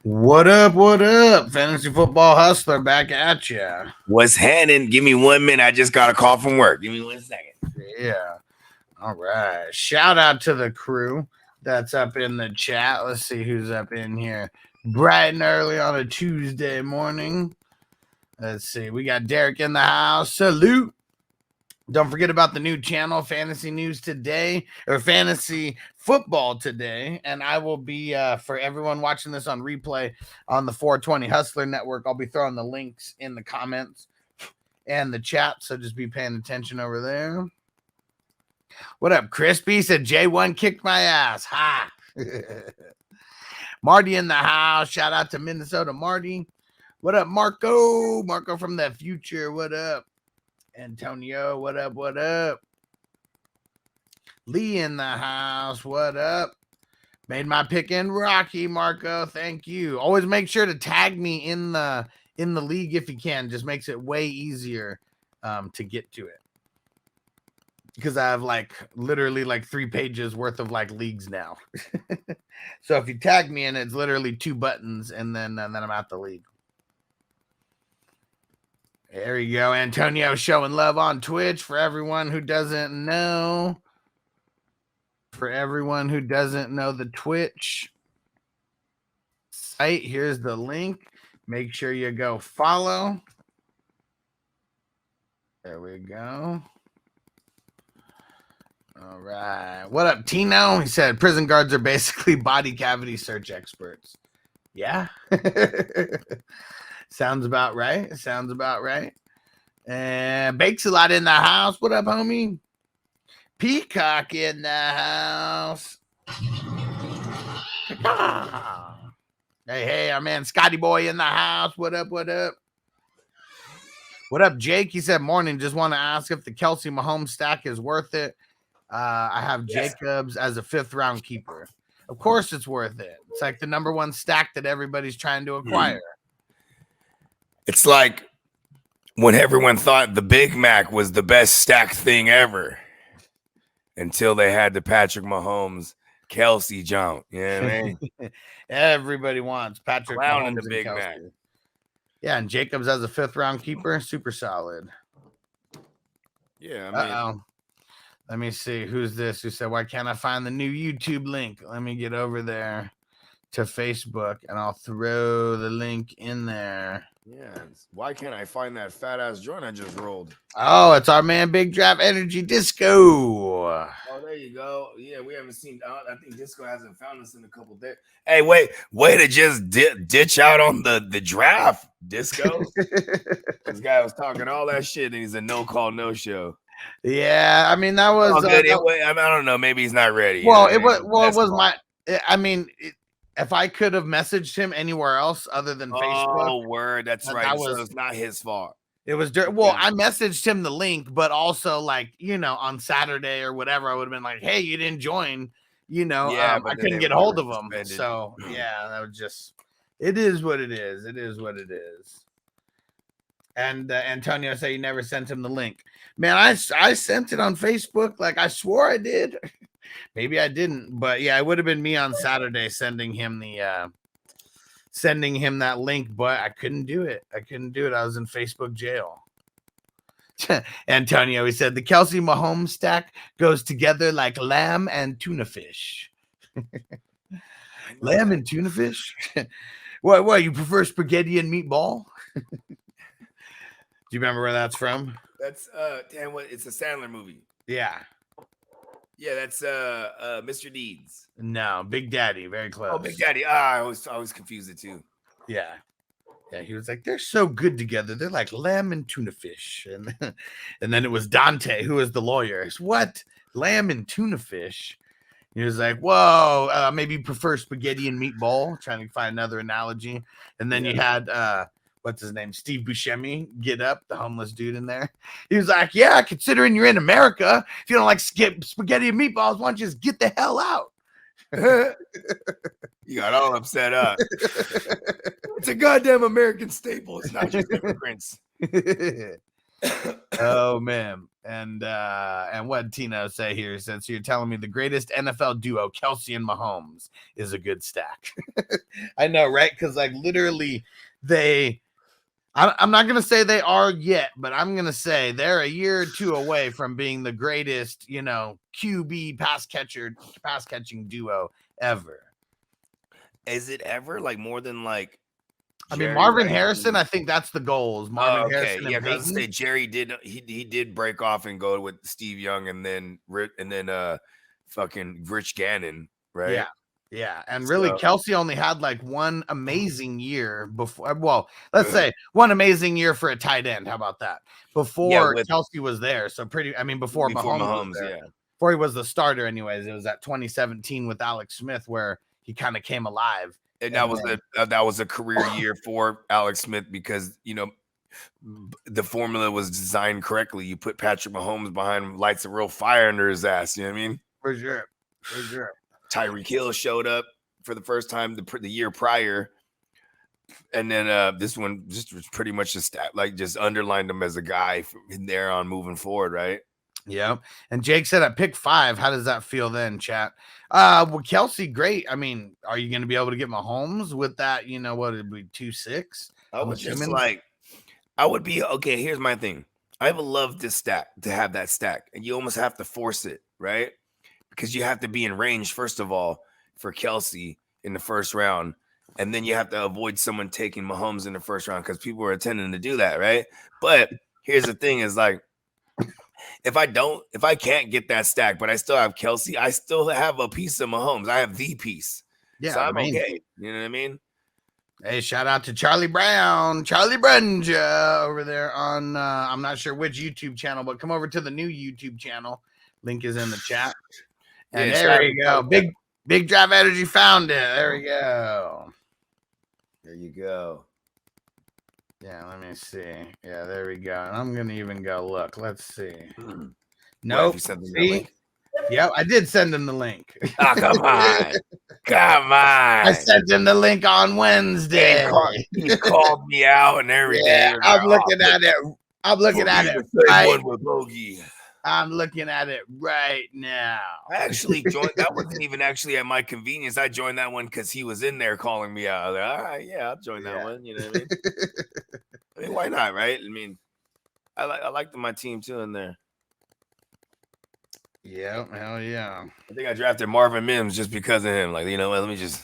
What up? What up? Fantasy Football Hustler back at ya. What's happening? Give me 1 minute. I just got a call from work. Give me 1 second. Yeah. All right. Shout out to the crew that's up in the chat. Let's see who's up in here. Bright and early on a Tuesday morning. Let's see. We got Derek in the house. Salute. Don't forget about the new channel, Fantasy News Today, or Fantasy Football Today. And I will be, for everyone watching this on replay on the 420 Hustler Network, I'll be throwing the links in the comments and the chat. So just be paying attention over there. What up, Crispy? Said J1 kicked my ass. Ha! Marty in the house. Shout out to Minnesota Marty. What up, Marco? Marco from the future. What up? Antonio, what up? What up? Lee in the house. What up? Made my pick in Rocky, Marco. Thank you. Always make sure to tag me in the league if you can. Just makes it way easier to get to it. Because I have literally 3 pages worth of leagues now. So if you tag me in, it's literally 2 buttons, and then I'm at the league. There you go. Antonio showing love on Twitch for everyone who doesn't know. For everyone who doesn't know the Twitch site, here's the link. Make sure you go follow. There we go. All right. What up, Tino? He said prison guards are basically body cavity search experts. Yeah. Sounds about right. Sounds about right. And Bakes a lot in the house. What up, homie? Peacock in the house. Hey, our man Scotty Boy in the house. What up? What up? What up, Jake? He said, morning. Just want to ask if the Kelsey Mahomes stack is worth it. I have Jacobs as a 5th round keeper. Of course it's worth it. It's like the number 1 stack that everybody's trying to acquire. It's like when everyone thought the Big Mac was the best stacked thing ever until they had the Patrick Mahomes Kelsey jump. You know what I mean? Everybody wants Patrick Mahomes Mahomes the Big Kelsey. Mac. Yeah, and Jacobs as a 5th round keeper, super solid. Yeah, I mean, let me see. Who's this? Who said, why can't I find the new YouTube link? Let me get over there to Facebook, and I'll throw the link in there. Yeah. Why can't I find that fat ass joint I just rolled? Oh, it's our man Big Draft Energy Disco. Oh, there you go. Yeah, we haven't seen. I think Disco hasn't found us in a couple days. Hey, way to just ditch out on the draft, Disco. This guy was talking all that shit, and he's a no call, no show. Yeah, I mean that was. I don't know. Maybe he's not ready. Well, it was. Well, it was my. I mean, if I could have messaged him anywhere else other than Facebook. Oh, word. That's right. So it's not his fault. It was well, I messaged him the link, but also on Saturday or whatever, I would have been like, "Hey, you didn't join," I couldn't get a hold of him. So yeah, that was just. It is what it is. It is what it is. And Antonio said you never sent him the link. Man, I sent it on Facebook. I swore I did. Maybe I didn't, but yeah, it would have been me on Saturday sending him that link, but I couldn't do it. I was in Facebook jail. Antonio, he said the Kelsey Mahomes stack goes together like lamb and tuna fish. Lamb and tuna fish? What, you prefer spaghetti and meatball? Do you remember where that's from? That's it's a Sandler movie. Yeah. Yeah, that's Mr. Deeds. No, Big Daddy, very close. Oh, Big Daddy. I always confused it too. Yeah. Yeah, he was like, they're so good together. They're like lamb and tuna fish. And then it was Dante, who was the lawyer. Said, what? Lamb and tuna fish? He was like, whoa, maybe you prefer spaghetti and meatball, trying to find another analogy. And then you had what's his name? Steve Buscemi get up, the homeless dude in there. He was like, yeah, considering you're in America, if you don't like spaghetti and meatballs, why don't you just get the hell out? You got all upset up. It's a goddamn American staple. It's not just immigrants. Oh man. And what did Tino say here? He said, so you're telling me the greatest NFL duo, Kelsey and Mahomes, is a good stack. I know, right? Because like literally I'm not gonna say they are yet, but I'm gonna say they're a year or two away from being the greatest, QB pass catching duo ever. Is it ever like more than like? I mean, Jerry Marvin Rice Harrison, I think that's the goal. Is Marvin Harrison and because Peyton. say Jerry did he did break off and go with Steve Young and then fucking Rich Gannon, right? Yeah. And really, So- Kelsey only had like one amazing year before. Well, let's say one amazing year for a tight end. How about that? Before Kelsey was there. So before Mahomes was there. yeah. Before he was the starter, anyways. It was at 2017 with Alex Smith where he kind of came alive. And that was a career year for Alex Smith because the formula was designed correctly. You put Patrick Mahomes behind him, lights a real fire under his ass. You know what I mean? For sure. Tyreek Hill showed up for the first time the year prior, and then this one just was pretty much just underlined him as a guy in there on moving forward, right? Yeah. And Jake said at pick 5, how does that feel then, chat? Well, Kelsey, great. I mean, are you going to be able to get Mahomes with that? What it'd be 2.6? I would be okay. Here's my thing. I would love this stack to have that stack, and you almost have to force it, right? Because you have to be in range first of all for Kelsey in the first round, and then you have to avoid someone taking Mahomes in the first round because people are intending to do that, right? But here's the thing: is like. If I can't get that stack, but I still have Kelsey, I still have a piece of Mahomes. I have the piece. Yeah. So I'm okay. You know what I mean? Hey, shout out to Charlie Brunja over there on, I'm not sure which YouTube channel, but come over to the new YouTube channel. Link is in the chat. And there you go. Big Drive Energy found it. There we go. There you go. Yeah, let me see. Yeah, there we go. And I'm gonna even go look. Let's see. Nope. See? Yep, I did send him the link. Oh, come on. I sent him the link on Wednesday. He called me out and everything. Yeah, I'm looking at it. I'm looking at it. I'm looking at it right now. I actually joined. That wasn't even actually at my convenience. I joined that one because he was in there calling me out. I was like, all right, yeah, I'll join that one. You know what I mean? I mean, why not, right? I mean, I like my team too in there. Yeah, hell yeah. I think I drafted Marvin Mims just because of him. Like, you know what? Let me just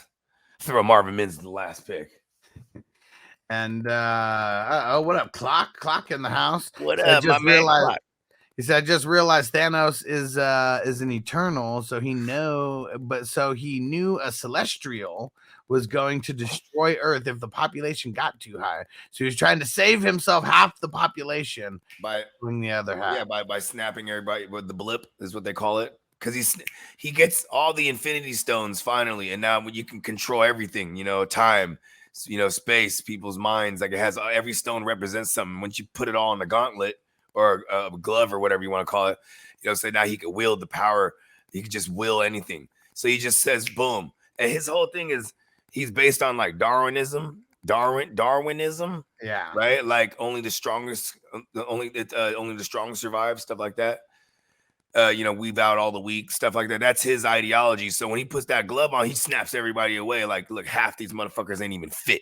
throw Marvin Mims in the last pick. And what up, Clock in the house? What up, my man? Clock. He said, I just realized Thanos is an Eternal, so he knew a Celestial was going to destroy Earth if the population got too high. So he was trying to save himself half the population by doing the other half. Yeah, by snapping everybody with the blip is what they call it. Because he gets all the Infinity Stones finally, and now you can control everything. Time, space, people's minds. Like it has every stone represents something. Once you put it all in the gauntlet. Or a glove or whatever you want to call it, so now he could wield the power. He could just will anything. So he just says, boom. And his whole thing is he's based on like Darwinism. Yeah. Right. Like only the strongest survive, stuff like that. Weave out all the weak, stuff like that. That's his ideology. So when he puts that glove on, he snaps everybody away. Like, look, half these motherfuckers ain't even fit.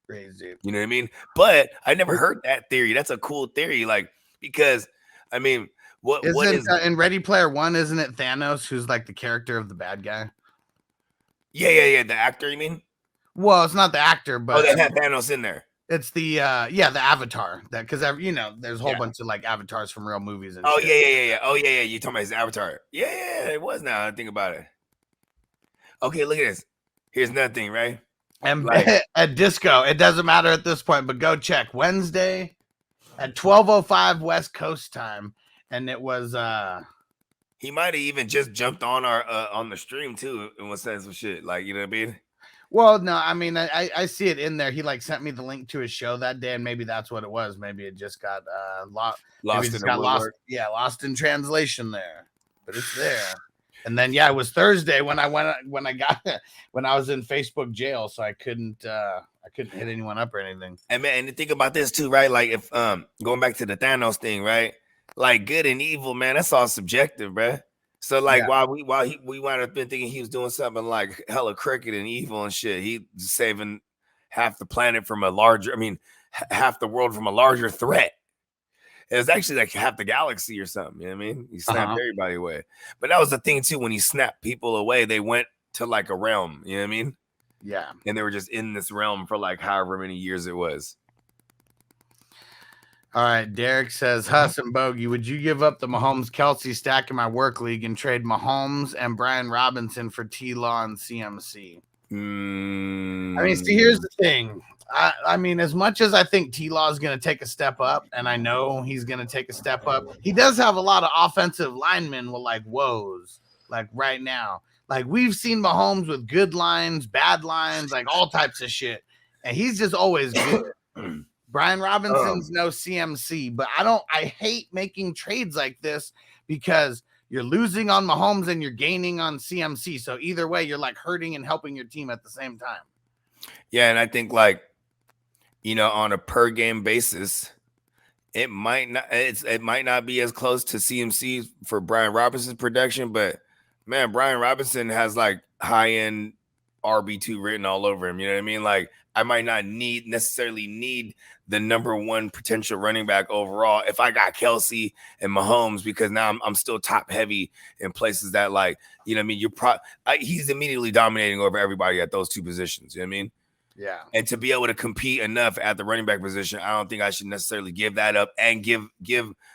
Crazy. You know what I mean? But I never heard that theory. That's a cool theory. Like, because I mean, what is in Ready Player One? Isn't it Thanos who's like the character of the bad guy? Yeah. The actor, you mean? Well, it's not the actor, but they had Thanos in there. It's the the Avatar. That because there's a whole bunch of like avatars from real movies and shit. Yeah. Oh yeah. You talking about his Avatar? Yeah. It was now. I think about it. Okay, look at this. Here's another thing, right? And at Disco, it doesn't matter at this point, but go check Wednesday at 12:05 West Coast time, and it was he might have even just jumped on our on the stream too and was saying some shit, like, you know what I mean? Well, no, I mean I see it in there. He like sent me the link to his show that day, and maybe that's what it was. Maybe it just got lost in translation there, but it's there. And then it was Thursday when I was in Facebook jail, so I couldn't hit anyone up or anything. And man, and think about this too, right? Like if going back to the Thanos thing, right? Like good and evil, man, that's all subjective, bruh. So like while we might have been thinking he was doing something like hella crooked and evil and shit, he saving half the planet from half the world from a larger threat. It was actually like half the galaxy or something. You know what I mean? He snapped everybody away. But that was the thing too. When he snapped people away, they went to like a realm. You know what I mean? Yeah. And they were just in this realm for like however many years it was. All right. Derek says, Huss and Bogey, would you give up the Mahomes-Kelsey stack in my work league and trade Mahomes and Brian Robinson for T-Law and CMC? I mean, see, here's the thing. I mean, as much as I think T-Law is going to take a step up, and I know he's going to take a step up, he does have a lot of offensive linemen with like woes, like right now. Like we've seen Mahomes with good lines, bad lines, like all types of shit, and he's just always good. Brian Robinson's no CMC, but I hate making trades like this because you're losing on Mahomes and you're gaining on CMC. So either way, you're like hurting and helping your team at the same time. Yeah, and I think like, on a per game basis, it might not be as close to CMC for Brian Robinson's production, but man, Brian Robinson has like high end RB2 written all over him. You know what I mean? Like I might not necessarily need the number one potential running back overall if I got Kelsey and Mahomes, because now I'm still top heavy in places that like, you know what I mean? He's immediately dominating over everybody at those two positions. You know what I mean? Yeah. And to be able to compete enough at the running back position, I don't think I should necessarily give that up and give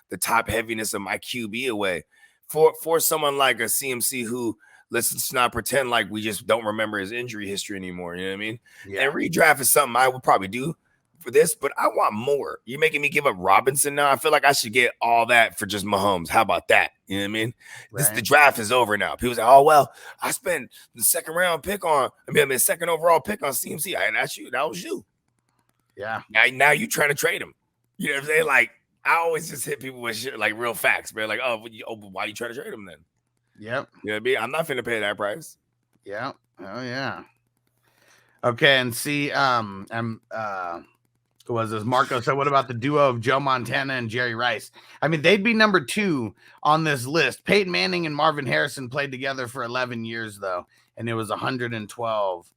the top heaviness of my QB away for someone like a CMC who, let's just not pretend like we just don't remember his injury history anymore. You know what I mean? Yeah. And redraft is something I would probably do for this, but I want more. You're making me give up Robinson now. I feel like I should get all that for just Mahomes. How about that? You know what I mean? Right. The draft is over now. People say, oh, well, I spent the second overall pick on CMC. And that was you. Yeah. Now you trying to trade him. You know what I'm saying? Like, I always just hit people with shit, like real facts, man. Like, but why you trying to trade him then? Yep. You know what I mean? I'm not finna pay that price. Yeah. Oh yeah. Okay, and see, who was this? Marco said, what about the duo of Joe Montana and Jerry Rice? I mean, they'd be number 2 on this list. Peyton Manning and Marvin Harrison played together for 11 years, though, and it was 112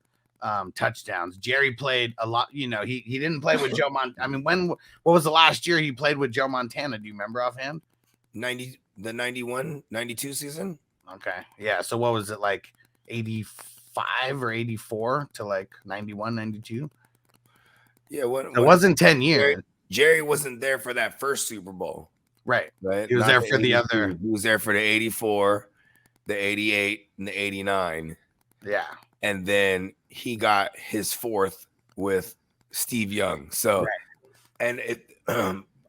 touchdowns. Jerry played a lot. You know, he didn't play with Joe Montana. I mean, what was the last year he played with Joe Montana? Do you remember offhand? The 91, 92 season? Okay. Yeah. So what was it, like 85 or 84 to like 91, 92? Yeah. It wasn't 10 years. Jerry wasn't there for that first Super Bowl. Right. He was there for the other. He was there for the 84, the 88, and the 89. Yeah. And then he got his 4th with Steve Young. So, right. And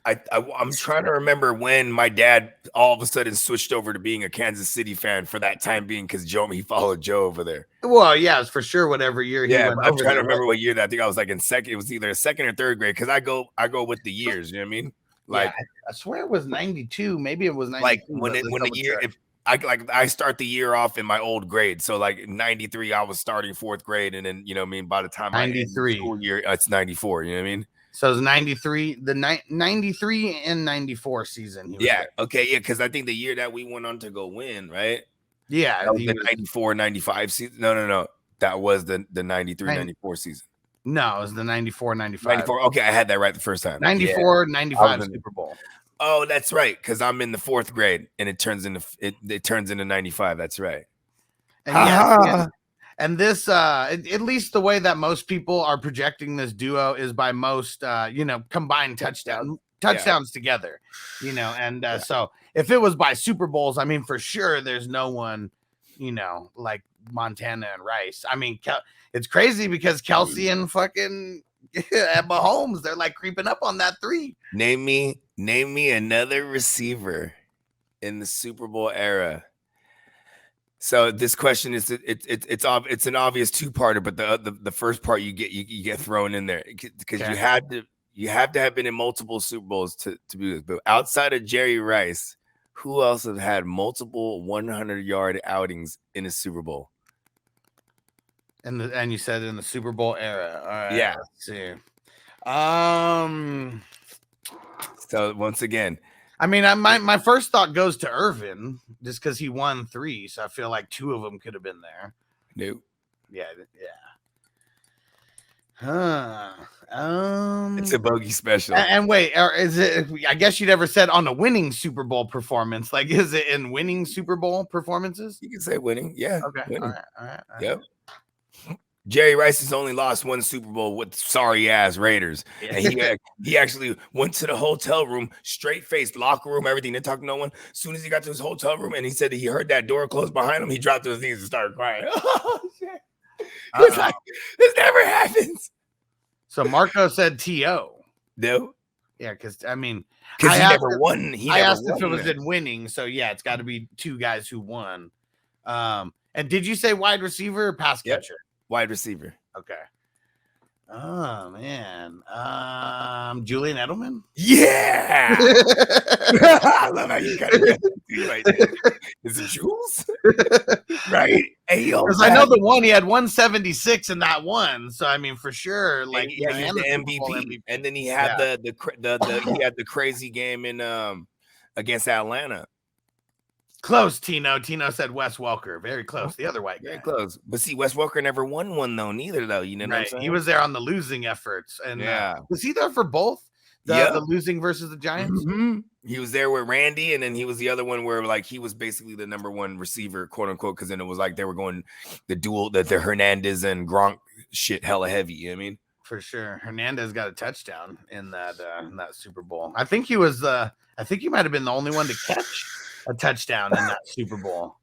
I'm trying to remember when my dad all of a sudden switched over to being a Kansas City fan for that time being, because he followed Joe over there. Well, yeah, it's for sure whatever year he went. I'm trying to remember what year that. I think I was like in second. It was either second or third grade, because I go with the years. You know what I mean? Like, yeah, I swear it was 92. Maybe it was 92. Like when the year, if I start the year off in my old grade. So like 93, I was starting 4th grade, and then, you know what I mean, by the time 93 school year, it's 94. You know what I mean? So it's 93, the 93 and 94 season. Yeah. Okay. Yeah. Because I think the year that we went on to go win, right? Yeah. That was the 94, 95 season. No. That was the 93, 94 season. No, it was the 94, 95. 94. Okay. I had that right the first time. 94, 95 Super Bowl. Oh, that's right. Because I'm in the 4th grade and it turns into 95. That's right. And yeah. And this, at least the way that most people are projecting this duo is by most, combined touchdowns together, and so if it was by Super Bowls, I mean, for sure, there's no one, like Montana and Rice. I mean, it's crazy because Kelsey and fucking at Mahomes, they're like creeping up on that 3. Name me another receiver in the Super Bowl era. So this question is it's an obvious 2-parter, but the first part you get thrown in there because you have to have been in multiple Super Bowls to be this. But outside of Jerry Rice, Who else have had multiple 100-yard outings in a Super Bowl? And you said in the Super Bowl era. All right. Yeah. Let's see. So once again, I mean, my first thought goes to Irvin just because he won 3, so I feel like 2 of them could have been there. Nope. Yeah. It's a bogey special. And wait, or is it? I guess you never said on a winning Super Bowl performance. Like, is it in winning Super Bowl performances? You can say winning. Yeah. Okay. Winning. All right. Yep. Jerry Rice has only lost 1 Super Bowl with sorry ass Raiders. Yeah. And he actually went to the hotel room, straight faced, locker room, everything. Didn't talk to no one. As soon as he got to his hotel room and he said that he heard that door close behind him, he dropped to his knees and started crying. Oh shit! It's like, this never happens. So Marco said T.O. No. Yeah, because I mean, because he never won. I asked if it was in winning, so yeah, it's got to be 2 guys who won. And did you say wide receiver or pass catcher? Wide receiver. Okay. Oh man. Julian Edelman? Yeah. I love how you got it right there. Is it Jules? Right. Because I know the one he had 176 in that one. So I mean for sure, like he's the MVP. And then he had he had the crazy game in against Atlanta. Close, Tino. Tino said Wes Welker. Very close. The other white guy. Very close. But see, Wes Welker never won one though. Neither though. You know what I'm saying? He was there on the losing efforts. And was he there for both? The losing versus the Giants? Mm-hmm. He was there with Randy, and then he was the other one where like he was basically the number 1 receiver, quote unquote, because then it was like they were going the duel that the Hernandez and Gronk shit hella heavy. You know what I mean? For sure. Hernandez got a touchdown in that Super Bowl. I think he was I think he might have been the only one to catch a touchdown in that Super Bowl.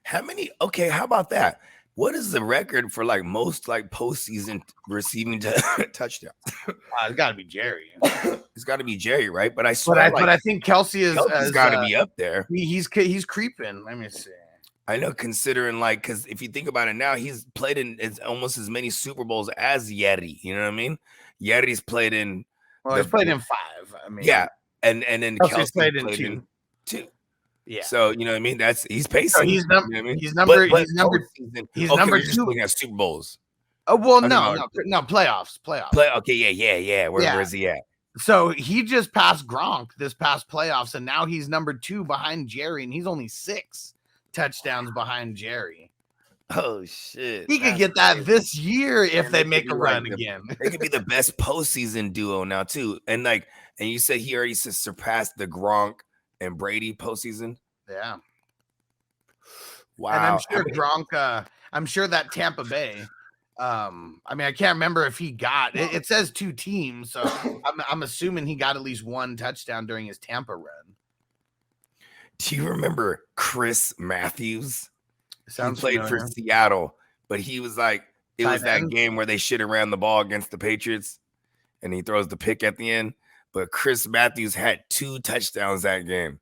How many? Okay, how about that? What is the record for like most like postseason receiving touchdowns? It's got to be Jerry. It's got to be Jerry, right? But I swear, but I think Kelsey's got to be up there. He's creeping. Let me see. I know, considering like, because if you think about it now, he's played in almost as many Super Bowls as Yeti. You know what I mean? Yeti's played in. Well, he's played in 5. I mean, yeah, and then Kelsey's played in 2. Yeah. So you know what I mean? He's pacing. So he's you know what I mean? He's number. He's number 2. Looking at Super Bowls. Oh well, no, playoffs. Okay, yeah. Where's he at? So he just passed Gronk this past playoffs, and now he's number 2 behind Jerry, and he's only 6 touchdowns behind Jerry. Oh shit! He could get that this year if they make a run again. They could be the best postseason duo now too. And you said he already surpassed the Gronk and Brady postseason. Yeah. Wow. And I'm sure Gronk. I'm sure that Tampa Bay. I mean, I can't remember if he got it. It says 2 teams, so I'm assuming he got at least 1 touchdown during his Tampa run. Do you remember Chris Matthews? He played familiar. for Seattle, but he was like, it was that game where they shit around the ball against the Patriots, and he throws the pick at the end. But Chris Matthews had 2 touchdowns that game,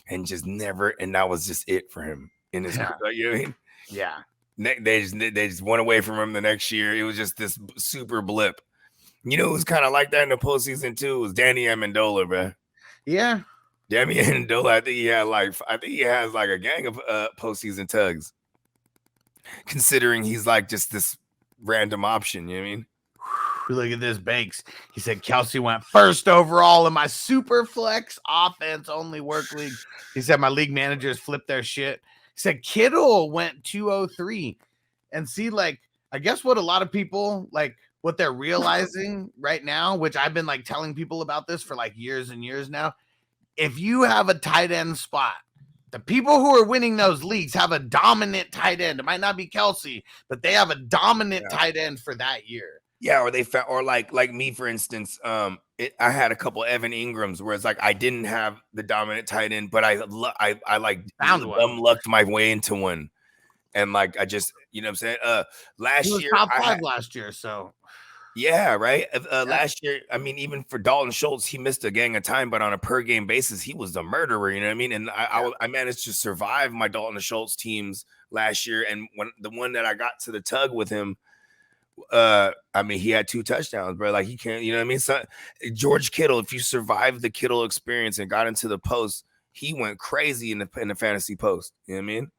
and just never, and that was just it for him in his career. You know what I mean? Yeah. They just went away from him the next year. It was just this super blip. You know who's kind of like that in the postseason too? It was Danny Amendola, bro. Yeah. Danny Amendola, I think he has like a gang of postseason tugs. Considering he's like just this random option, you know what I mean? Look at this, Banks. He said Kelsey went 1st overall in my super flex offense only work league. He said my league managers flipped their shit. He said Kittle went 203. And see, like, I guess what a lot of people like what they're realizing right now, which I've been like telling people about this for like years and years now. If you have a tight end spot, the people who are winning those leagues have a dominant tight end. It might not be Kelsey, but they have a dominant tight end for that year. Yeah, or they found, or like me, for instance, I had a couple Evan Ingrams where it's like I didn't have the dominant tight end, but I like found one, lucked my way into one, and like I just, you know what I'm saying. Last he was year, top 5 last year, so yeah, right. Last year, I mean, even for Dalton Schultz, he missed a gang of time, but on a per game basis, he was the murderer. You know what I mean? And I managed to survive my Dalton Schultz teams last year, and when the one that I got to the tug with him. I mean, he had 2 touchdowns, bro. Like he can't, you know what I mean? So George Kittle, if you survived the Kittle experience and got into the post, he went crazy in the fantasy post. You know what I mean?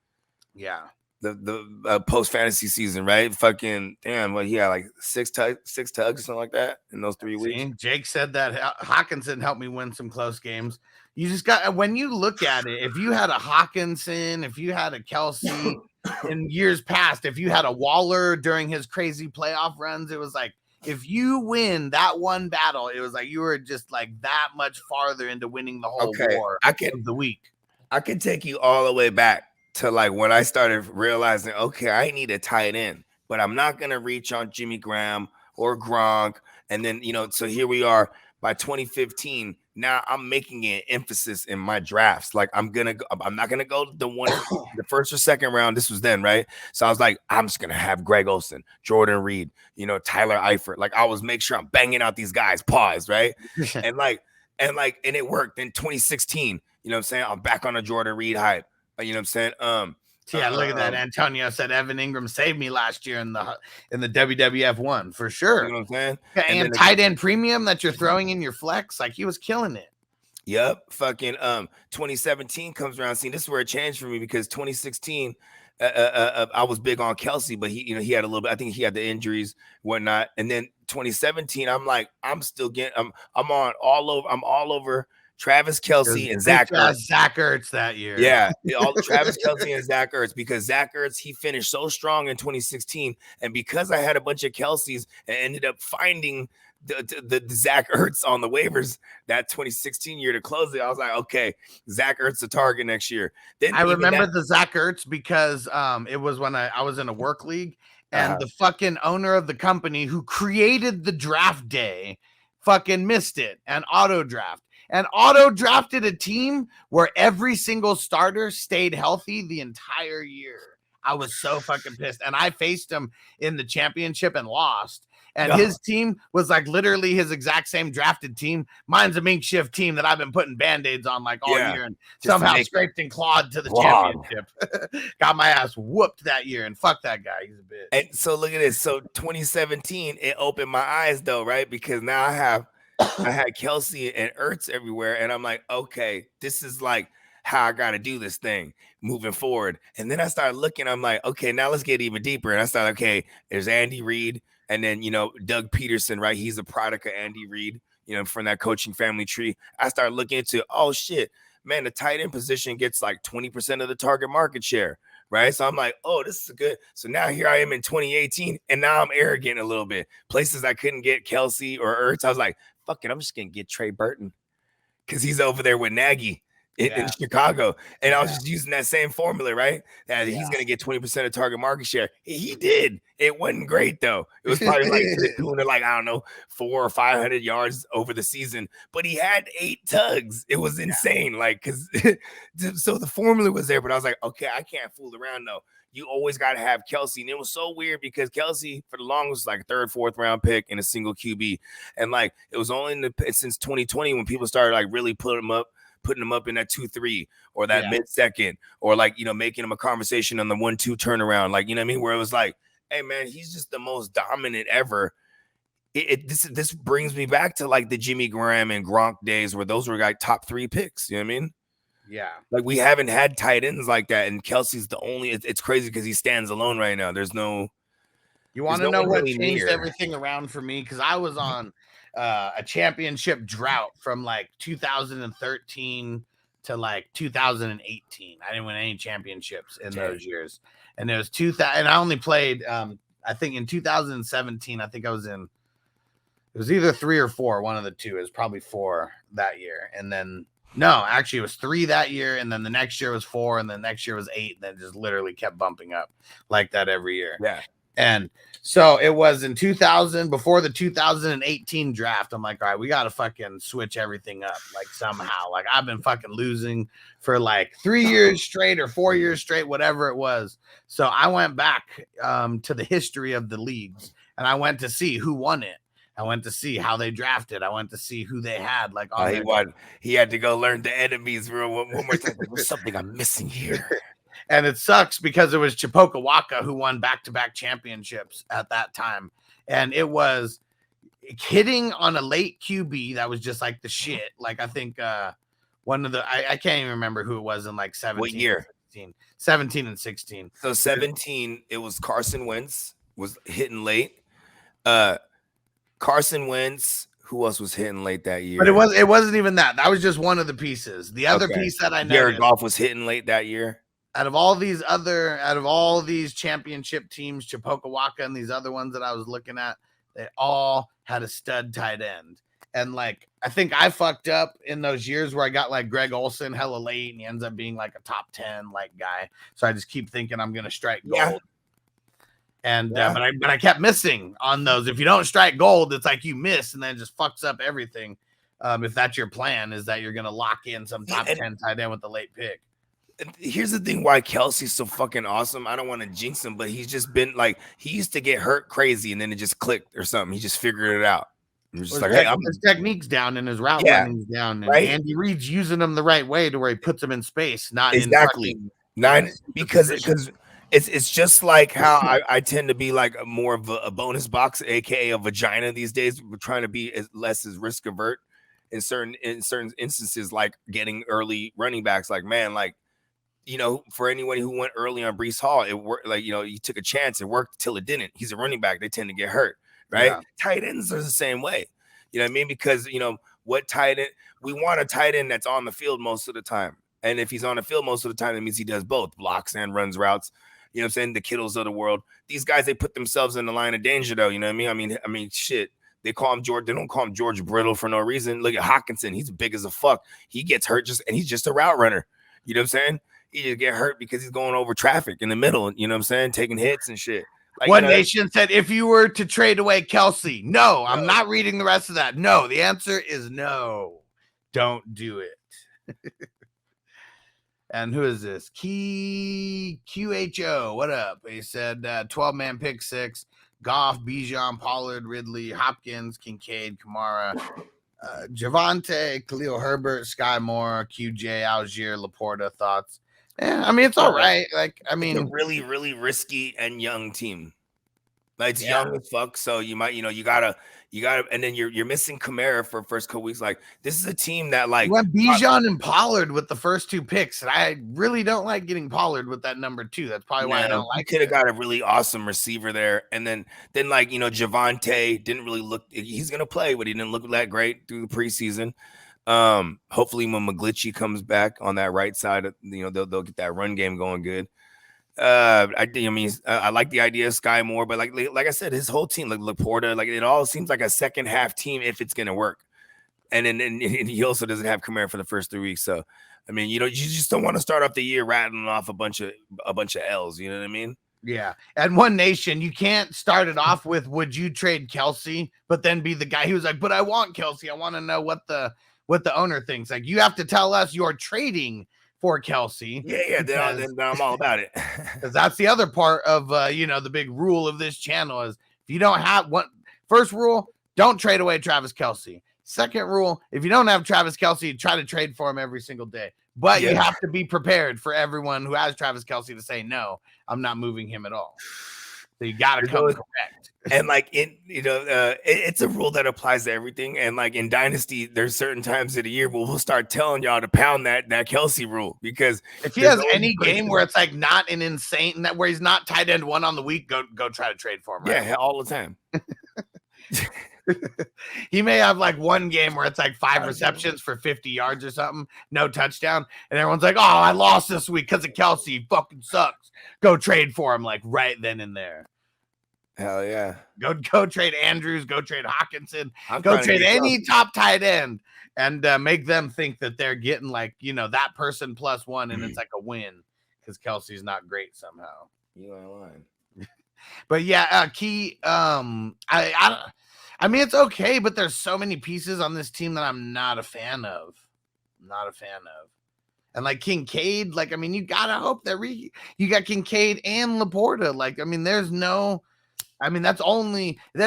Yeah. The post fantasy season, right? Fucking damn, what he had like six tugs or something like that in those 3 weeks. Jake said that Hawkinson helped me win some close games. You just got, when you look at it, if you had a Hawkinson, if you had a Kelsey in years past, if you had a Waller during his crazy playoff runs, it was like, if you win that one battle, it was like you were just like that much farther into winning the whole war of the week. I can take you all the way back to like when I started realizing, okay, I need a tight end, but I'm not going to reach on Jimmy Graham or Gronk. And then, you know, so here we are by 2015. Now I'm making an emphasis in my drafts. Like I'm not going to go the first or second round. This was then, right? So I was like, I'm just going to have Greg Olsen, Jordan Reed, you know, Tyler Eifert. Like I was make sure I'm banging out these guys, pause, right? and it worked in 2016. You know what I'm saying? I'm back on a Jordan Reed hype. You know what I'm saying? Yeah, look at that. Antonio said Evan Ingram saved me last year in the WWF one for sure. You know what I'm saying? And tight end premium that you're throwing in your flex, like he was killing it. Yep. Fucking 2017 comes around. See, this is where it changed for me because 2016, I was big on Kelsey, but he had a little bit. I think he had the injuries, whatnot. And then 2017, I'm like, I'm all over Travis Kelce and Zach Ertz. Zach Ertz that year. Yeah, all Travis Kelce and Zach Ertz, because Zach Ertz, he finished so strong in 2016. And because I had a bunch of Kelce's and ended up finding the Zach Ertz on the waivers that 2016 year to close it, I was like, okay, Zach Ertz a target next year. Then I remember the Zach Ertz because it was when I was in a work league, and the fucking owner of the company who created the draft day fucking missed it and auto drafted a team where every single starter stayed healthy the entire year. I was so fucking pissed. And I faced him in the championship and lost. And his team was like literally his exact same drafted team. Mine's a makeshift team that I've been putting Band-Aids on like all year and somehow scraped and clawed to the championship. Got my ass whooped that year, and fuck that guy. He's a bitch. And so look at this. So 2017, it opened my eyes though, right? Because now I had Kelsey and Ertz everywhere, and I'm like, okay, this is like how I got to do this thing moving forward. And then I started looking, I'm like, okay, now let's get even deeper. And I started, okay, there's Andy Reid, and then, you know, Doug Peterson, right? He's a product of Andy Reid, you know, from that coaching family tree. I started looking into, oh shit, man, the tight end position gets like 20% of the target market share. Right. So I'm like, oh, this is good. So now here I am in 2018, and now I'm arrogant a little bit. Places I couldn't get Kelsey or Ertz, I was like, fuck it, I'm just going to get Trey Burton because he's over there with Nagy in Chicago. And I was just using that same formula, right? That he's going to get 20% of target market share. He did. It wasn't great, though. It was probably like to the tune of like, I don't know, 400 or 500 yards over the season. But he had 8 tugs. It was insane. Like, because so the formula was there. But I was like, okay, I can't fool around, though. You always got to have Kelsey. And it was so weird because Kelsey, for the longest, was like a 3rd, 4th round pick in a single QB. And like, it was only since 2020 when people started like really putting him up in that 2-3 or that mid-second, or like, you know, making him a conversation on the 1-2 turnaround. Like, you know what I mean? Where it was like, hey man, he's just the most dominant ever. This brings me back to like the Jimmy Graham and Gronk days where those were like top 3 picks. You know what I mean? Yeah. Like we haven't had tight ends like that. And Kelsey's the only, it's crazy because he stands alone right now. There's no. You want to know what changed everything around for me? Because I was on a championship drought from like 2013 to like 2018. I didn't win any championships in those years. And there was 2000, and I only played, I think in 2017, I think I was in, it was either 3 or 4, one of the two. It was probably 4 that year. And then, no, actually it was 3 that year. And then the next year was 4. And then next year was 8. And then just literally kept bumping up like that every year. Yeah. And so it was in 2000, before the 2018 draft. I'm like, all right, we got to fucking switch everything up like somehow. Like I've been fucking losing for like 3 years straight or 4 years straight, whatever it was. So I went back to the history of the leagues, and I went to see who won it. I went to see how they drafted. I went to see who they had. Like he had to go learn the enemies real one more time. There's something I'm missing here. And it sucks because it was Chipoka Waka who won back-to-back championships at that time. And it was hitting on a late QB that was just like the shit. Like I think one of the I can't even remember who it was in like 17. What year? 17 and 16. So 17, it was Carson Wentz was hitting late. Carson Wentz. Who else was hitting late that year? But it wasn't even that. That was just one of the pieces. The other piece that I noticed, Jared Goff was hitting late that year. Out of all these championship teams, Chipokawaka and these other ones that I was looking at, they all had a stud tight end. And like, I think I fucked up in those years where I got like Greg Olsen hella late and he ends up being like a top 10 like guy. So I just keep thinking I'm going to strike gold. Yeah. And but I kept missing on those. If you don't strike gold, it's like you miss and then it just fucks up everything. If that's your plan, is that you're going to lock in some top 10 tight end with the late pick. Here's the thing why Kelsey's so fucking awesome. I don't want to jinx him, but he's just been like, he used to get hurt crazy and then it just clicked or something. He just figured it out. Just like, hey, his technique's down and his route running's down. And right? Andy Reid's using them the right way to where he puts them in space, not exactly. Because it's just like how I tend to be like more of a bonus box, aka a vagina these days. We're trying to be less risk avert in certain instances, like getting early running backs. Like, man, like, you know, for anyone who went early on Breece Hall, it worked. Like, you know, you took a chance, it worked till it didn't. He's a running back. They tend to get hurt, right? Yeah. Tight ends are the same way. You know what I mean? Because, you know, what tight end, we want a tight end that's on the field most of the time. And if he's on the field most of the time, that means he does both, blocks and runs routes. You know what I'm saying? The Kittles of the world. These guys, they put themselves in the line of danger, though. You know what I mean? I mean, shit. They call him George. They don't call him George Brittle for no reason. Look at Hawkinson. He's big as a fuck. He gets hurt and he's just a route runner. You know what I'm saying? He just get hurt because he's going over traffic in the middle. You know what I'm saying? Taking hits and shit. Like, One Nation said, if you were to trade away Kelsey, no, I'm not reading the rest of that. No, the answer is no. Don't do it. And who is this? QHO. What up? He said 12-man pick 6. Goff, Bijan, Pollard, Ridley, Hopkins, Kincaid, Kamara, Javante, Khalil Herbert, Sky Moore, QJ, Algier, Laporta. Thoughts? Yeah, I mean, it's all right. Like, I mean, it's a really, really risky and young team. Like, it's young as fuck. So you might, you know, you gotta, and then you're missing Kamara for first couple weeks. Like, this is a team that like went Bijan and Pollard with the first 2 picks, and I really don't like getting Pollard with that number 2. That's probably why I don't like. Could have got a really awesome receiver there, and then like, you know, Javante didn't really look. He's gonna play, but he didn't look that great through the preseason. Hopefully when McGlinchey comes back on that right side, you know, they'll get that run game going good. I like the idea of Sky Moore, but like I said, his whole team, like Laporta, like it all seems like a second half team if it's gonna work. And then he also doesn't have Kamara for the first 3 weeks. So I mean, you know, you just don't want to start off the year rattling off a bunch of L's, you know what I mean? Yeah. And One Nation, you can't start it off with would you trade Kelsey, but then be the guy who's like, but I want Kelsey. I want to know what the owner thinks. Like, you have to tell us you're trading for Kelsey. Yeah, then I'm all about it. Because that's the other part of you know, the big rule of this channel is if you don't have one, first rule, don't trade away Travis Kelsey. Second rule, if you don't have Travis Kelsey, try to trade for him every single day. But you have to be prepared for everyone who has Travis Kelsey to say, no, I'm not moving him at all. So you got to come correct. And like it's a rule that applies to everything. And like in Dynasty, there's certain times of the year where we'll start telling y'all to pound that Kelsey rule, because if he has any game where it's like not an insane where he's not tight end 1 on the week, go try to trade for him. Right? Yeah, all the time. He may have like one game where it's like 5 receptions for 50 yards or something, no touchdown, and everyone's like, oh, I lost this week because of Kelsey. He fucking sucks. Go trade for him like right then and there. Hell yeah. Go trade Andrews, go trade Hawkinson, go trade any top tight end, and make them think that they're getting like, you know, that person plus 1, and it's like a win because Kelsey's not great somehow. You ain't lying. But yeah, Key, I mean, it's okay, but there's so many pieces on this team that I'm not a fan of. And like Kincaid, like, I mean, you gotta hope that you got Kincaid and Laporta. Like, I mean, that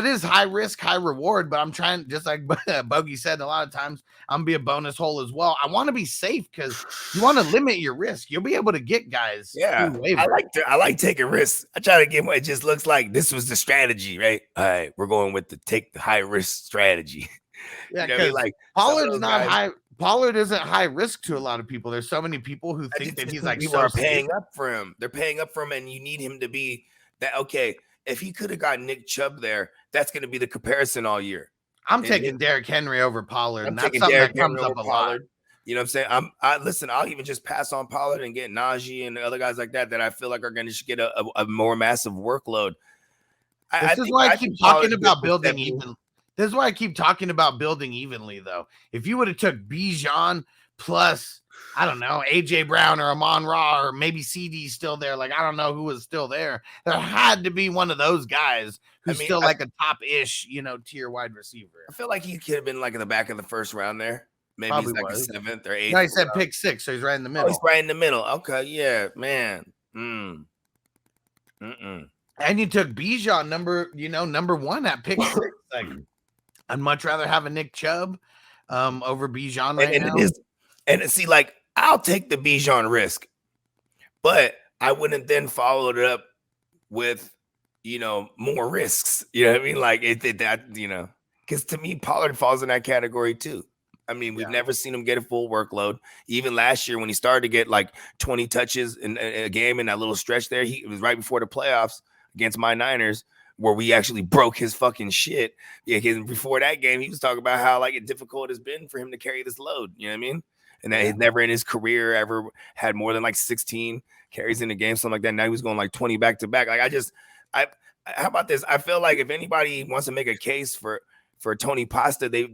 is high risk, high reward, but I'm trying, just like Bogey said, a lot of times I'm gonna be a bonus hole as well. I want to be safe because you want to limit your risk. You'll be able to get guys. Yeah, I like taking risks. I try to get what it just looks like this was the strategy, right? All right, we're going with take the high risk strategy. Yeah, because like Pollard's not high. Pollard isn't high risk to a lot of people. There's so many people who think that he's like people so are safe. paying up for him. They're paying up for him, and you need him to be that. Okay, if he could have got Nick Chubb there, that's going to be the comparison all year. I'm taking Derrick Henry over Pollard. I'm and that's taking something Derrick that comes Henry up over a lot. Pollard. You know what I'm saying? Listen, I'll even just pass on Pollard and get Najee and other guys like that I feel like are going to get a more massive workload. This is why I keep talking about building even. This is why I keep talking about building evenly, though. If you would have took Bijan plus, I don't know, AJ Brown or Amon Ra, or maybe CD still there. Like, I don't know who was still there. There had to be one of those guys who's still like a top-ish, tier wide receiver. I feel like he could have been like in the back of the first round there. Maybe probably he's like a 7th or 8th. No, he said pick 6, so he's right in the middle. Oh, he's right in the middle. Okay, yeah, man. And you took Bijan number 1 at pick 6. Like, I'd much rather have a Nick Chubb over Bijan right now. And see, like, I'll take the Bijan risk, but I wouldn't then follow it up with, more risks. You know what I mean? Like because to me, Pollard falls in that category too. I mean, we've never seen him get a full workload. Even last year when he started to get like 20 touches in a game in that little stretch there, it was right before the playoffs against my Niners, where we actually broke his fucking shit. Yeah, before that game, he was talking about how like difficult it's been for him to carry this load. You know what I mean? And that he's never in his career ever had more than like 16 carries in the game, something like that. Now he was going like 20 back to back. Like how about this? I feel like if anybody wants to make a case for Tony Pasta, they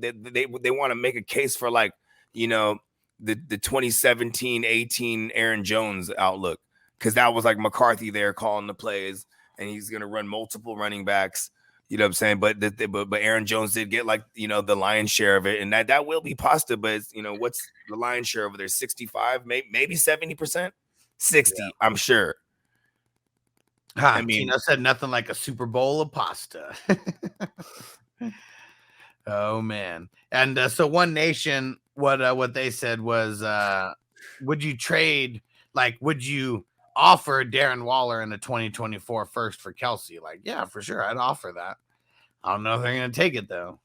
want to make a case for like, the 2017-18 Aaron Jones outlook, because that was like McCarthy there calling the plays. And he's going to run multiple running backs, you know what I'm saying? But Aaron Jones did get like, the lion's share of it. And that will be Pasta, but what's the lion's share over there? 65, maybe 70%? 60, I'm sure. I mean, Tino said nothing like a Super Bowl of pasta. Oh, man. And so One Nation, what they said was, would you trade, like, would you offer Darren Waller in the 2024 first for Kelsey? Like, yeah, for sure, I'd offer that. I don't know if they're gonna take it though.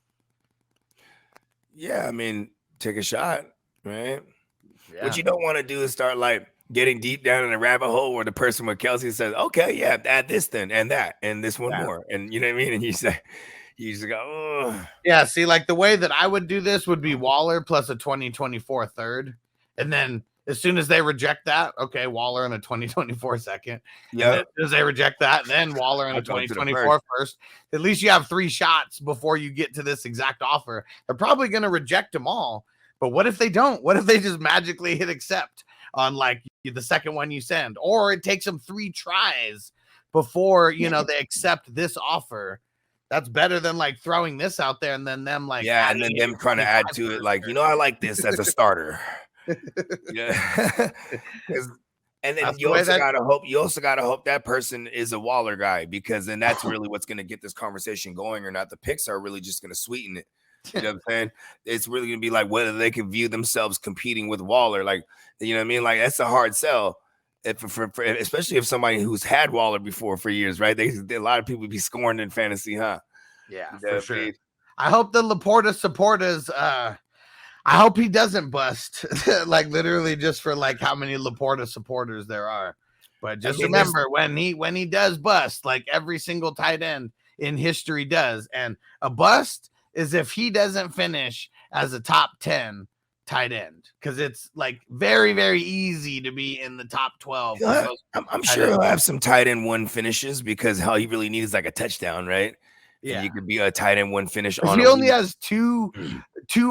Yeah, I mean, take a shot, right? What you don't want to do is start like getting deep down in a rabbit hole where the person with Kelsey says, okay, yeah, add this then and that and this one more, and you know what I mean, and you just go, oh. Yeah, see, like the way that I would do this would be Waller plus a 2024 third, and then as soon as they reject that, okay, Waller in a 2024 second. Yeah. As soon as they reject that, then Waller in a 2024 first. At least you have 3 shots before you get to this exact offer. They're probably going to reject them all. But what if they don't? What if they just magically hit accept on like the second one you send? Or it takes them 3 tries before, they accept this offer. That's better than like throwing this out there and then them like. Yeah, and then them trying to add to it. Like, I like this as a starter. Yeah. And then you also gotta hope that person is a Waller guy, because then that's really what's gonna get this conversation going or not. The picks are really just gonna sweeten it. You know what I'm saying? It's really gonna be like whether they can view themselves competing with Waller. Like, you know what I mean? Like, that's a hard sell. Especially if somebody who's had Waller before for years, right? A lot of people be scorned in fantasy, huh? Yeah, for sure. I hope the Laporta supporters I hope he doesn't bust, like literally just for like how many Laporta supporters there are. But just remember when he does bust, like every single tight end in history does. And a bust is if he doesn't finish as a top 10 tight end, because it's like very, very easy to be in the top 12. I'm sure he'll have some tight end 1 finishes, because all he really needs is like a touchdown, right? Yeah, and you could be a tight end 1 finish on. He only has 2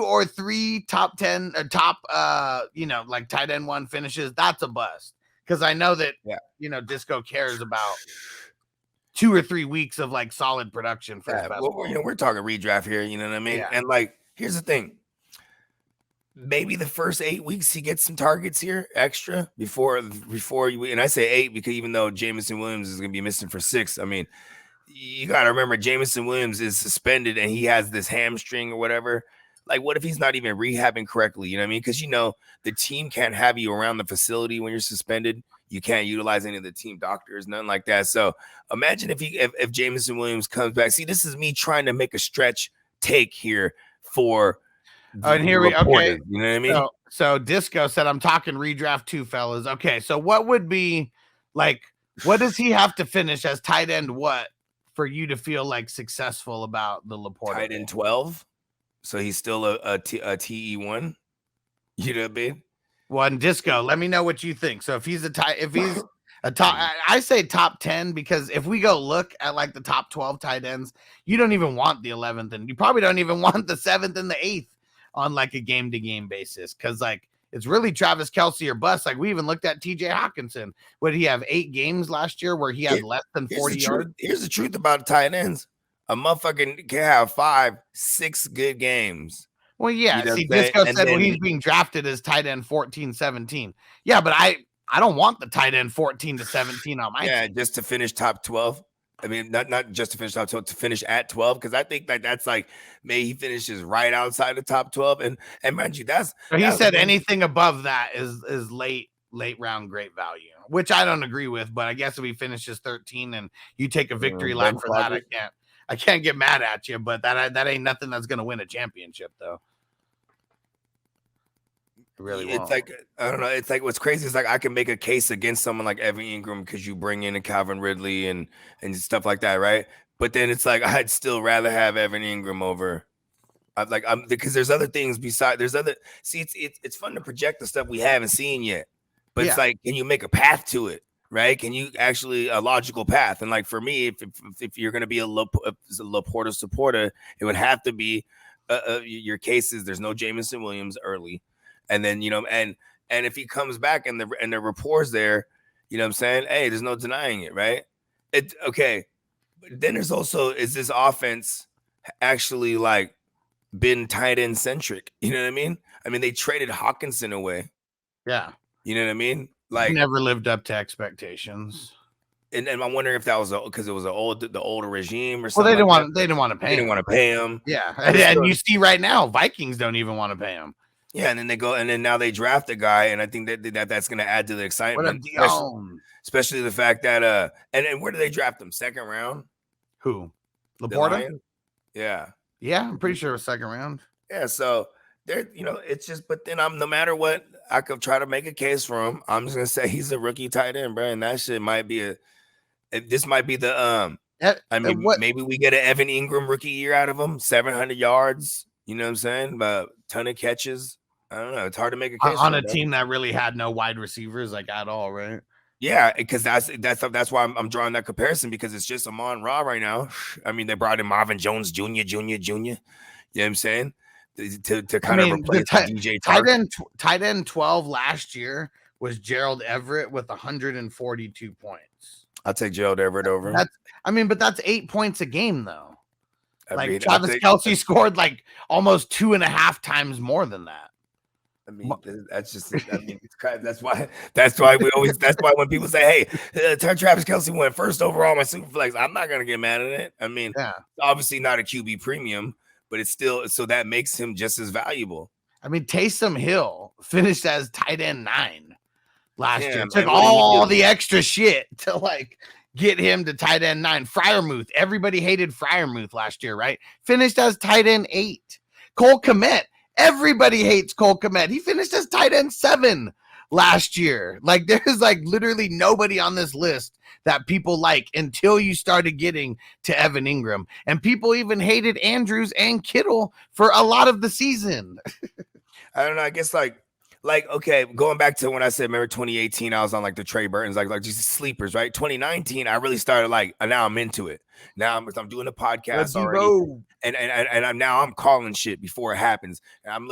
or 3 top 10 or top like tight end 1 finishes. That's a bust, because I know that Disco cares about 2 or 3 weeks of like solid production for his best. Well, we're talking redraft here, you know what I mean? Yeah. And like, here's the thing. Maybe the first 8 weeks he gets some targets here extra before you, and I say 8 because even though Jameson Williams is going to be missing for 6, I mean, you got to remember Jameson Williams is suspended and he has this hamstring or whatever. Like, what if he's not even rehabbing correctly? You know what I mean? Because, the team can't have you around the facility when you're suspended. You can't utilize any of the team doctors, nothing like that. So imagine if Jameson Williams comes back. See, this is me trying to make a stretch take here for Oh, and here we okay. You know what I mean? So Disco said, "I'm talking redraft 2, fellas." Okay, so what would be like? What does he have to finish as tight end? What for you to feel like successful about the Laporta? Tight end 12, so he's still a TE1. You know what I mean? One Disco. Let me know what you think. So if he's a top, I say top 10 because if we go look at like the top 12 tight ends, you don't even want the 11th, and you probably don't even want the 7th and the 8th on like a game to game basis because like it's really Travis Kelce or bust. Like we even looked at TJ Hawkinson. What did he have 8 games last year where he had less than 40 yards? Here's the truth about tight ends: a motherfucker can have 5, 6 good games. Well, yeah. You know, see, Disco said he's being drafted as tight end 14, 17. Yeah, but I don't want the tight end 14 to 17 on my team. Just to finish top 12. I mean, not just to finish top 12, to finish at 12, because I think that's like maybe he finishes right outside the top 12. And mind you, he said anything above that is late round great value, which I don't agree with. But I guess if he finishes 13 and you take a victory lap for that, I can't get mad at you, but that ain't nothing that's going to win a championship, though. It really won't. It's like, I don't know. It's like what's crazy is like I can make a case against someone like Evan Ingram because you bring in a Calvin Ridley and stuff like that, right? But then it's like I'd still rather have Evan Ingram over. Because there's other things besides. It's fun to project the stuff we haven't seen yet, but it's like, can you make a path to it? Right? Can you actually a logical path? And like for me, if you're going to be a Laporta supporter, it would have to be your cases. There's no Jameson Williams early, and then and if he comes back and the rapport's there, you know what I'm saying? Hey, there's no denying it, right? Okay. But then there's also, is this offense actually like been tight end centric? You know what I mean? I mean, they traded Hawkinson away. Yeah. You know what I mean? Like he never lived up to expectations. And I'm wondering if that was because it was the older regime or Well, something. they didn't want to pay him. They didn't want to pay him. Yeah. And you see right now, Vikings don't even want to pay him. Yeah, and then now they draft a guy, and I think that's going to add to the excitement. Especially the fact that and where did they draft him? Second round? Who? Laporta? Yeah. Yeah, I'm pretty sure it was second round. Yeah, so there, it's just, but then no matter what, I could try to make a case for him. I'm just gonna say he's a rookie tight end, bro, and that shit might be this might be the maybe we get an Evan Ingram rookie year out of him, 700 yards. You know what I'm saying? But ton of catches. I don't know. It's hard to make a case on a team that really had no wide receivers like at all, right? Yeah, because that's why I'm drawing that comparison, because it's just Amon-Ra right now. I mean, they brought in Marvin Jones Jr. You know what I'm saying? To kind of replace DJ Tark. Tight end 12 last year was Gerald Everett with 142 points. I'll take Gerald Everett over him. But that's 8 points a game though. Travis Kelce scored like almost 2.5 times more than that. I mean, that's just. I mean, it's kind of, that's why when people say, "Hey, Travis Kelce went first overall my Superflex," I'm not gonna get mad at it. I mean, obviously not a QB premium, but it's still, so that makes him just as valuable. I mean, Taysom Hill finished as tight end 9 last year. Took all the extra shit to like get him to tight end 9. Freiermuth, everybody hated Freiermuth last year, right? Finished as tight end 8. Cole Kmet. Everybody hates Cole Kmet. He finished as tight end 7 last year. Like there's like literally nobody on this list that people like until you started getting to Evan Ingram. And people even hated Andrews and Kittle for a lot of the season. I don't know. I guess like, okay, going back to when I said, remember 2018, I was on like the Trey Burtons, like just sleepers, right? 2019, I really started like, now I'm into it. Now I'm doing a podcast already, and I'm calling shit before it happens. And I'm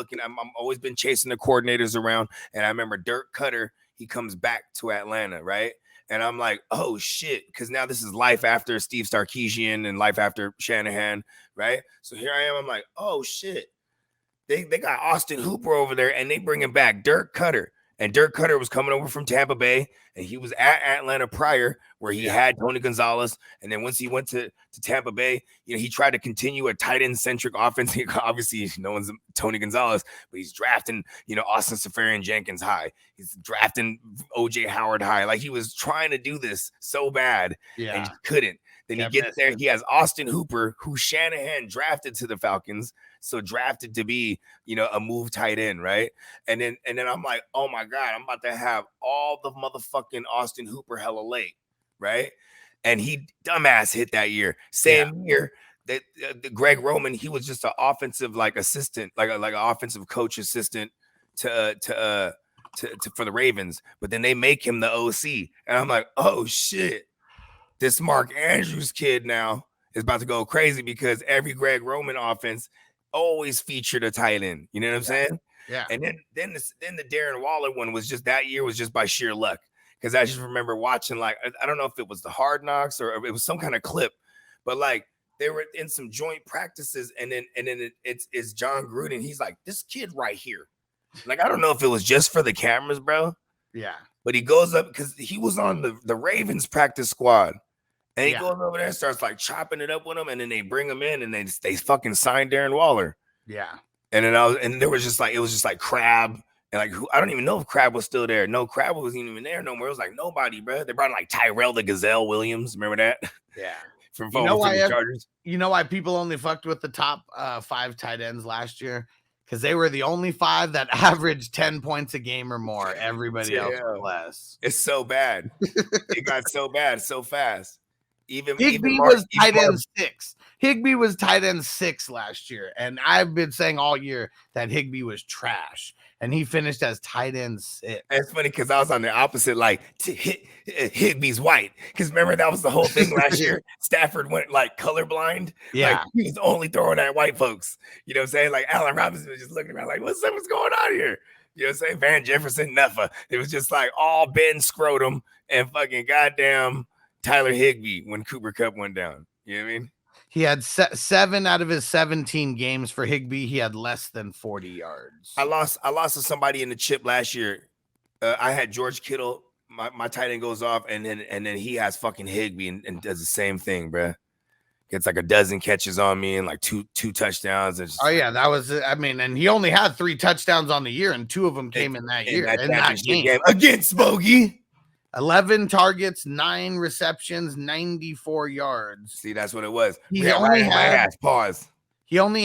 always been chasing the coordinators around. And I remember Dirk Cutter, he comes back to Atlanta, right? And I'm like, oh shit, because now this is life after Steve Sarkisian and life after Shanahan, right? So here I am. I'm like, oh shit. They got Austin Hooper over there, and they bringing back Dirk Cutter. And Dirk Cutter was coming over from Tampa Bay, and he was at Atlanta prior, where he had Tony Gonzalez. And then once he went to Tampa Bay, he tried to continue a tight end centric offense. Obviously, no one's Tony Gonzalez, but he's drafting, Austin Seferian-Jenkins high. He's drafting OJ Howard high. Like he was trying to do this so bad, and he couldn't. Then he gets there. He has Austin Hooper, who Shanahan drafted to the Falcons. so drafted to be, you know, a move tight end, right? And then I'm like, oh my God, I'm about to have all the motherfucking Austin Hooper hella late, right? And he dumbass hit that year. Same year that the Greg Roman, he was just an offensive like assistant, like an offensive coach assistant to for the Ravens, but then they make him the OC, and I'm like, oh shit, this Mark Andrews kid now is about to go crazy because every Greg Roman offense always featured a tight end. You know what I'm saying? Yeah. And then the Darren Waller one was just that year was just by sheer luck, because I just remember watching, like, I don't know if it was the Hard Knocks or it was some kind of clip, but like they were in some joint practices, and then it's John Gruden. He's like, this kid right here. Like, I don't know if it was just for the cameras, bro. Yeah. But he goes up because he was on the Ravens practice squad. And he goes over there and starts like chopping it up with him. And then they bring him in and they fucking signed Darren Waller. Yeah. And then there was just like, it was just like Crab. And like, I don't even know if Crab was still there. No, Crab wasn't even there no more. It was like nobody, bro. They brought in like Tyrell the Gazelle Williams. Remember that? Yeah. From you know why Chargers. You know why people only fucked with the top 5 tight ends last year? Because they were the only 5 that averaged 10 points a game or more. Everybody else was less. It's so bad. It got so bad so fast. Higbee was tight end 6. Higbee was tight end 6 last year. And I've been saying all year that Higbee was trash. And he finished as tight end 6. It's funny because I was on the opposite, like Higbee's white. Because remember, that was the whole thing last year. Stafford went like colorblind. Yeah. Like, he was only throwing at white folks. You know what I'm saying? Like Allen Robinson was just looking around like, what's going on here? You know what I'm saying? Van Jefferson, nothing. It was just like all Ben Scrotum and fucking goddamn Tyler Higbee when Cooper Kupp went down. You know what I mean? He had 7 out of his 17 games for Higbee. He had less than 40 yards. I lost to somebody in the chip last year. I had George Kittle. My tight end goes off, and then he has fucking Higbee and does the same thing, bro. Gets like a dozen catches on me and like two touchdowns. And oh yeah, that was. I mean, and he only had 3 touchdowns on the year, and 2 of them came in that year. In that game against Bogey. 11 targets, 9 receptions, 94 yards. See, that's what it was. He only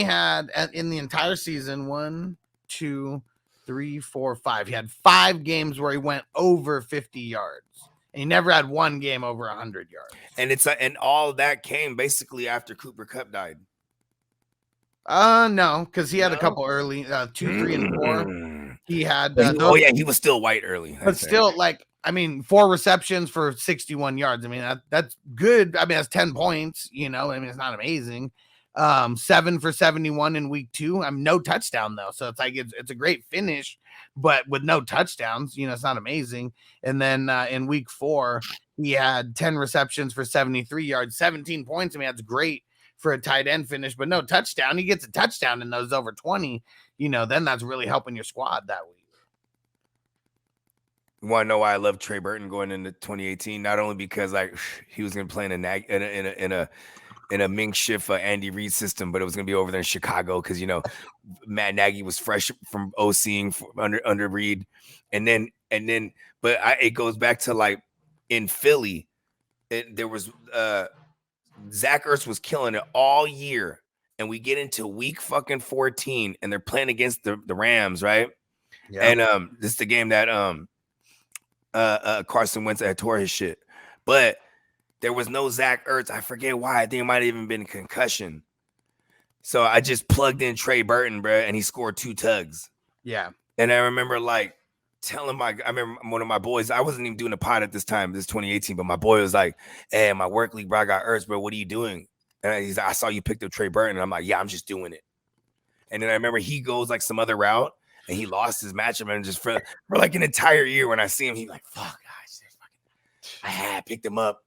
had in the entire season 1, 2, 3, 4, 5. He had 5 games where he went over 50 yards. And he never had 1 game over 100 yards. And and all that came basically after Cooper Kupp died. No, because he had a couple early 2, 3, and 4. He had he was still white early. But still, like, I mean, 4 receptions for 61 yards. I mean, that's good. I mean, that's 10 points, you know. I mean, it's not amazing. 7 for 71 in week 2. I mean, no touchdown though. So it's like, it's a great finish, but with no touchdowns, you know, it's not amazing. And then in week 4, he had 10 receptions for 73 yards, 17 points. I mean, that's great for a tight end finish, but no touchdown. He gets a touchdown in those over 20, you know, then that's really helping your squad that week. You want to know why I love Trey Burton going into 2018? Not only because like he was going to play in a Mink Schiff Andy Reid system, but it was going to be over there in Chicago because, you know, Matt Nagy was fresh from OCing under Reid, but it goes back to like in Philly, there was Zach Ertz was killing it all year, and we get into week fucking 14, and they're playing against the Rams, right? Yeah. And this is the game that Carson Wentz had tore his shit, but there was no Zach Ertz. I forget why. I think it might have even been concussion. So I just plugged in Trey Burton, bro, and he scored 2 tugs. Yeah. And I remember like telling I remember one of my boys, I wasn't even doing a pod at this time, this 2018, but my boy was like, hey, my work league, bro, I got Ertz, bro. What are you doing? And he's like, I saw you picked up Trey Burton. And I'm like, yeah, I'm just doing it. And then I remember he goes like some other route, and he lost his matchup, and just for like an entire year when I see him, he's like, fuck, guys, I had picked him up.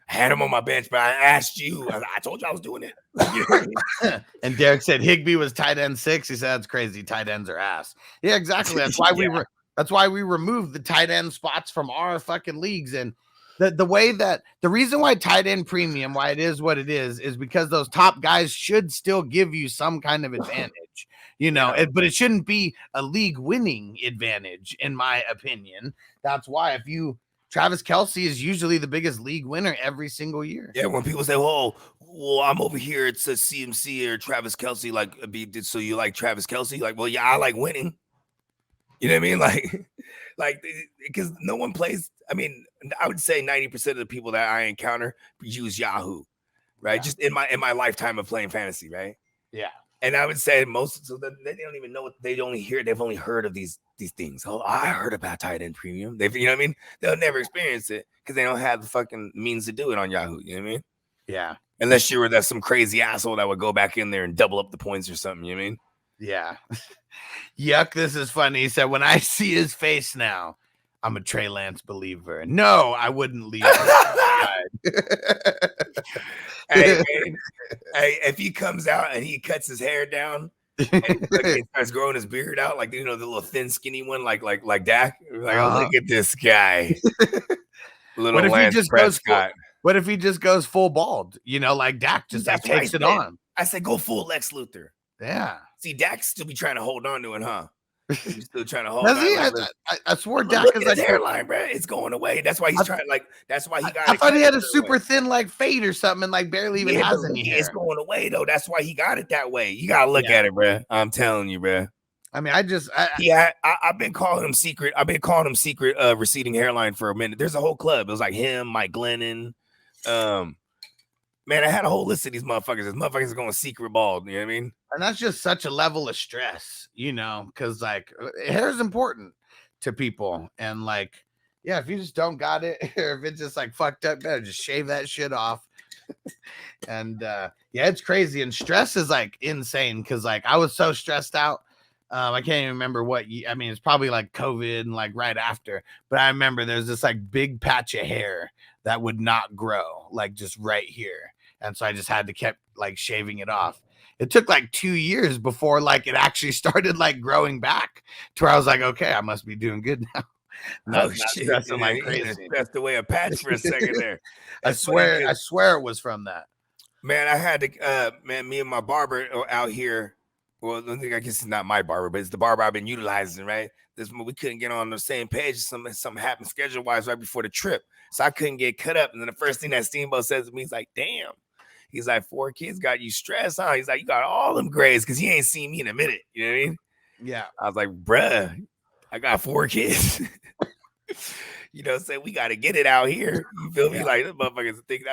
I had him on my bench, but I asked you. I told you I was doing it. And Derek said Higbee was tight end 6. He said that's crazy. Tight ends are ass. Yeah, exactly. That's why that's why we removed the tight end spots from our fucking leagues. And the reason why tight end premium, why it is what it is because those top guys should still give you some kind of advantage, you know, but it shouldn't be a league winning advantage, in my opinion. That's why Travis Kelce is usually the biggest league winner every single year. Yeah, when people say, "Whoa, well, I'm over here. It's a CMC or Travis Kelce. Like, so you like Travis Kelce? Like, well, yeah, I like winning. You know what I mean? Like, because no one plays. I mean, I would say 90% of the people that I encounter use Yahoo, right? Yeah. Just in my lifetime of playing fantasy, right? Yeah. And I would say most, so they don't even know what they've only heard of these things. Oh, I heard about tight end premium. You know what I mean? They'll never experience it because they don't have the fucking means to do it on Yahoo. You know what I mean? Yeah. Unless you were that some crazy asshole that would go back in there and double up the points or something. You know what I mean? Yeah. Yuck, this is funny. He said, when I see his face now, I'm a Trey Lance believer. No, I wouldn't leave. Hey, man, hey, if he comes out and he cuts his hair down and he starts growing his beard out, like, you know, the little thin, skinny one, like Dak. Like, oh, look at this guy. Little Lance Prescott. What if he just goes full bald? You know, like Dak just like takes it on. I said, go full Lex Luthor. Yeah. See, Dak still be trying to hold on to it, huh? He's still trying to hold Does on. He? I swore Dak is like hairline, bro. It's going away. That's why he's trying. Like, that's why he got. I thought he had a super thin like fade or something, and like barely even has any hair. It's going away though. That's why he got it that way. You gotta look at it, bro. I'm telling you, bro. I mean, I've been calling him secret. I've been calling him secret receding hairline for a minute. There's a whole club. It was like him, Mike Glennon. Man, I had a whole list of these motherfuckers. These motherfuckers are going secret bald. You know what I mean? And that's just such a level of stress, you know, because like hair is important to people. And like, yeah, if you just don't got it, or if it's just like fucked up, better just shave that shit off. And yeah, it's crazy. And stress is like insane because like I was so stressed out. I can't even remember I mean, it's probably like COVID and like right after, but I remember there's this like big patch of hair that would not grow, like just right here. And so I just had to keep like shaving it off. It took like 2 years before like it actually started like growing back to where I was like, okay, I must be doing good now. Not stressing like crazy. Pressed away a patch for a second there. I swear it was from that. Man, I had to me and my barber out here. Well, I think I guess it's not my barber, but it's the barber I've been utilizing, right? We couldn't get on the same page. Something happened schedule-wise right before the trip. So I couldn't get cut up. And then the first thing that Steamboat says to me, he's like, damn. He's like, 4 kids got you stressed, huh? He's like, you got all them grades because he ain't seen me in a minute. You know what I mean? Yeah. I was like, bruh, I got 4 kids. You know, say we got to get it out here. You feel me? Like, this motherfuckers think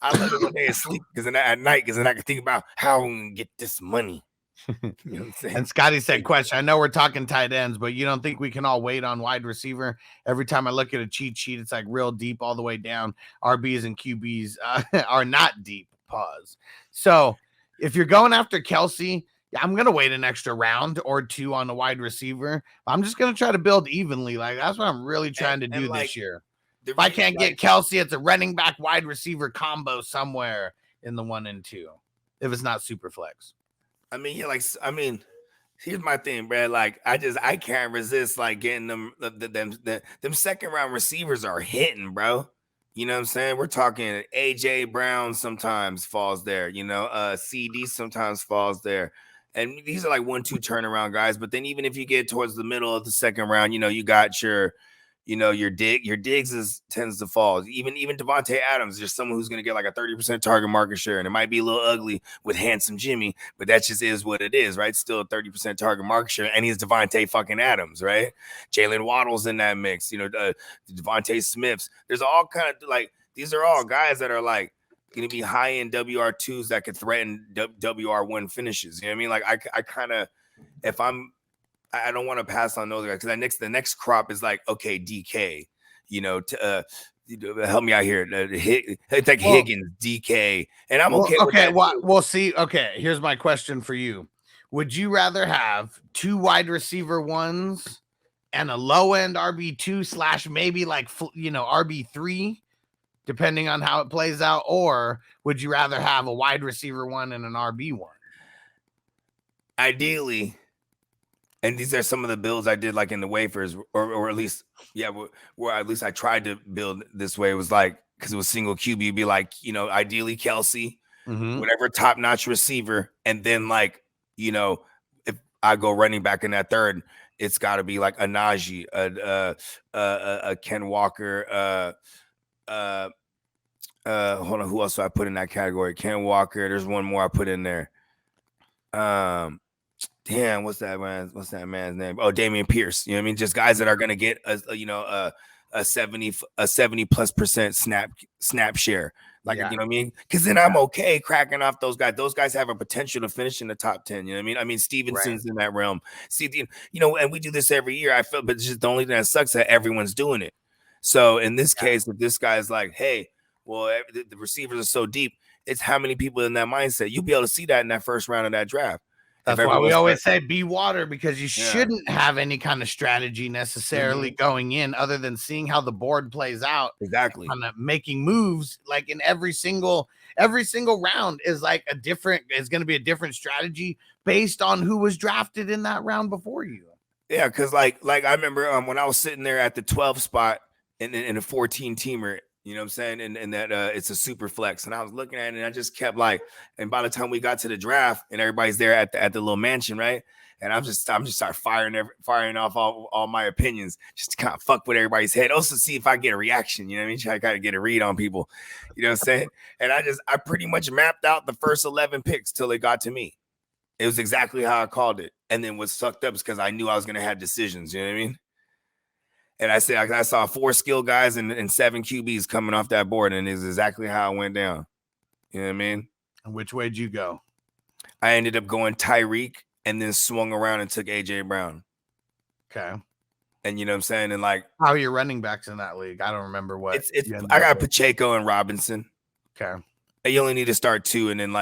I love it when they sleep because then at night, because then I can think about how I'm going to get this money. You know what I'm saying? And Scotty said, question, I know we're talking tight ends, but you don't think we can all wait on wide receiver? Every time I look at a cheat sheet, it's like real deep all the way down. RBs and QBs are not deep. Pause. So if you're going after Kelce, I'm going to wait an extra round or 2 on the wide receiver. I'm just going to try to build evenly. Like, that's what I'm really trying to do this year. If I can't get Kelce, it's a running back wide receiver combo somewhere in the 1 and 2. If it's not super flex. I mean, yeah, like, I mean, here's my thing, bro. Like, I can't resist like getting them second round receivers are hitting, bro. You know what I'm saying? We're talking AJ Brown sometimes falls there, you know, CD sometimes falls there. And these are like 1-2 turnaround guys. But then even if you get towards the middle of the second round, you know, you got your Diggs tends to fall. Even Devontae Adams, there's someone who's going to get like a 30% target market share, and it might be a little ugly with handsome Jimmy, but that just is what it is, right? Still a 30% target market share, and he's Devontae fucking Adams, right? Jalen Waddle's in that mix, you know, Devontae Smiths. There's all kind of like these are all guys that are like going to be high end WR2s that could threaten WR1 finishes. You know what I mean? Like I kind of I don't want to pass on those guys because the next crop is like, okay, DK, you know, help me out here. It's like Higgins, DK, and I'm okay. Okay, we'll see. Okay, here's my question for you: would you rather have 2 wide receiver 1s and a low end RB2 / maybe like RB3, depending on how it plays out, or would you rather have a wide receiver 1 and an RB1? Ideally. And these are some of the builds I did like in the waivers, or at least, where at least I tried to build this way. It was like, because it was single QB, it'd be like, you know, ideally Kelce, whatever top-notch receiver. And then like, you know, if I go running back in that third, it's got to be like a Najee, a Ken Walker, Hold on, who else do I put in that category? Ken Walker. There's one more I put in there. Damn, what's that man's name? Oh, Damian Pierce. You know what I mean? Just guys that are gonna get a 70+% snap share. Like, you know what I mean? Because then I'm okay cracking off those guys. Those guys have a potential to finish in the top 10. You know what I mean? Stevenson's in that realm. See, and we do this every year. I feel, but it's just the only thing that sucks that everyone's doing it. So in this case, if this guy's like, hey, well, the receivers are so deep, it's how many people in that mindset. You'll be able to see that in that first round of that draft. That's why we always say be water, because you shouldn't have any kind of strategy necessarily going in other than seeing how the board plays out. Exactly. Kind of making moves like in every single round is like is going to be a different strategy based on who was drafted in that round before you. Yeah, because like I remember when I was sitting there at the 12 spot in a 14 teamer. You know what I'm saying? And that it's a super flex. And I was looking at it and I just kept like, and by the time we got to the draft and everybody's there at the little mansion, right? And I'm just start firing off all my opinions, just to kind of fuck with everybody's head. Also see if I get a reaction. You know what I mean? Try to kind of get a read on people. You know what I'm saying? And I pretty much mapped out the first 11 picks till it got to me. It was exactly how I called it. And then what sucked up is because I knew I was gonna have decisions. You know what I mean? And I saw 4 skill guys and 7 QBs coming off that board, and it's exactly how it went down. You know what I mean? And which way did you go? I ended up going Tyreek and then swung around and took AJ Brown. Okay. And you know what I'm saying? And like, how are your running backs in that league? I don't remember what. I got Pacheco and Robinson. Okay. And you only need to start 2, and then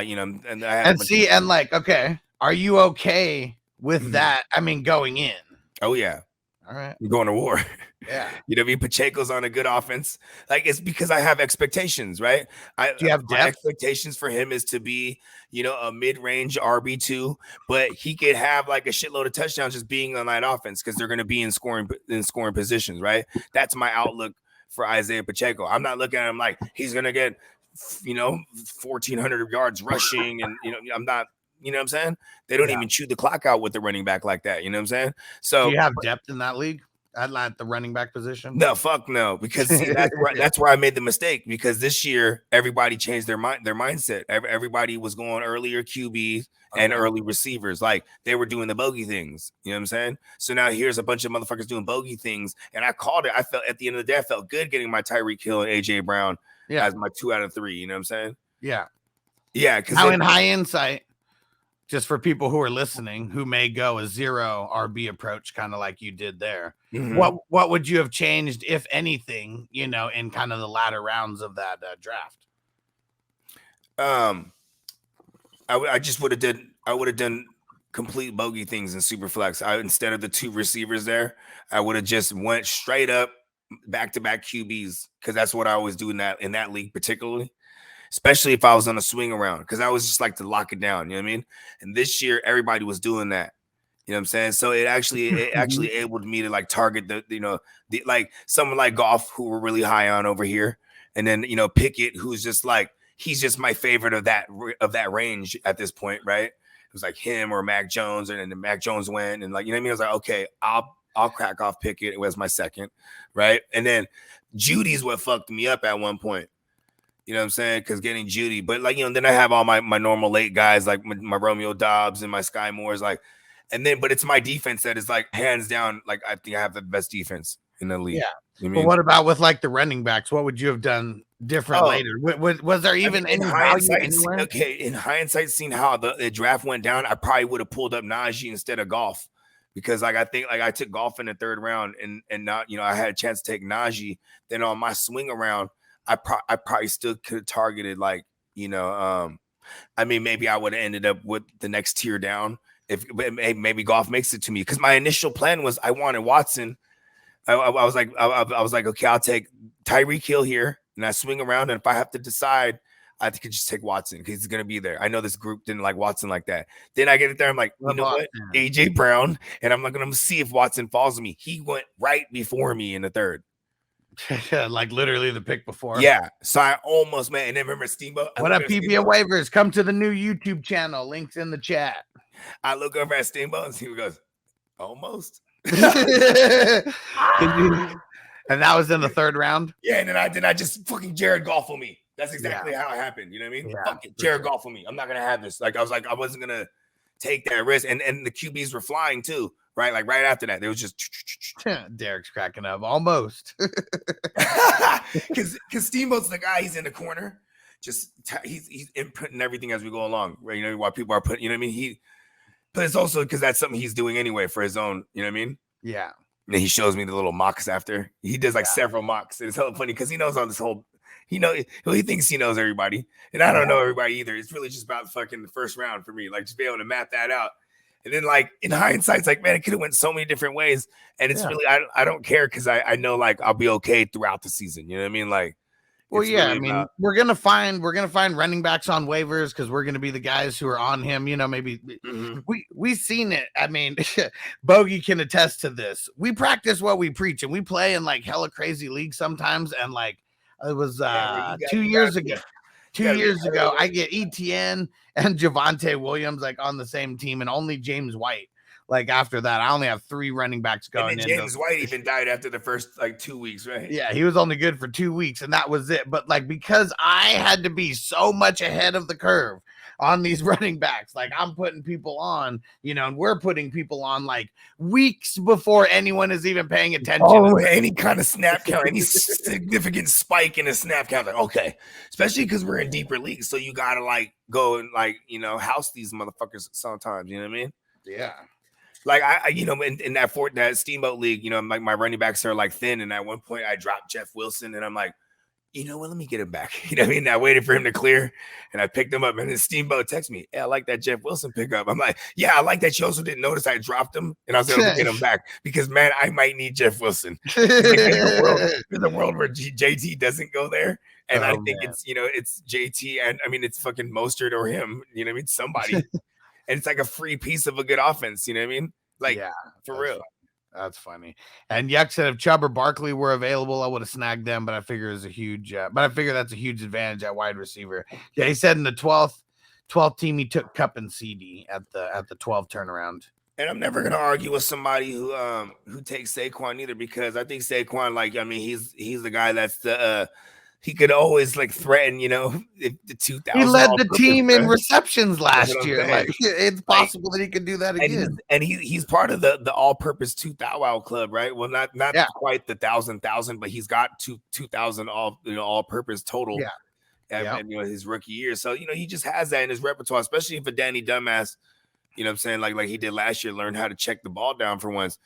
okay. Are you okay with that? I mean, going in. Oh yeah. All right. You're going to war. Yeah. You know what I mean? Pacheco's on a good offense. Like, it's because I have expectations, right? Do you have my expectations for him is to be, a mid-range RB2, but he could have like a shitload of touchdowns just being on that offense because they're going to be in scoring positions, right? That's my outlook for Isaiah Pacheco. I'm not looking at him like he's going to get, 1,400 yards rushing, and I'm not. You know what I'm saying? They don't even chew the clock out with the running back like that. You know what I'm saying? So do you have depth in that league at the running back position? No, fuck no. Because see, that's where I made the mistake. Because this year everybody changed their mindset. Everybody was going earlier QBs and early receivers. Like they were doing the bogey things. You know what I'm saying? So now here's a bunch of motherfuckers doing bogey things, and I called it. I felt at the end of the day, I felt good getting my Tyreek Hill and AJ Brown as my 2 out of 3. You know what I'm saying? Yeah. Yeah. Because now in high insight, just for people who are listening who may go a 0 RB approach, kind of like you did there, what would you have changed, if anything, in kind of the latter rounds of that draft? I just would have done complete bogey things in Superflex. Instead of the 2 receivers there, I would have just went straight up back-to-back QBs, because that's what I always do in that league particularly. Especially if I was on a swing around, because I was just like to lock it down. You know what I mean? And this year, everybody was doing that. You know what I'm saying? So it actually enabled me to like target the like someone like Goff, who we're really high on over here, and then Pickett, who's just like he's just my favorite of that range at this point, right? It was like him or Mac Jones, and then Mac Jones went, and like you know what I mean? I was like, okay, I'll crack off Pickett. It was my second, right? And then Judy's what fucked me up at one point. You know what I'm saying? Because getting Judy, but like, then I have all my normal late guys, like my Romeo Dobbs and my Sky Moores, like, but it's my defense that is like hands down. Like, I think I have the best defense in the league. Yeah. You know but what about with like the running backs? What would you have done different later? Was there even any value anywhere? Okay. In hindsight, seeing how the draft went down, I probably would have pulled up Najee instead of Goff, because like, I think like I took Goff in the 3rd round and not, I had a chance to take Najee. Then on my swing around, I probably still could have targeted like, I mean, maybe I would have ended up with the next tier down if maybe Goff makes it to me. Because my initial plan was I wanted Watson. I was like, okay, I'll take Tyreek Hill here, and I swing around, and if I have to decide, I could just take Watson because he's gonna be there. I know this group didn't like Watson like that. Then I get it there, I'm like, you know what, AJ Brown, and I'm gonna see if Watson falls me. He went right before me in the 3rd. Like literally the pick before. Yeah. So I almost, man. And then remember Steamboat? What up, PBA waivers? Come to the new YouTube channel. Links in the chat. I look over at Steamboat and he goes, almost. And that was in the 3rd round. Yeah. And then I just fucking Jared Goff on me. That's exactly how it happened. You know what I mean? Yeah, Fuck it, Jared Goff with me. I'm not gonna have this. Like I wasn't gonna take that risk. And the QBs were flying too, right? Like right after that, they was just Derek's cracking up almost. because Steamboat's the guy. He's in the corner, just he's inputting everything as we go along, right? You know, while people are putting, you know what I mean? But it's also because that's something he's doing anyway for his own. You know what I mean? Yeah. And then he shows me the little mocks after. He does like several mocks. And it's hella funny because he knows all this whole. He thinks he knows everybody, and I don't know everybody either. It's really just about fucking the first round for me, like just be able to map that out. And then like in hindsight, it's like, man, it could have went so many different ways, and it's really I don't care because I know like I'll be okay throughout the season. You know what I mean? Like, well, yeah, really I mean, we're gonna find running backs on waivers because we're gonna be the guys who are on him. You know, maybe we've seen it. I mean, Bogey can attest to this. We practice what we preach, and we play in like hella crazy leagues sometimes, and like. It was 2 years ago. 2 years ago, I get ETN and Javonte Williams like on the same team, and only James White. Like after that, I only have 3 running backs going. And then James White even died after the first like 2 weeks, right? Yeah, he was only good for 2 weeks, and that was it. But like because I had to be so much ahead of the curve on these running backs, like I'm putting people on, you know, and we're putting people on like weeks before anyone is even paying attention. Oh, any kind of snap count, any significant spike in a snap count, like okay, especially because we're in deeper leagues, so you gotta like go and like house these motherfuckers sometimes. You know what I mean? Yeah. Like I in that Steamboat league, like my running backs are like thin, and at one point I dropped Jeff Wilson, and I'm like, you know what? Let me get him back. You know what I mean? I waited for him to clear, and I picked him up. And then Steamboat texted me, "Hey, I like that Jeff Wilson pickup." I'm like, "Yeah, I like that you also didn't notice I dropped him, and I was able to get him back because man, I might need Jeff Wilson." Like, there's a world where JT doesn't go there, and I think it's it's JT, and I mean it's fucking Mostert or him. You know what I mean? Somebody, and it's like a free piece of a good offense. You know what I mean? Like, yeah, for real. Funny. That's funny. And Yuck said if Chubb or Barkley were available, I would have snagged them, but I figure it's a huge that's a huge advantage at wide receiver. Yeah, he said in the 12th team he took Cup and CD at the 12 turnaround. And I'm never gonna argue with somebody who takes Saquon either, because I think Saquon, like, I mean, he's the guy that's the he could always like threaten, the 2,000. He led the team in receptions last year. Like it's possible that he could do that again. And he's part of the all-purpose 2,000 club, right? Well, not quite the 1,000, but he's got 2,000 all-purpose total. Yeah. And his rookie year. So he just has that in his repertoire, especially for Danny Dumbass. You know what I'm saying? Like he did last year, learn how to check the ball down for once.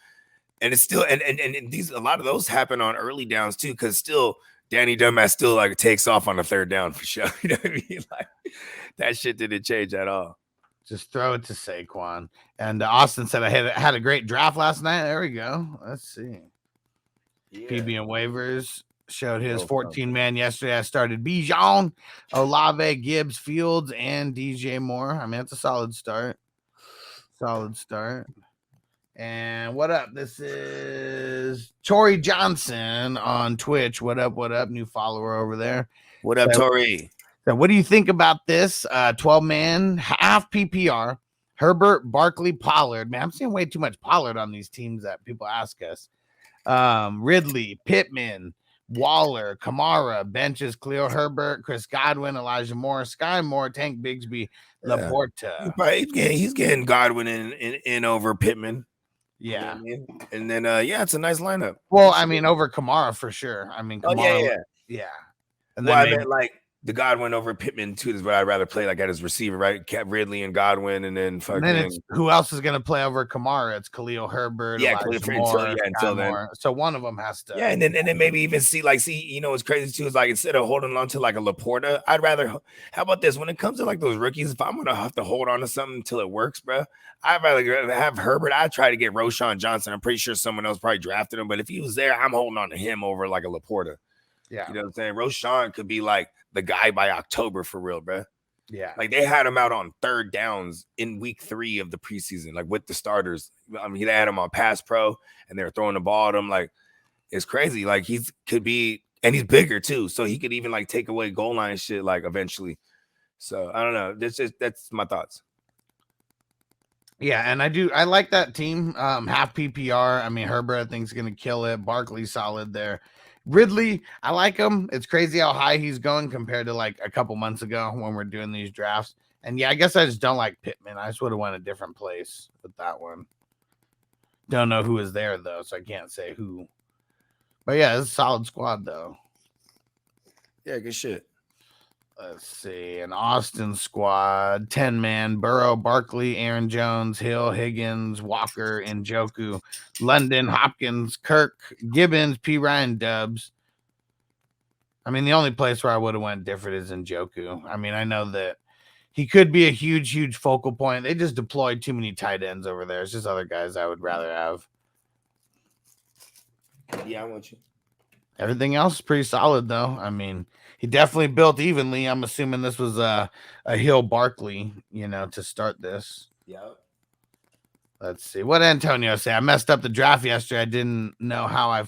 And it's still and these a lot of those happen on early downs too, because still Danny Dumbass still like takes off on the third down for sure. You know what I mean? Like that shit didn't change at all. Just throw it to Saquon. And Austin said I had a great draft last night. There we go. Let's see. Yeah. PB and waivers showed his 14-man yesterday. I started Bijan, Olave, Gibbs, Fields, and DJ Moore. I mean, it's a solid start. And what up? This is Tori Johnson on Twitch. What up? New follower over there. What up, Tori? So what do you think about this? 12-man, half PPR. Herbert, Barkley, Pollard. Man, I'm seeing way too much Pollard on these teams that people ask us. Ridley, Pittman, Waller, Kamara, benches, Khalil Herbert, Chris Godwin, Elijah Moore, Sky Moore, Tank Bigsby, Laporta. He's getting Godwin in over Pittman. Yeah. You know I mean? And then it's a nice lineup. Well, I mean, over Kamara for sure. I mean, Kamara, yeah. And then I meant like the Godwin over Pittman too is what I'd rather play like at his receiver, right? Kept Ridley and Godwin, and then fucking. And then it's who else is going to play over Kamara? It's Khalil Herbert. Yeah, until then. So one of them has to. Yeah, and then maybe even see what's crazy too is like instead of holding on to like a Laporta, I'd rather. How about this? When it comes to like those rookies, if I'm gonna have to hold on to something until it works, bro, I'd rather have Herbert. I'd try to get Roshan Johnson. I'm pretty sure someone else probably drafted him, but if he was there, I'm holding on to him over like a Laporta. Yeah, you know what I'm saying? Roshan could be like the guy by October for real, bro. Yeah, like they had him out on third downs in week 3 of the preseason, like with the starters. I mean, they had him on pass pro, and they were throwing the ball at him. Like it's crazy. Like could be, and he's bigger too, so he could even like take away goal line shit like eventually. So I don't know. That's my thoughts. Yeah, and I like that team. Half PPR. I mean, Herbert I think is gonna kill it. Barkley solid there. Ridley, I like him. It's crazy how high he's going compared to like a couple months ago when we're doing these drafts. And yeah, I guess I just don't like Pittman. I just would have went a different place with that one. Don't know who is there though, so I can't say who. But yeah, it's a solid squad though. Yeah, good shit. Let's see, an Austin squad, 10-man, Burrow, Barkley, Aaron Jones, Hill, Higgins, Walker, Njoku, London, Hopkins, Kirk, Gibbons, P. Ryan, Dubs. I mean, the only place where I would have went different is Njoku. I mean, I know that he could be a huge focal point. They just deployed too many tight ends over there. It's just other guys I would rather have. Yeah, I want you. Everything else is pretty solid, though. I mean, he definitely built evenly. I'm assuming this was a Hill Barkley, to start this. Yeah. Let's see. What did Antonio say? I messed up the draft yesterday. I didn't know how I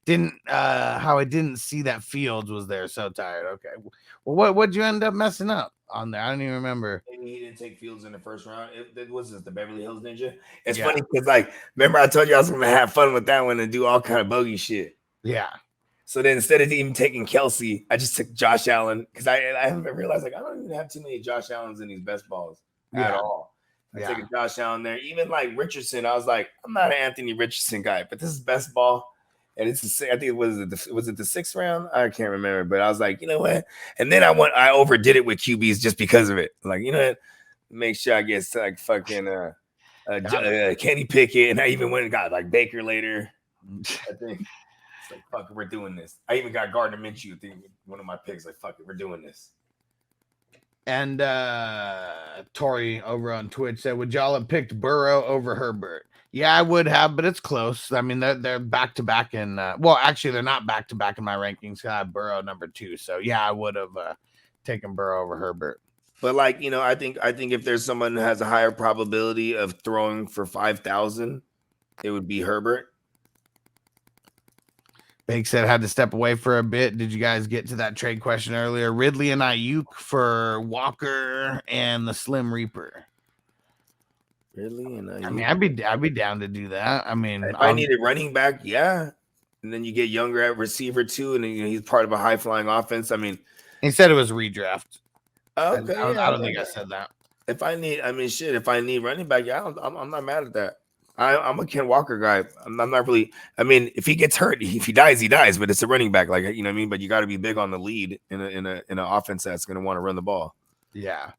didn't see that Fields was there. So tired. Okay. Well, what'd you end up messing up on there? I don't even remember. He didn't take Fields in the first round. It was the Beverly Hills Ninja. It's funny because, like, remember I told you I was going to have fun with that one and do all kind of bogey shit. Yeah. So then instead of even taking Kelsey, I just took Josh Allen because I haven't realized, like, I don't even have too many Josh Allens in these best balls at all. I took a Josh Allen there. Even like Richardson, I was like, I'm not an Anthony Richardson guy, but this is best ball. And it's I think was it the 6th round? I can't remember, but I was like, you know what? And then I overdid it with QBs just because of it. Like, you know what? Make sure I get like fucking Kenny Pickett, and I even went and got like Baker later. I think it's like, fuck it, we're doing this. I even got Gardner Minshew, I think, one of my picks. Like, fuck it, we're doing this. And Tori over on Twitch said, would y'all have picked Burrow over Herbert? Yeah, I would have, but it's close. I mean, they're back to back in. Well, actually, they're not back to back in my rankings. I have Burrow number 2. So yeah, I would have taken Burrow over Herbert. But like, I think if there's someone who has a higher probability of throwing for 5,000, it would be Herbert. Bake said had to step away for a bit. Did you guys get to that trade question earlier? Ridley and Ayuk for Walker and the Slim Reaper. Ridley and Ayuk. I mean, I'd be down to do that. I mean, if I need a running back, yeah. And then you get younger at receiver too, and then, he's part of a high flying offense. I mean, he said it was redraft. Okay, I don't think I said that. If I need running back, yeah, I'm not mad at that. I'm a Ken Walker guy. I'm not really. I mean, if he gets hurt, if he dies, he dies. But it's a running back, like, you know what I mean. But you got to be big on the lead in an offense that's going to want to run the ball. Yeah.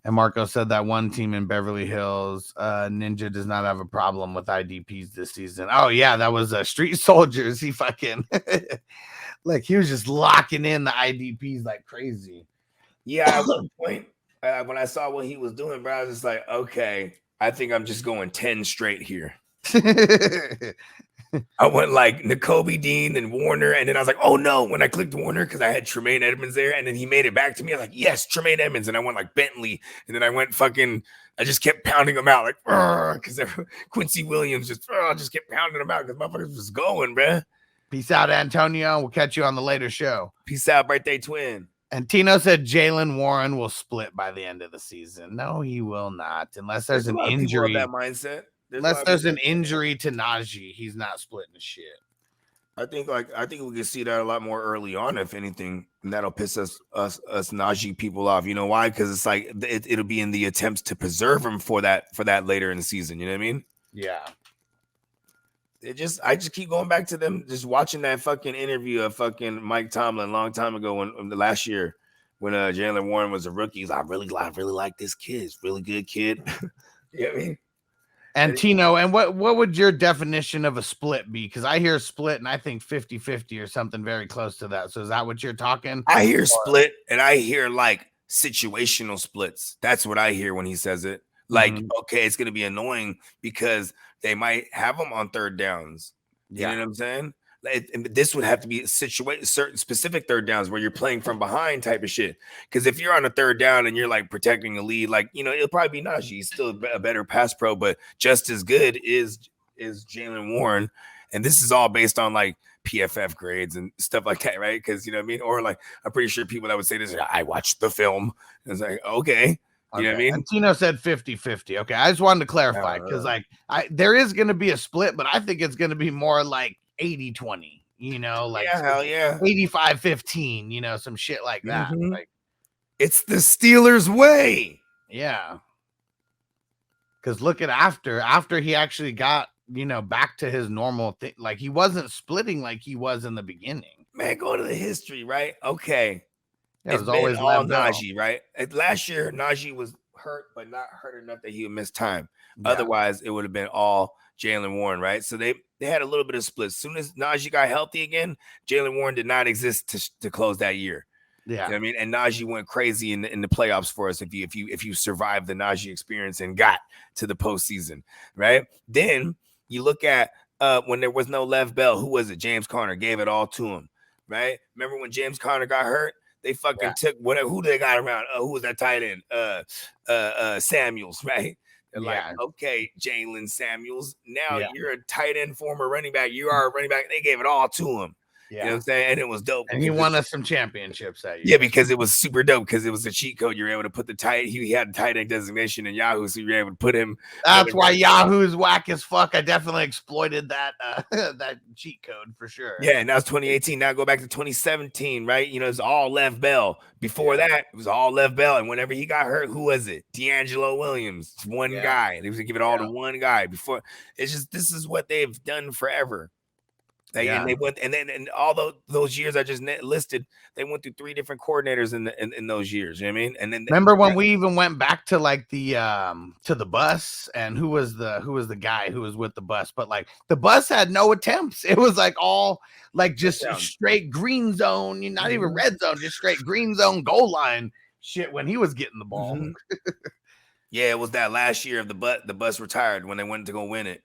And Marco said that one team in Beverly Hills, Ninja does not have a problem with IDPs this season. Oh yeah, that was Street Soldiers. He fucking like he was just locking in the IDPs like crazy. Yeah, at one point when I saw what he was doing, bro, I was just like, okay. I think I'm just going 10 straight here. I went like N'Kobe Dean and Warner, and then I was like, oh no, when I clicked Warner, because I had Tremaine Edmonds there, and then he made it back to me. I was like, yes, Tremaine Edmonds, and I went like Bentley, and then I went I just kept pounding them out, like, because Quincy Williams just kept pounding them out because motherfuckers was going, bruh. Peace out, Antonio. We'll catch you on the later show. Peace out, birthday twin. And Tino said Jalen Warren will split by the end of the season. No, he will not, unless there's an injury. That mindset. Unless there's an injury to Najee, he's not splitting the shit. I think we can see that a lot more early on, if anything, and that'll piss us Najee people off. You know why? Because it's like it'll be in the attempts to preserve him for that later in the season. You know what I mean? Yeah. I just keep going back to them, just watching that fucking interview of fucking Mike Tomlin a long time ago when last year when Jalen Warren was a rookie. He's like, I really like this kid. He's a really good kid. You know what I mean? And Tino, and what would your definition of a split be? Because I hear split and I think 50-50 or something very close to that. So is that what you're talking? I hear split and I hear like situational splits. That's what I hear when he says it. Like, okay, it's going to be annoying because they might have them on third downs. You know what I'm saying? This would have to be certain specific third downs where you're playing from behind type of shit. Because if you're on a third down and you're like protecting a lead, like, it'll probably be Najee. He's still a better pass pro, but just as good is Jalen Warren. And this is all based on like PFF grades and stuff like that, right? Because, you know what I mean? Or like, I'm pretty sure people that would say this, I watched the film. And it's like, okay. You know what I mean? And Tino said 50-50. Okay, I just wanted to clarify because there is going to be a split, but I think it's going to be more like 80-20. like Yeah, hell yeah. 85-15, some shit like that. Mhm. Like, It's the Steelers' way. yeah. Because look at after he actually got, back to his normal thing. Like, he wasn't splitting like he was in the beginning. Man, go to the history, right? Okay. Yeah, it It's was been always all Lev Bell. Najee, right? Last year, Najee was hurt, but not hurt enough that he would miss time. Yeah. Otherwise, it would have been all Jalen Warren, right? So they had a little bit of split. As soon as Najee got healthy again, Jalen Warren did not exist to close that year. Yeah. You know what I mean? And Najee went crazy in the playoffs for us if you survived the Najee experience and got to the postseason, right? Then you look at when there was no Lev Bell, who was it? James Conner gave it all to him, right? Remember when James Conner got hurt? They fucking took whatever who they got around. Who was that tight end? Samuels, right? They're like, okay, Jalen Samuels. Now you're a tight end, former running back. You are a running back. They gave it all to him. Yeah. You know what I'm saying? And it was dope. And he won us some championships that year. Yeah, because it was super dope because it was a cheat code. You were able to put he had a tight end designation in Yahoo, so you were able to put him. That's why Yahoo's whack as fuck. I definitely exploited that that cheat code for sure. Yeah, and that was 2018. Now go back to 2017, right? It's all Lev Bell. Before that, it was all Lev Bell. And whenever he got hurt, who was it? D'Angelo Williams. One guy. They was gonna give it all to one guy. Before it's just this is what they've done forever. And they went, and all those years I just listed, they went through 3 different coordinators in those years. You know what I mean? And then remember when we even went back to like the to the bus, and who was the guy who was with the bus? But like the bus had no attempts. It was like all like just straight green zone, not even red zone, just straight green zone goal line shit when he was getting the ball. Yeah, it was that last year of the bus retired when they went to go win it.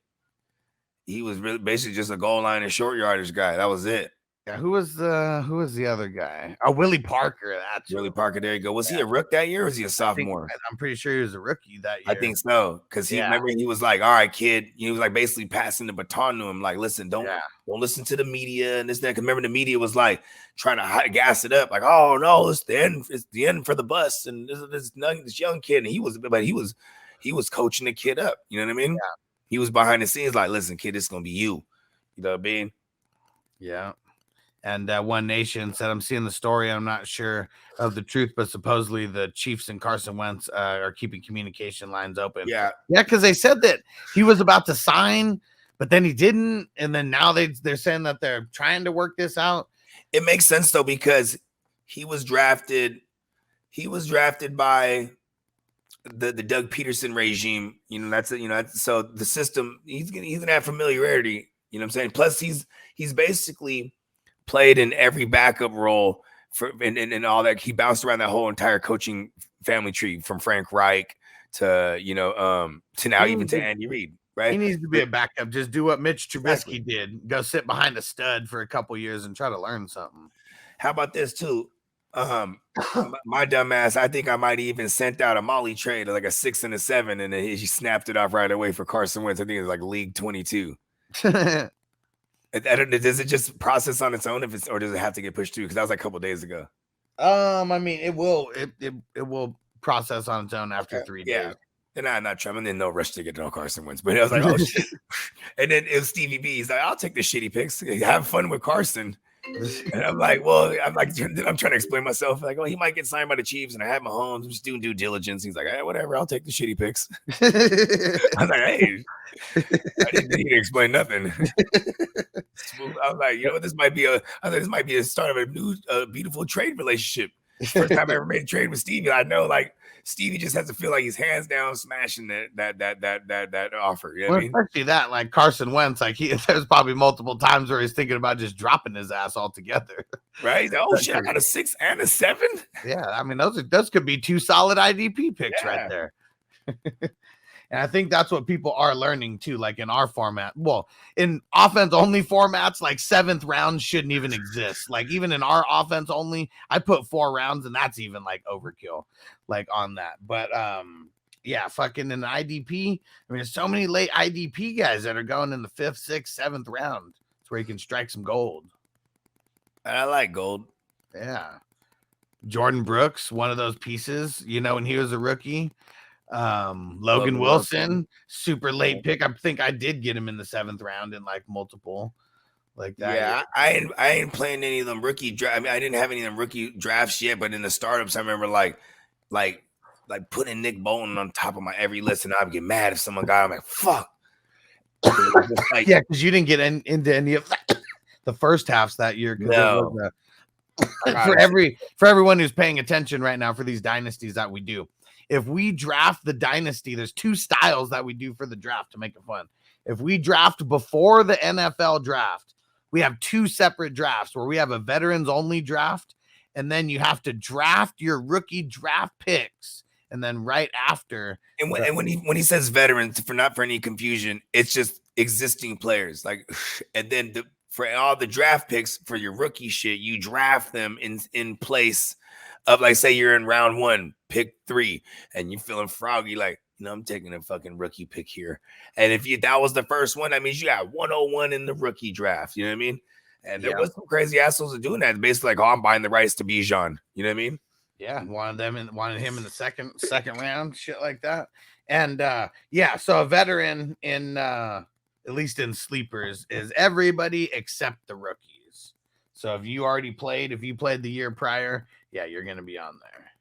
He was really basically just a goal line and short yardage guy. That was it. Yeah, who was the other guy? Oh, Willie Parker. That's Willie Parker. There you go. Was he a rook that year or was he a sophomore? I'm pretty sure he was a rookie that year. I think so. Because remember he was like, all right, kid. He was like basically passing the baton to him. Like, listen, don't listen to the media and this, that. Because remember the media was like trying to gas it up. Like, oh no, it's the end. It's the end for the bus. And this young kid. And he was coaching the kid up. You know what I mean? Yeah. He was behind the scenes like, listen, kid, it's going to be you. You know what I mean? Yeah. And One Nation said, I'm seeing the story. I'm not sure of the truth, but supposedly the Chiefs and Carson Wentz are keeping communication lines open. Yeah. Yeah, because they said that he was about to sign, but then he didn't. And then now they're saying that they're trying to work this out. It makes sense, though, because he was drafted by the Doug Peterson regime, so the system, he's gonna have familiarity, you know what I'm saying? Plus he's basically played in every backup role for and all that. He bounced around that whole entire coaching family tree from Frank Reich to now even to Andy Reid, right? He needs to be a backup. Just do what Mitch Trubisky did. Go sit behind a stud for a couple years and try to learn something. How about this too? My dumb ass, I think I might even sent out a Molly trade like a 6 and a 7, and then he snapped it off right away for Carson Wentz. I think it's like League 22. Does it just process on its own or does it have to get pushed through? Because that was like a couple days ago. I mean, it will process on its own after 3 days. And I'm not trying. No rush to get no Carson Wentz, but I was like, oh shit. And then it was Stevie B. He's like, I'll take the shitty picks. Have fun with Carson. And I'm like, I'm trying to explain myself. Like, he might get signed by the Chiefs, and I have Mahomes. I'm just doing due diligence. He's like, hey, whatever, I'll take the shitty picks. I was like, hey, I didn't need to explain nothing. I was like, this might be a start of a new, beautiful trade relationship. First time I ever made a trade with Stevie, I know like Stevie just has to feel like he's hands down smashing that offer. You know what I mean? Especially that, like Carson Wentz, like there's probably multiple times where he's thinking about just dropping his ass altogether. Right? Oh shit, I got a 6 and a 7. Yeah, I mean those could be 2 solid IDP picks right there. And I think that's what people are learning too, like in our format. Well, in offense only formats, like 7th round shouldn't even exist. Like even in our offense only, I put 4 rounds, and that's even like overkill, like on that. But yeah, fucking in the IDP, I mean, there's so many late IDP guys that are going in the 5th, 6th, 7th round. It's where you can strike some gold. I like gold. Yeah. Jordan Brooks, one of those pieces, when he was a rookie. Logan Wilson, super late pick. I think I did get him in the 7th round in like multiple. like that. Yeah, I ain't playing any of them rookie draft. I mean, I didn't have any of them rookie drafts yet, but in the startups, I remember like putting Nick Bolton on top of my every list, and I'd get mad if someone got him. Like, fuck. Like, yeah, because you didn't get into any of the first halves that year. No. For everyone who's paying attention right now for these dynasties that we do, if we draft the dynasty, there's two styles that we do for the draft to make it fun. If we draft before the NFL draft, we have two separate drafts where we have a veterans only draft, and then you have to draft your rookie draft picks. And then right after, and when he says veterans, for any confusion, it's just existing players. Like, and then for all the draft picks for your rookie shit, you draft them in place of, like, say you're in round 1, pick 3, and you're feeling froggy, like, I'm taking a fucking rookie pick here. And if that was the first one, that means you got 101 in the rookie draft. You know what I mean? And there was some crazy assholes doing that. Basically, like, I'm buying the rights to Bijan. You know what I mean? Yeah, wanted him in the second round, shit like that. And so a veteran in at least in sleepers is everybody except the rookies. So if you played the year prior, yeah, you're gonna be on there.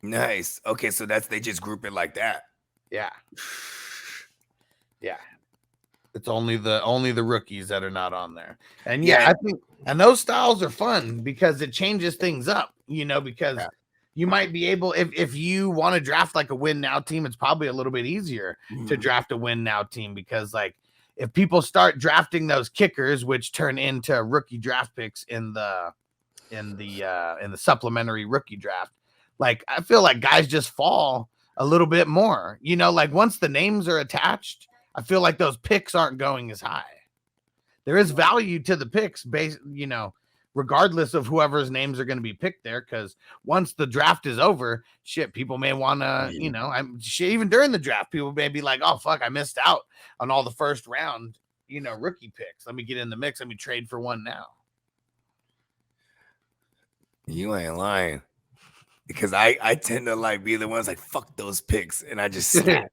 Nice. Okay, so they just group it like that. Yeah. Yeah. It's only the rookies that are not on there. And I think those styles are fun because it changes things up, because you might be able, if you want to draft like a win now team, it's probably a little bit easier to draft a win now team, because like if people start drafting those kickers, which turn into rookie draft picks in the supplementary rookie draft, like I feel like guys just fall a little bit more, like once the names are attached, I feel like those picks aren't going as high. There is value to the picks regardless of whoever's names are going to be picked there, because once the draft is over, shit, people may want to, even during the draft, people may be like, oh, fuck, I missed out on all the first round, rookie picks. Let me get in the mix. Let me trade for one now. You ain't lying. Because I tend to like be the ones like, fuck those picks, and I just snap.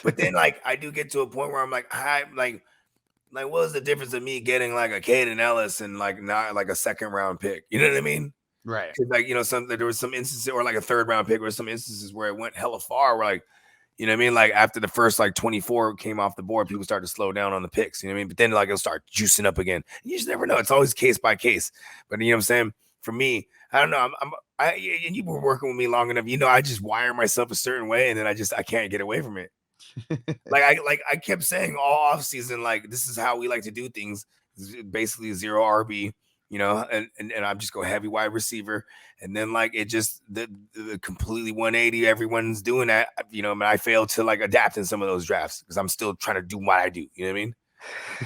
But then like I do get to a point where I'm like, what was the difference of me getting like a Caden Ellis and like not like a second round pick? You know what I mean? Right. Like, there was some instances, or like a third round pick, or some instances where it went hella far, where like, you know what I mean? Like after the first like 24 came off the board, people start to slow down on the picks. You know what I mean? But then like it'll start juicing up again. You just never know. It's always case by case. But you know what I'm saying? For me, I don't know. And you were working with me long enough. I just wire myself a certain way, and then I can't get away from it. I kept saying all off season, like, this is how we like to do things. Basically 0 RB, and I just go heavy wide receiver, and then like it just the completely 180. Everyone's doing that, and I failed to like adapt in some of those drafts because I'm still trying to do what I do. You know what I mean?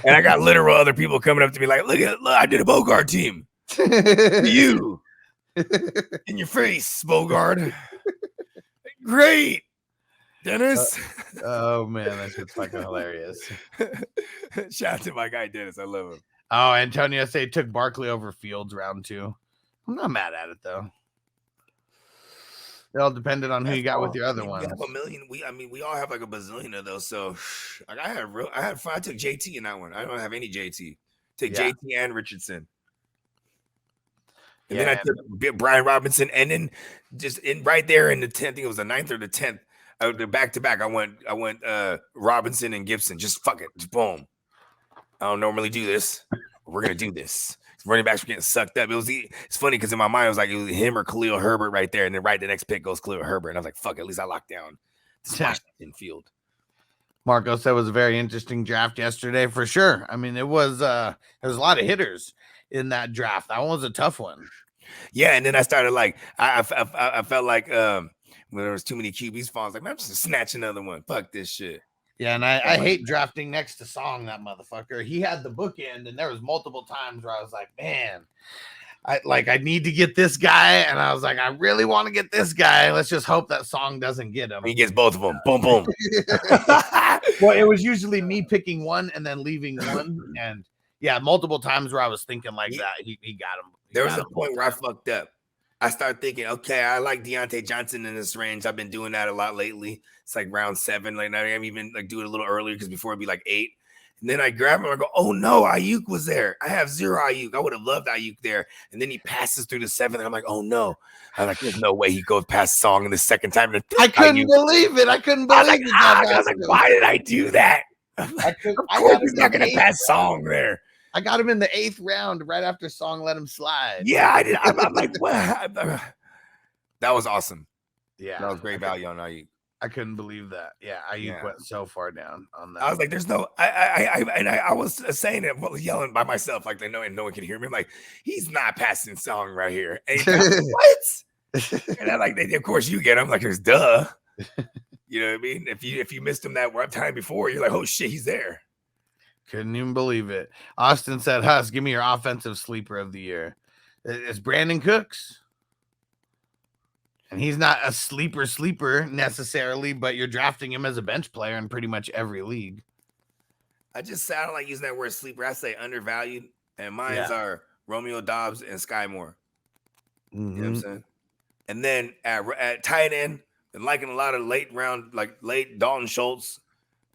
And I got literal other people coming up to me like, look, I did a Bogart team. You in your face, Bogart. Great. Dennis. Oh man, that's just fucking hilarious. Shout out to my guy Dennis. I love him. Oh, Antonio say took Barkley over Fields round 2. I'm not mad at it though. It all depended on who you got with your other ones. We have a million. We all have like a bazillion of those. So like I took JT in that one. I don't have any JT. Take JT and Richardson. And then I took Brian Robinson, and then just right there in the 10th, I think it was the 9th or the 10th. Back to back, I went Robinson and Gibson. Just fuck it, just boom. I don't normally do this. We're gonna do this. Running backs were getting sucked up. It's funny because in my mind it was like it was him or Khalil Herbert right there, and then the next pick goes Khalil Herbert, and I was like, fuck, at least I locked down this Washington field. Marco said it was a very interesting draft yesterday for sure. I mean, it was there was a lot of hitters in that draft. That one was a tough one. Yeah, and then I started like I felt like when there was too many QBs falling, I was like, man, I'm just snatch another one. Fuck this shit. Yeah, and I hate drafting next to Song, that motherfucker. He had the bookend, and there was multiple times where I was like, man, I need to get this guy, and I was like, I really want to get this guy. Let's just hope that Song doesn't get him. He gets both of them. Boom, boom. Well, it was usually me picking one and then leaving one, and yeah, multiple times where I was thinking like that. He got him. There was a point where I fucked up. I started thinking, okay, I like Deontay Johnson in this range. I've been doing that a lot lately. It's like round 7. Like now I'm even like do it a little earlier because before it'd be like 8. And then I grab him and I go, oh no, Ayuk was there. I have 0 Ayuk. I would have loved Ayuk there. And then he passes through the 7th. And I'm like, oh no. I'm like, there's no way he goes past Song in the 2nd time. I couldn't believe it. I couldn't believe it. I was like, why did I do that? Of course he's not going to pass Song there. I got him in the 8th round right after Song let him slide. Yeah, I did. I'm like, what? That was awesome. Yeah. That was great value on Ayuk. I couldn't believe that. Yeah, Ayuk went so far down on that. I was like, "There's no." I was saying it, yelling by myself, like no one can hear me. I'm like, he's not passing Song right here. What? And I'm like, of course you get him. Like, there's duh. You know what I mean? If you missed him that one time before, you're like, oh shit, he's there. Couldn't even believe it. Austin said, "Huss, give me your offensive sleeper of the year." It's Brandon Cooks. And he's not a sleeper necessarily, but you're drafting him as a bench player in pretty much every league. I don't like using that word sleeper. I say undervalued, and mines are Romeo Dobbs and Sky Moore. You know what I'm saying? And then at tight end, and liking a lot of late Dalton Schultz.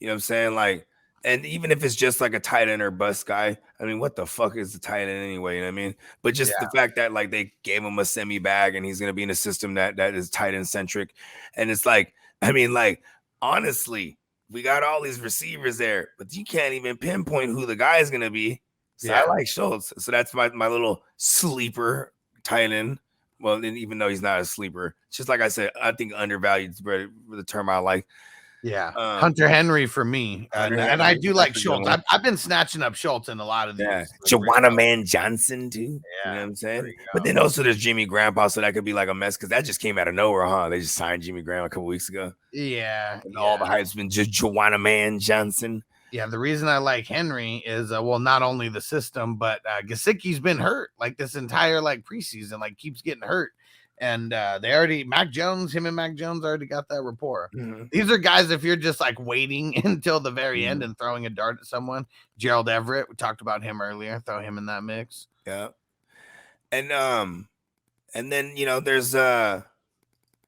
You know what I'm saying? Like, and even if it's just like a tight end or bust guy, I mean, what the fuck is the tight end anyway? You know what I mean? But just the fact that like they gave him a semi bag and he's gonna be in a system that is tight end centric, and it's like, I mean, like honestly, we got all these receivers there, but you can't even pinpoint who the guy is gonna be. So I like Schultz, so that's my little sleeper tight end. Well, and even though he's not a sleeper, it's just like I said, I think undervalued is the term I like. Yeah, Hunter Henry for me, and I do like Schultz. I've been snatching up Schultz in a lot of these. Yeah, Joanna Man Johnson too. Yeah, you know what I'm saying. But then also there's Jimmy Grandpa, so that could be like a mess because that just came out of nowhere, huh? They just signed Jimmy Graham a couple weeks ago. Yeah, and all the hype's been just Joanna Man Johnson. Yeah, the reason I like Henry is well, not only the system, but Gesicki's been hurt like this entire like preseason, like keeps getting hurt. And they already him and Mac Jones already got that rapport. These are guys, if you're just like waiting until the very end and throwing a dart at someone, Gerald Everett, we talked about him earlier, throw him in that mix. Yeah. And then there's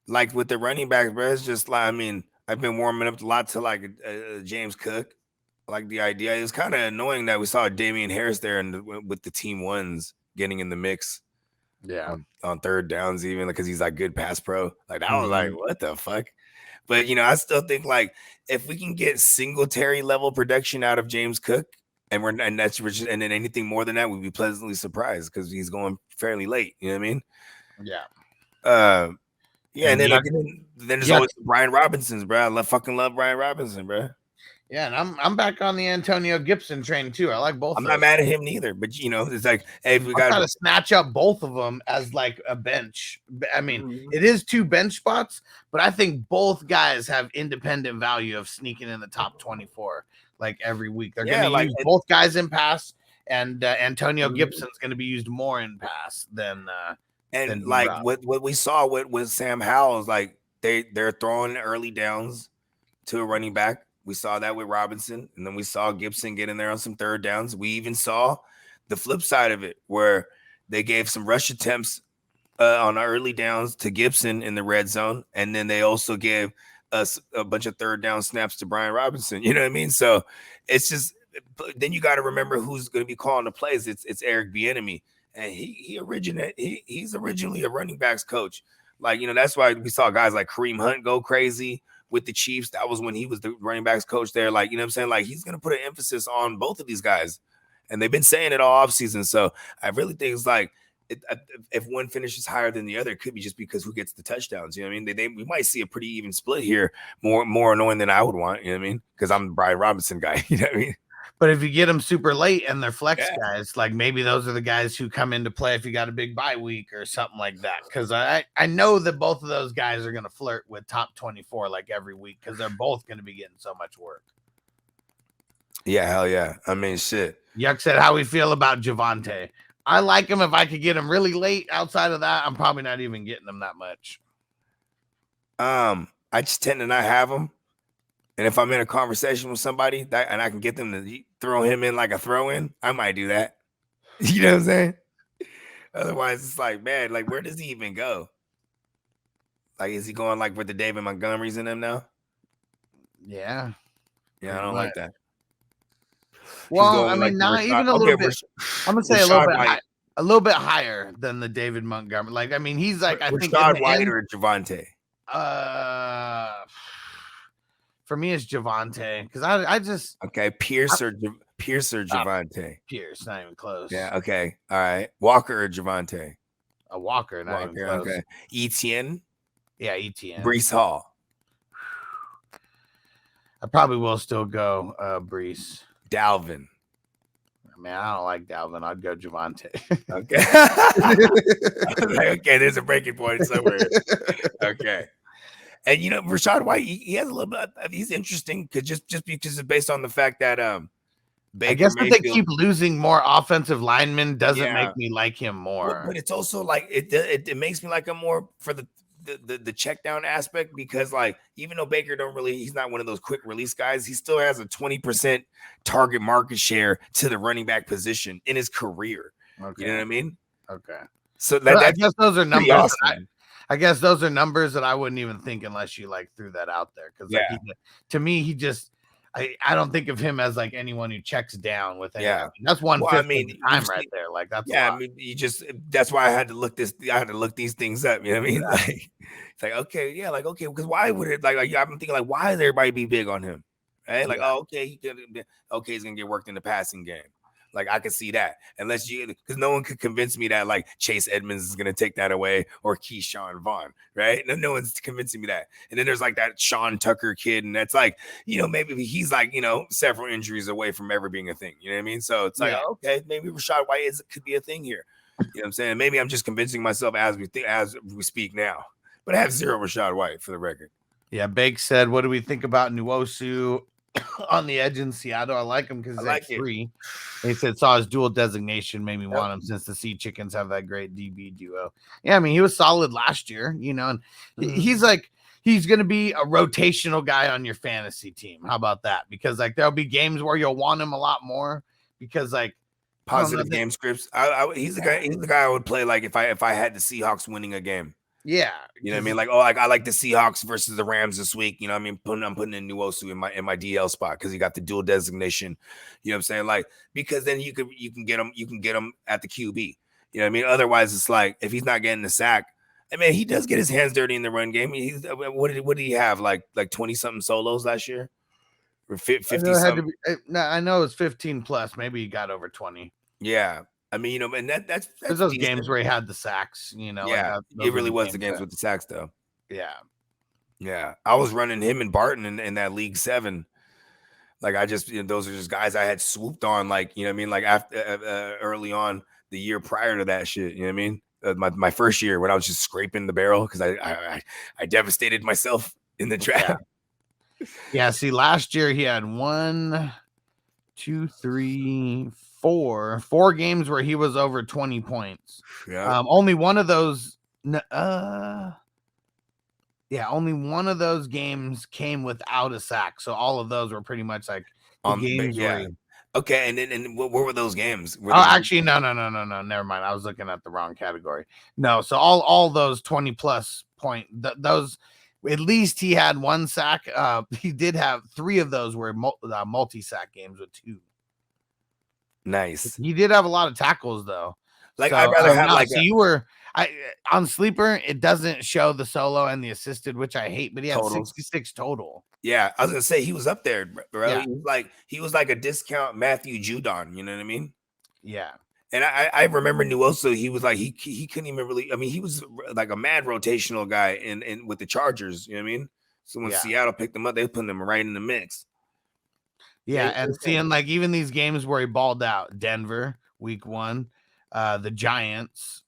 like with the running backs, bro, it's just like, I mean, I've been warming up a lot to like James Cook. I like the idea. It was kind of annoying that we saw Damian Harris there with the team ones getting in the mix. Yeah, on third downs, even because he's like good pass pro. Like that was like, what the fuck? But I still think like if we can get Singletary level production out of James Cook, and then anything more than that, we'd be pleasantly surprised because he's going fairly late. You know what I mean? Yeah. And then there's always Brian Robinson's, bro. I fucking love Brian Robinson, bro. Yeah, and I'm back on the Antonio Gibson train too. I like both. I'm not mad at him neither, but it's like, hey, we got to snatch up both of them as like a bench. I mean, it is 2 bench spots, but I think both guys have independent value of sneaking in the top 24 like every week. They're going to use both guys in pass, and Antonio Gibson's going to be used more in pass than like what we saw with Sam Howell is like they're throwing early downs to a running back. We saw that with Robinson, and then we saw Gibson get in there on some third downs. We even saw the flip side of it where they gave some rush attempts on early downs to Gibson in the red zone, and then they also gave us a bunch of third down snaps to Brian Robinson. You know what I mean? So it's just then you got to remember who's going to be calling the plays. It's Eric Bieniemy, and he's originally a running backs coach. Like that's why we saw guys like Kareem Hunt go crazy with the Chiefs. That was when he was the running backs coach there. Like, what I'm saying? Like, he's going to put an emphasis on both of these guys. And they've been saying it all offseason. So I really think it's like, if one finishes higher than the other, it could be just because who gets the touchdowns. You know what I mean? We might see a pretty even split here, more annoying than I would want. You know what I mean? Because I'm the Brian Robinson guy. You know what I mean? But if you get them super late and they're flex guys, like maybe those are the guys who come into play if you got a big bye week or something like that. Because I know that both of those guys are going to flirt with top 24 like every week because they're both going to be getting so much work. Yeah, hell yeah. I mean, shit. Yuck said, how we feel about Javonte. I like him if I could get him really late. Outside of that, I'm probably not even getting them that much. I just tend to not have him. And if I'm in a conversation with somebody and I can get them to throw him in like a throw in, I might do that. You know what I'm saying? Otherwise, it's like, man, like, where does he even go? Like, is he going like with the David Montgomerys in them now? Yeah. Yeah, I don't like that. Well, I mean, not even a little bit. I'm gonna say a little bit high, a little bit higher than the David Montgomery. Like, I mean, he's like, I think Rashad White or Javonte. For me, it's Javonte because I just Pierce or Javonte. Pierce, not even close. Yeah. Okay. All right. Walker or Javonte. A Walker, not even close. Okay. Etienne. Yeah, Etienne. Breece Hall. I probably will still go Breece. Dalvin. Man, I don't like Dalvin. I'd go Javonte. Okay. Okay, there's a breaking point somewhere. Okay. And you know, Rashad White, he has a little bit. He's interesting because just because it's based on the fact that Baker I guess if they keep losing more offensive linemen, doesn't make me like him more. But it's also like it makes me like him more for the check down aspect because like even though Baker he's not one of those quick release guys, he still has a 20% target market share to the running back position in his career. Okay. You know what I mean? Okay. So I guess those are numbers. Awesome. I guess those are numbers that I wouldn't even think unless you like threw that out there. Because to me, he just I don't think of him as like anyone who checks down with anyone. Yeah. That's 1/5 of the time right there. Like that's I mean, that's why I had to look these things up. You know what I mean? Like it's like okay, because why would it like I'm thinking like why does everybody be big on him? Right? Like, he's gonna get worked in the passing game. Like I could see that, unless because no one could convince me that like Chase Edmonds is gonna take that away or Keyshawn Vaughn, right? No one's convincing me that. And then there's like that Sean Tucker kid, and that's like maybe he's like several injuries away from ever being a thing. You know what I mean? So it's like okay, maybe Rashad White could be a thing here. You know what I'm saying? Maybe I'm just convincing myself as we speak now. But I have zero Rashad White for the record. Yeah, Bake said, "What do we think about Nwosu on the edge in Seattle? I like him because he's like 3. He said saw his dual designation, made me want him since the Sea Chickens have that great DB duo. Yeah, I mean he was solid last year, and he's going to be a rotational guy on your fantasy team. How about that? Because like there'll be games where you'll want him a lot more because like positive game scripts. He's the guy I would play like if I had the Seahawks winning a game. Yeah, you know what I mean. Like, I like the Seahawks versus the Rams this week. You know what I mean. I'm putting in Nwosu in my DL spot because he got the dual designation. You know what I'm saying? Like because then you can get him at the QB. You know what I mean. Otherwise, it's like if he's not getting the sack. I mean, he does get his hands dirty in the run game. What did he have like 20 something solos last year? Or 50 something? I know it's 15 plus. Maybe he got over 20. Yeah. I mean, and that's those decent games where he had the sacks, Yeah, it really was the games with the sacks, though. Yeah. I was running him and Barton in that League 7. Like, I just, those are just guys I had swooped on, like, you know what I mean? Like, after early on the year prior to that shit, you know what I mean? My first year when I was just scraping the barrel because I devastated myself in the draft. Yeah, see, last year he had 1, 2, 3, 4 games where he was over 20 points. Yeah. Only one of those only one of those games came without a sack. So all of those were pretty much like games where okay, and what were those games? Actually, no, never mind. I was looking at the wrong category. No, so all those 20 plus point those at least he had 1 sack. He did have 3 of those were multi-sack games with 2. Nice. He did have a lot of tackles though. Like so, I'd rather have you were on Sleeper. It doesn't show the solo and the assisted, which I hate. But he had 66 total. Yeah, I was gonna say he was up there, bro. Yeah. He was like a discount Matthew Judon. You know what I mean? Yeah. And I remember Nwosu. He was like he couldn't even really. I mean, he was like a mad rotational guy in with the Chargers. You know what I mean? So when Seattle picked him up, they put him right in the mix. Yeah, and seeing like even these games where he balled out, Denver week 1, the Giants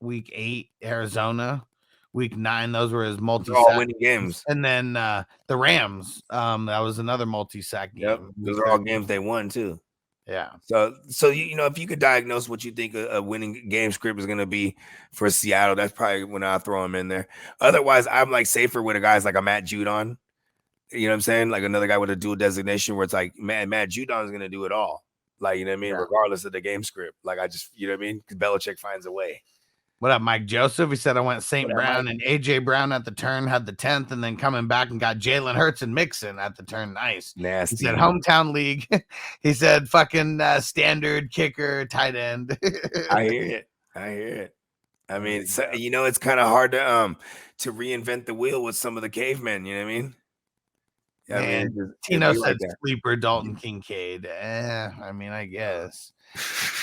week 8, Arizona week 9, those were his all winning games. And then the Rams, that was another multi-sack game. Yep, those are all games they won too. Yeah. So if you could diagnose what you think a winning game script is going to be for Seattle, that's probably when I'll throw him in there. Otherwise, I'm like safer with a guys like a Matt Judon. You know what I'm saying? Like another guy with a dual designation where it's like, man, Matt Judon's going to do it all. Like, you know what I mean? Yeah. Regardless of the game script. Like, I just, you know what I mean? Because Belichick finds a way. What up, Mike Joseph? He said I went St. What up, Brown Mike? and AJ Brown at the turn, had the 10th, and then coming back and got Jalen Hurts and Mixon at the turn. Nice. Nasty. He said hometown league. He said fucking standard kicker, tight end. I hear it. I hear it. I mean, you know, it's kind of hard to reinvent the wheel with some of the cavemen. You know what I mean? Man, I mean, Tino said like sleeper Dalton Kincaid. I mean, I guess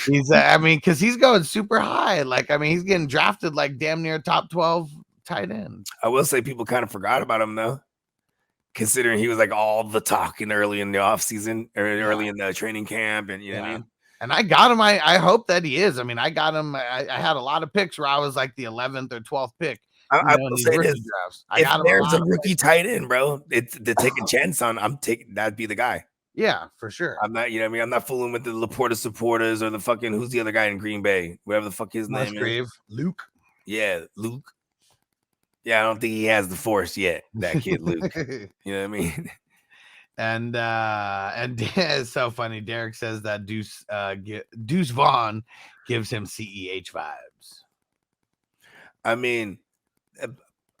he's. I mean, because he's going super high. Like, I mean, he's getting drafted like damn near top 12 tight end. I will say people kind of forgot about him though, considering he was like all the talking early in the offseason or early in the training camp, and you know what I mean. And I got him. I hope that he is. I mean, I got him. I had a lot of picks where I was like the 11th or 12th pick. I will say this: if there's a rookie tight end, bro, it's to take a chance on. I'm taking that'd be the guy. Yeah, for sure. I'm not, you know what I mean? I'm not fooling with the Laporta supporters or the fucking who's the other guy in Green Bay, whatever the fuck his name is. Luke. Yeah, Luke. Yeah, I don't think he has the force yet. That kid, Luke. You know what I mean? And it's so funny. Derek says that Deuce Vaughn gives him CEH vibes. I mean,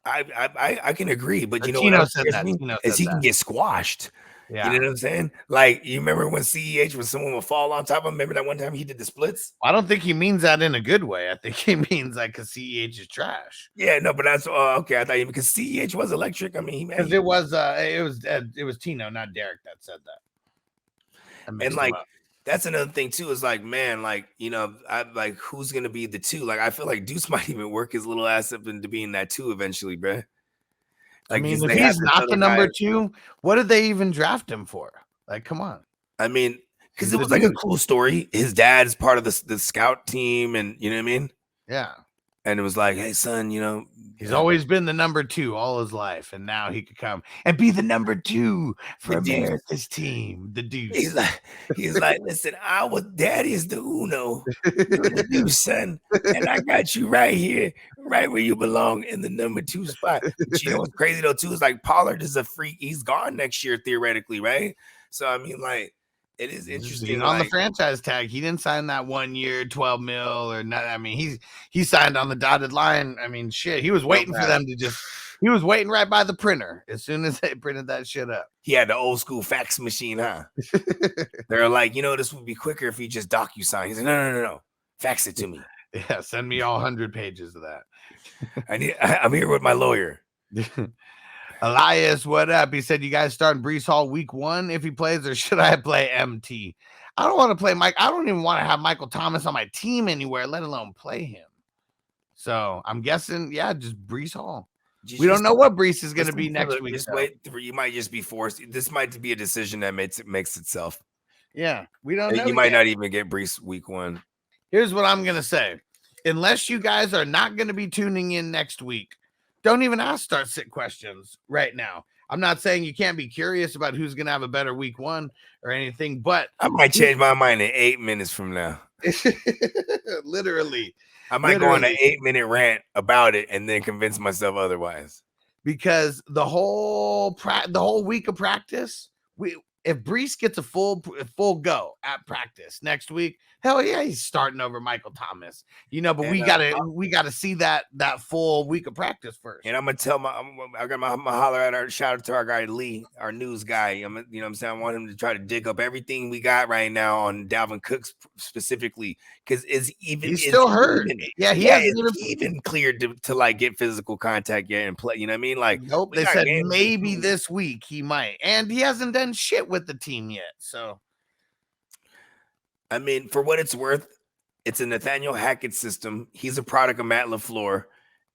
I can agree, but you know Tino what said that. Is he can get squashed. Yeah. You know what I'm saying? Like, you remember when CEH when someone would fall on top of him? Remember that one time he did the splits? I don't think he means that in a good way. I think he means like because CEH is trash. Yeah, no, but that's okay. I thought because CEH was electric. I mean, because it was Tino, not Derek, that said that. And like that's another thing too. Is like, man, like, you know, I like who's gonna be the 2? Like, I feel like Deuce might even work his little ass up into being that 2 eventually, bro. Like, I mean, if he's not the number 2, what did they even draft him for? Like, come on. I mean, because it was like a cool story. His dad is part of the scout team, and you know what I mean? Yeah. And it was like, hey, son, you know, he's always been the number 2 all his life, and now he could come and be the number 2 for America's team, the Deuce. He's like, listen, daddy is the Uno, you're the Deuce, son, and I got you right here, right where you belong in the number 2 spot. But you know what's crazy though too is like Pollard is a freak. He's gone next year theoretically, right? So I mean, like, it is interesting. He's on the franchise tag. He didn't sign that 1 year, 12 mil or not. I mean, he signed on the dotted line. I mean, shit. He was waiting for them to he was waiting right by the printer as soon as they printed that shit up. He had the old school fax machine, huh? They're like, you know, this would be quicker if he just DocuSign. He's like, no. Fax it to me. Yeah, send me all 100 pages of that. I'm here with my lawyer. Elias, what up? He said, you guys starting Breece Hall week 1 if he plays, or should I play MT? I don't want to play Mike. I don't even want to have Michael Thomas on my team anywhere, let alone play him. So I'm guessing, yeah, just Breece Hall. We don't know what Breece is going to be next week. Just wait. You might just be forced. This might be a decision that makes itself. Yeah, we don't know. You might not even get Breece week 1. Here's what I'm going to say. Unless you guys are not going to be tuning in next week, don't even ask start sit questions right now. I'm not saying you can't be curious about who's going to have a better week 1 or anything, but I might change my mind in 8 minutes from now. Literally. I might go on an 8-minute rant about it and then convince myself otherwise. Because the whole week of practice, if Breece gets a full go at practice next week, hell yeah, he's starting over Michael Thomas. You know, but we gotta see that full week of practice first. And I'm gonna tell I'm holler at our shout out to our guy Lee, our news guy. You know what I'm saying? I want him to try to dig up everything we got right now on Dalvin Cook specifically, because he's still hurt. Yeah, he hasn't even cleared to like get physical contact yet and play. You know what I mean? Like, nope. They said maybe this week he might, and he hasn't done shit with the team yet. So, I mean, for what it's worth, it's a Nathaniel Hackett system. He's a product of Matt LaFleur.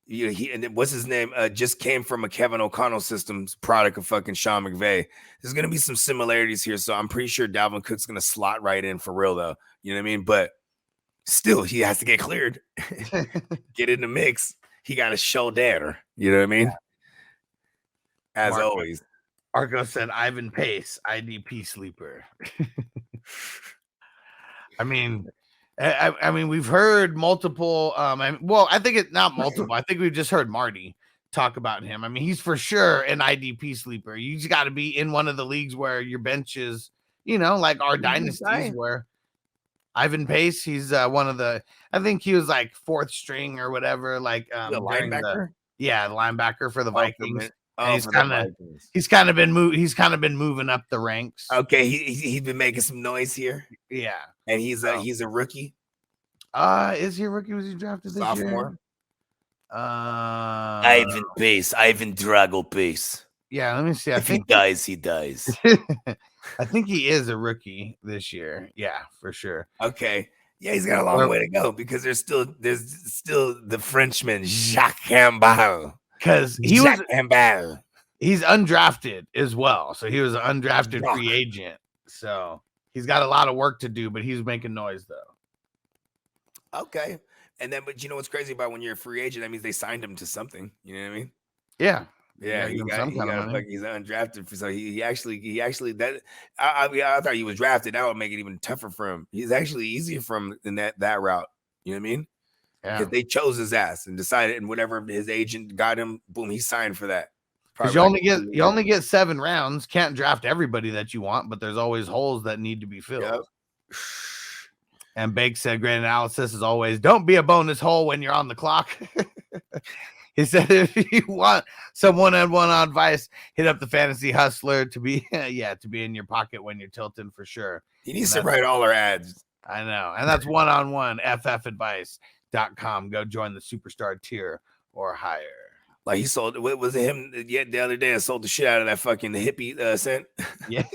And what's his name? Just came from a Kevin O'Connell systems product of fucking Sean McVay. There's gonna be some similarities here, so I'm pretty sure Dalvin Cook's gonna slot right in for real, though. You know what I mean? But still, he has to get cleared, get in the mix. He got to show data. You know what I mean? As always. Arco said Ivan Pace, IDP sleeper. I mean, we've heard multiple. I think it's not multiple. I think we've just heard Marty talk about him. I mean, he's for sure an IDP sleeper. You just got to be in one of the leagues where your bench is, like our dynasties where. Ivan Pace, he's one of the. I think he was like fourth string or whatever. Like The during the linebacker. linebacker for the Vikings, and For the Vikings. he's kind of been moving up the ranks. Okay, he's been making some noise here. Yeah, and he's a rookie. Is he a rookie? Was he drafted this Sophomore? year? Ivan Pace, Ivan Drago Pace. Yeah, let me see. If he dies, he dies. I think he is a rookie this year. Yeah, for sure. Okay. Yeah, he's got a long way to go because there's still the Frenchman Jacques Campbell. Because he's undrafted as well. So he was an undrafted free agent. So he's got a lot of work to do, but he's making noise though. Okay. And then, but you know what's crazy about when you're a free agent? That means they signed him to something. You know what I mean? Yeah. Yeah, he's undrafted, so he actually that I thought he was drafted. That would make it even tougher for him. He's actually easier for him than that route. You know what I mean? Yeah. Because they chose his ass and decided, and whatever his agent got him, boom, he signed for that. Because you only get 7 rounds. Can't draft everybody that you want, but there's always holes that need to be filled. Yep. And Bake said, great analysis as always. Don't be a bonus hole when you're on the clock. He said, if you want some one-on-one advice, hit up the Fantasy Hustler to be in your pocket when you're tilting for sure. He needs to write all our ads. I know. And that's one-on-one ffadvice.com. Go join the superstar tier or higher. Like he sold, what was it him the other day? I sold the shit out of that fucking hippie scent. Yeah,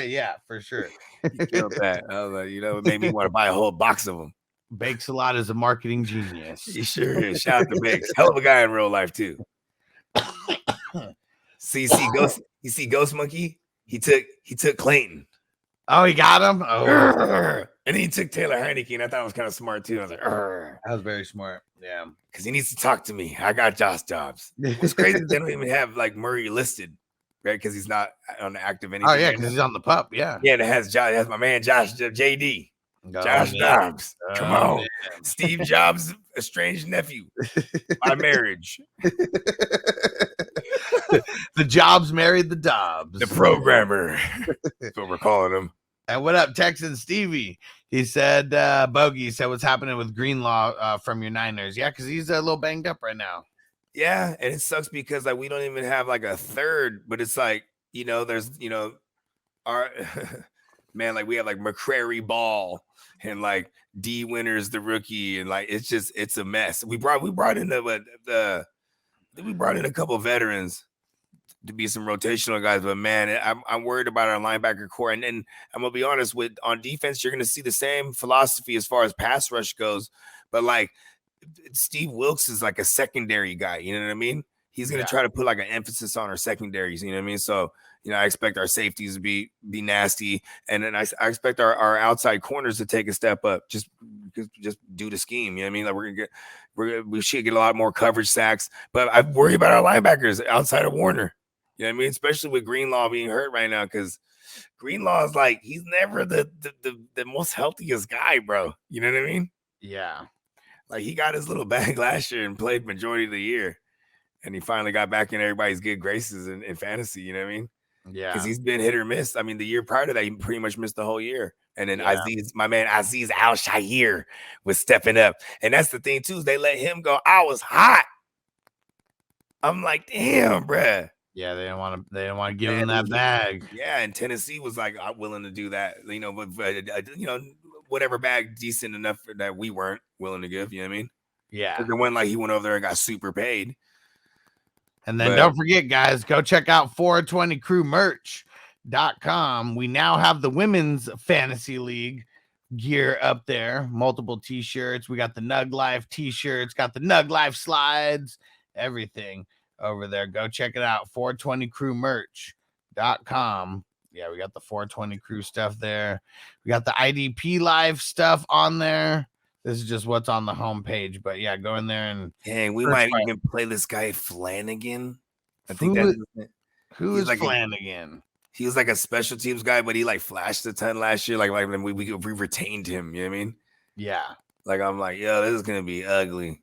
yeah, for sure. He killed that. I was like, it made me want to buy a whole box of them. Bakes a lot as a marketing genius. He sure is. Shout out to Bakes. Hell of a guy in real life too. See Ghost Monkey? He took Clayton. Oh, he got him? Oh. And then he took Taylor Heineke, and I thought it was kind of smart too. I was like, that was very smart. Yeah. Because he needs to talk to me. I got Josh Dobbs. It's crazy they don't even have like Murray listed, right? Because he's not on the active anything. Oh, yeah, because he's on the pup. Yeah. Yeah, it has my man Josh JD. Josh Dobbs. Come on. Man. Steve Jobs' estranged nephew by marriage. The Jobs married the Dobbs. The programmer. That's what we're calling him. And what up, Texan Stevie? He said, Bogey said, what's happening with Greenlaw from your Niners? Yeah, because he's a little banged up right now. Yeah, and it sucks because like we don't even have like a third, but it's like, there's, our man, like we have like McCrary Ball and like D Winters the rookie, and like it's a mess. We brought in we brought in a couple of veterans to be some rotational guys, but man, I'm worried about our linebacker core. And I'm gonna be honest, on defense, you're gonna see the same philosophy as far as pass rush goes, but like Steve Wilkes is like a secondary guy, you know what I mean? He's gonna try to put like an emphasis on our secondaries, you know what I mean? So I expect our safeties to be nasty, and then I expect our outside corners to take a step up, just do the scheme. You know what I mean? Like we should get a lot more coverage sacks, but I worry about our linebackers outside of Warner. You know what I mean? Especially with Greenlaw being hurt right now, because Greenlaw is like he's never the most healthiest guy, bro. You know what I mean? Yeah. Like he got his little bag last year and played majority of the year, and he finally got back in everybody's good graces in fantasy. You know what I mean? Yeah, because he's been hit or miss. I mean, the year prior to that, he pretty much missed the whole year. And then my man Aziz Al-Shahir was stepping up. And that's the thing, too, is they let him go. I was hot. I'm like, damn, bruh. Yeah, they didn't want to give him that bag. Yeah, and Tennessee was like, I'm willing to do that. But whatever bag decent enough that we weren't willing to give. You know what I mean? Yeah. Because it wasn't like he went over there and got super paid. And then don't forget, guys, go check out 420crewmerch.com. We now have the women's fantasy league gear up there. Multiple t-shirts. We got the Nug Life t-shirts, got the Nug Life slides, everything over there. Go check it out. 420crewmerch.com. Yeah, we got the 420 crew stuff there. We got the IDP live stuff on there. This is just what's on the homepage, but yeah, go in there and dang, we might even play this guy Flanagan. I think who is like Flanagan? He was like a special teams guy, but he like flashed a ton last year. Like we retained him. You know what I mean? Yeah. Like I'm like, yo, this is gonna be ugly.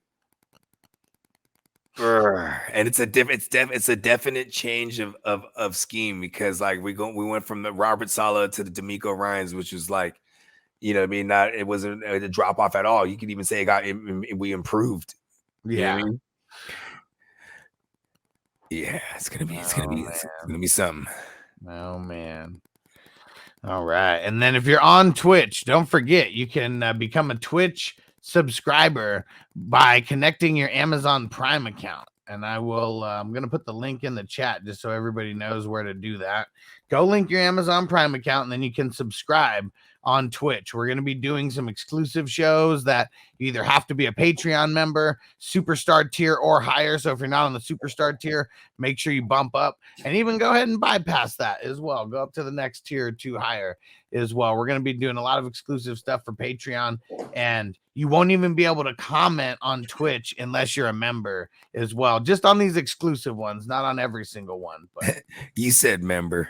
And it's a definite change of scheme because like we went from the Robert Saleh to the D'Amico Ryans, which was like You know what I mean? Not it wasn't a drop off at all. You could even say we improved. Yeah. You know what I mean? Yeah, it's gonna be something. Oh man. All right. And then if you're on Twitch, don't forget you can become a Twitch subscriber by connecting your Amazon Prime account. And I'm going to put the link in the chat just so everybody knows where to do that. Go link your Amazon Prime account and then you can subscribe on Twitch. We're going to be doing some exclusive shows that you either have to be a Patreon member, superstar tier, or higher. So if you're not on the superstar tier, make sure you bump up and even go ahead and bypass that as well. Go up to the next tier or two higher as well. We're going to be doing a lot of exclusive stuff for Patreon, and you won't even be able to comment on Twitch unless you're a member as well. Just on these exclusive ones, not on every single one. But you said member.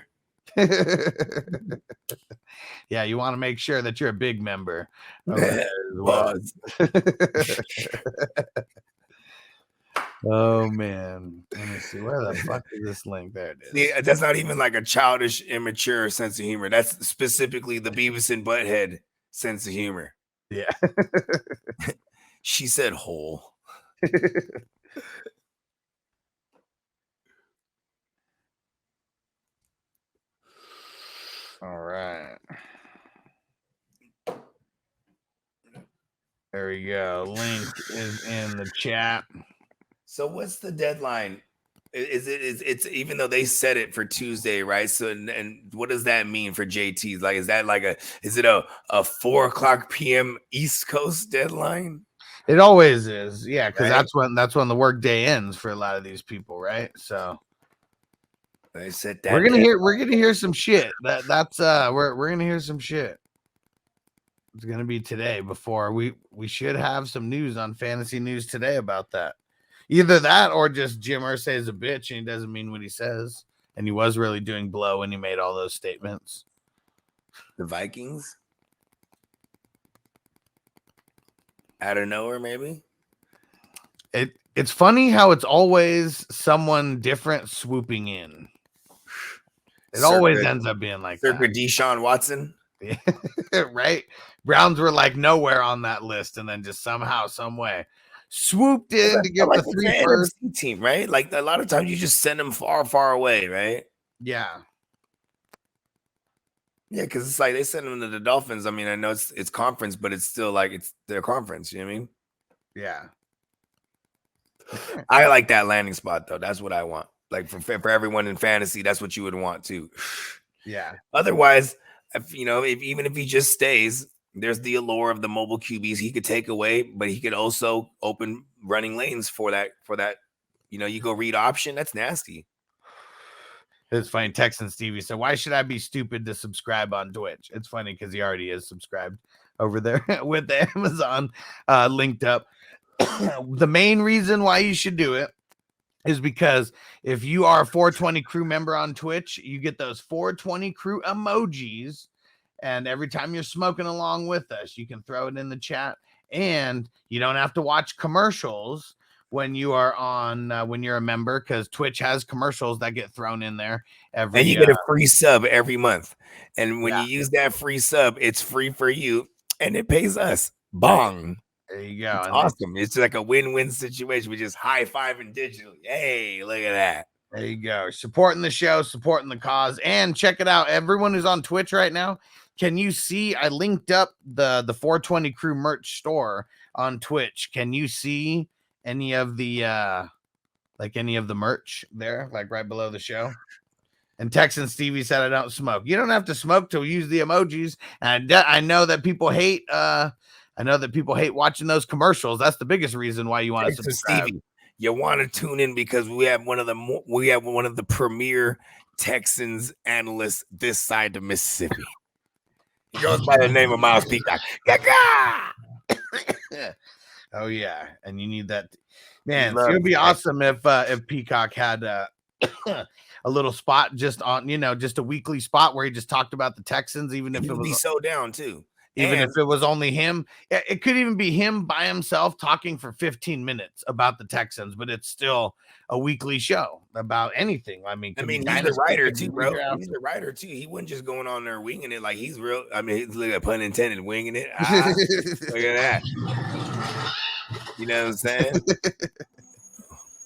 Yeah, you want to make sure that you're a big member. Well. Oh man, let me see, where the fuck is this link? There it is. Yeah, that's not even like a childish, immature sense of humor. That's specifically the Beavis and Butthead sense of humor. Yeah. She said whole. All right. There we go. Link is in the chat. So what's the deadline? It's even though they set it for Tuesday, right? So and what does that mean for JT's? Like, is that like a 4:00 p.m. East Coast deadline? It always is, yeah, because that's when the work day ends for a lot of these people, right? So they said that we're gonna hear some shit. We're gonna hear some shit. It's gonna be today before we should have some news on Fantasy News today about that. Either that or just Jim Irsay is a bitch and he doesn't mean what he says. And he was really doing blow when he made all those statements. The Vikings? Out of nowhere, maybe? It's funny how it's always someone different swooping in. It always ends up being like that. Deshaun Watson? Right? Browns were like nowhere on that list and then just somehow, some way swooped in to get the 3 first team, right? Like a lot of times you just send them far, far away, right? Yeah. Yeah, because it's like they send them to the Dolphins. I mean, I know it's conference, but it's still like it's their conference. You know what I mean? Yeah. I like that landing spot though. That's what I want. Like for everyone in fantasy, that's what you would want too. Yeah. Otherwise, even if he just stays, there's the allure of the mobile QBs he could take away, but he could also open running lanes for that. You go read option. That's nasty. It's funny. Texan Stevie said, "Why should I be stupid to subscribe on Twitch?" It's funny because he already is subscribed over there with the Amazon linked up. The main reason why you should do it is because if you are a 420 crew member on Twitch, you get those 420 crew emojis. And every time you're smoking along with us, you can throw it in the chat. And you don't have to watch commercials when you are on, when you're a member, because Twitch has commercials that get thrown in there and you get a free sub every month. And when you use that free sub, it's free for you and it pays us. Bong. There you go. It's awesome. It's like a win-win situation. We just high-fiving digitally. Hey, look at that. There you go. Supporting the show, supporting the cause. And check it out. Everyone who's on Twitch right now, can you see? I linked up the 420 crew merch store on Twitch. Can you see any of the merch there, like right below the show? And Texan Stevie said, "I don't smoke." You don't have to smoke to use the emojis. And I know that people hate. I know that people hate watching those commercials. That's the biggest reason why you want to subscribe. Stevie, you want to tune in because we have one of the premier Texans analysts this side of Mississippi. He goes by the name of Miles Peacock. Oh yeah, and you need that, man. It would be awesome if Peacock had a little spot just on, just a weekly spot where he just talked about the Texans, even if it would be so down too. Even if it was only him, it could even be him by himself talking for 15 minutes about the Texans, but it's still a weekly show about anything. I mean, he's the writer too, bro. He's the writer too. He wasn't just going on there winging it like he's real. I mean, he's like a pun intended, winging it. Look at that. You know what I'm saying?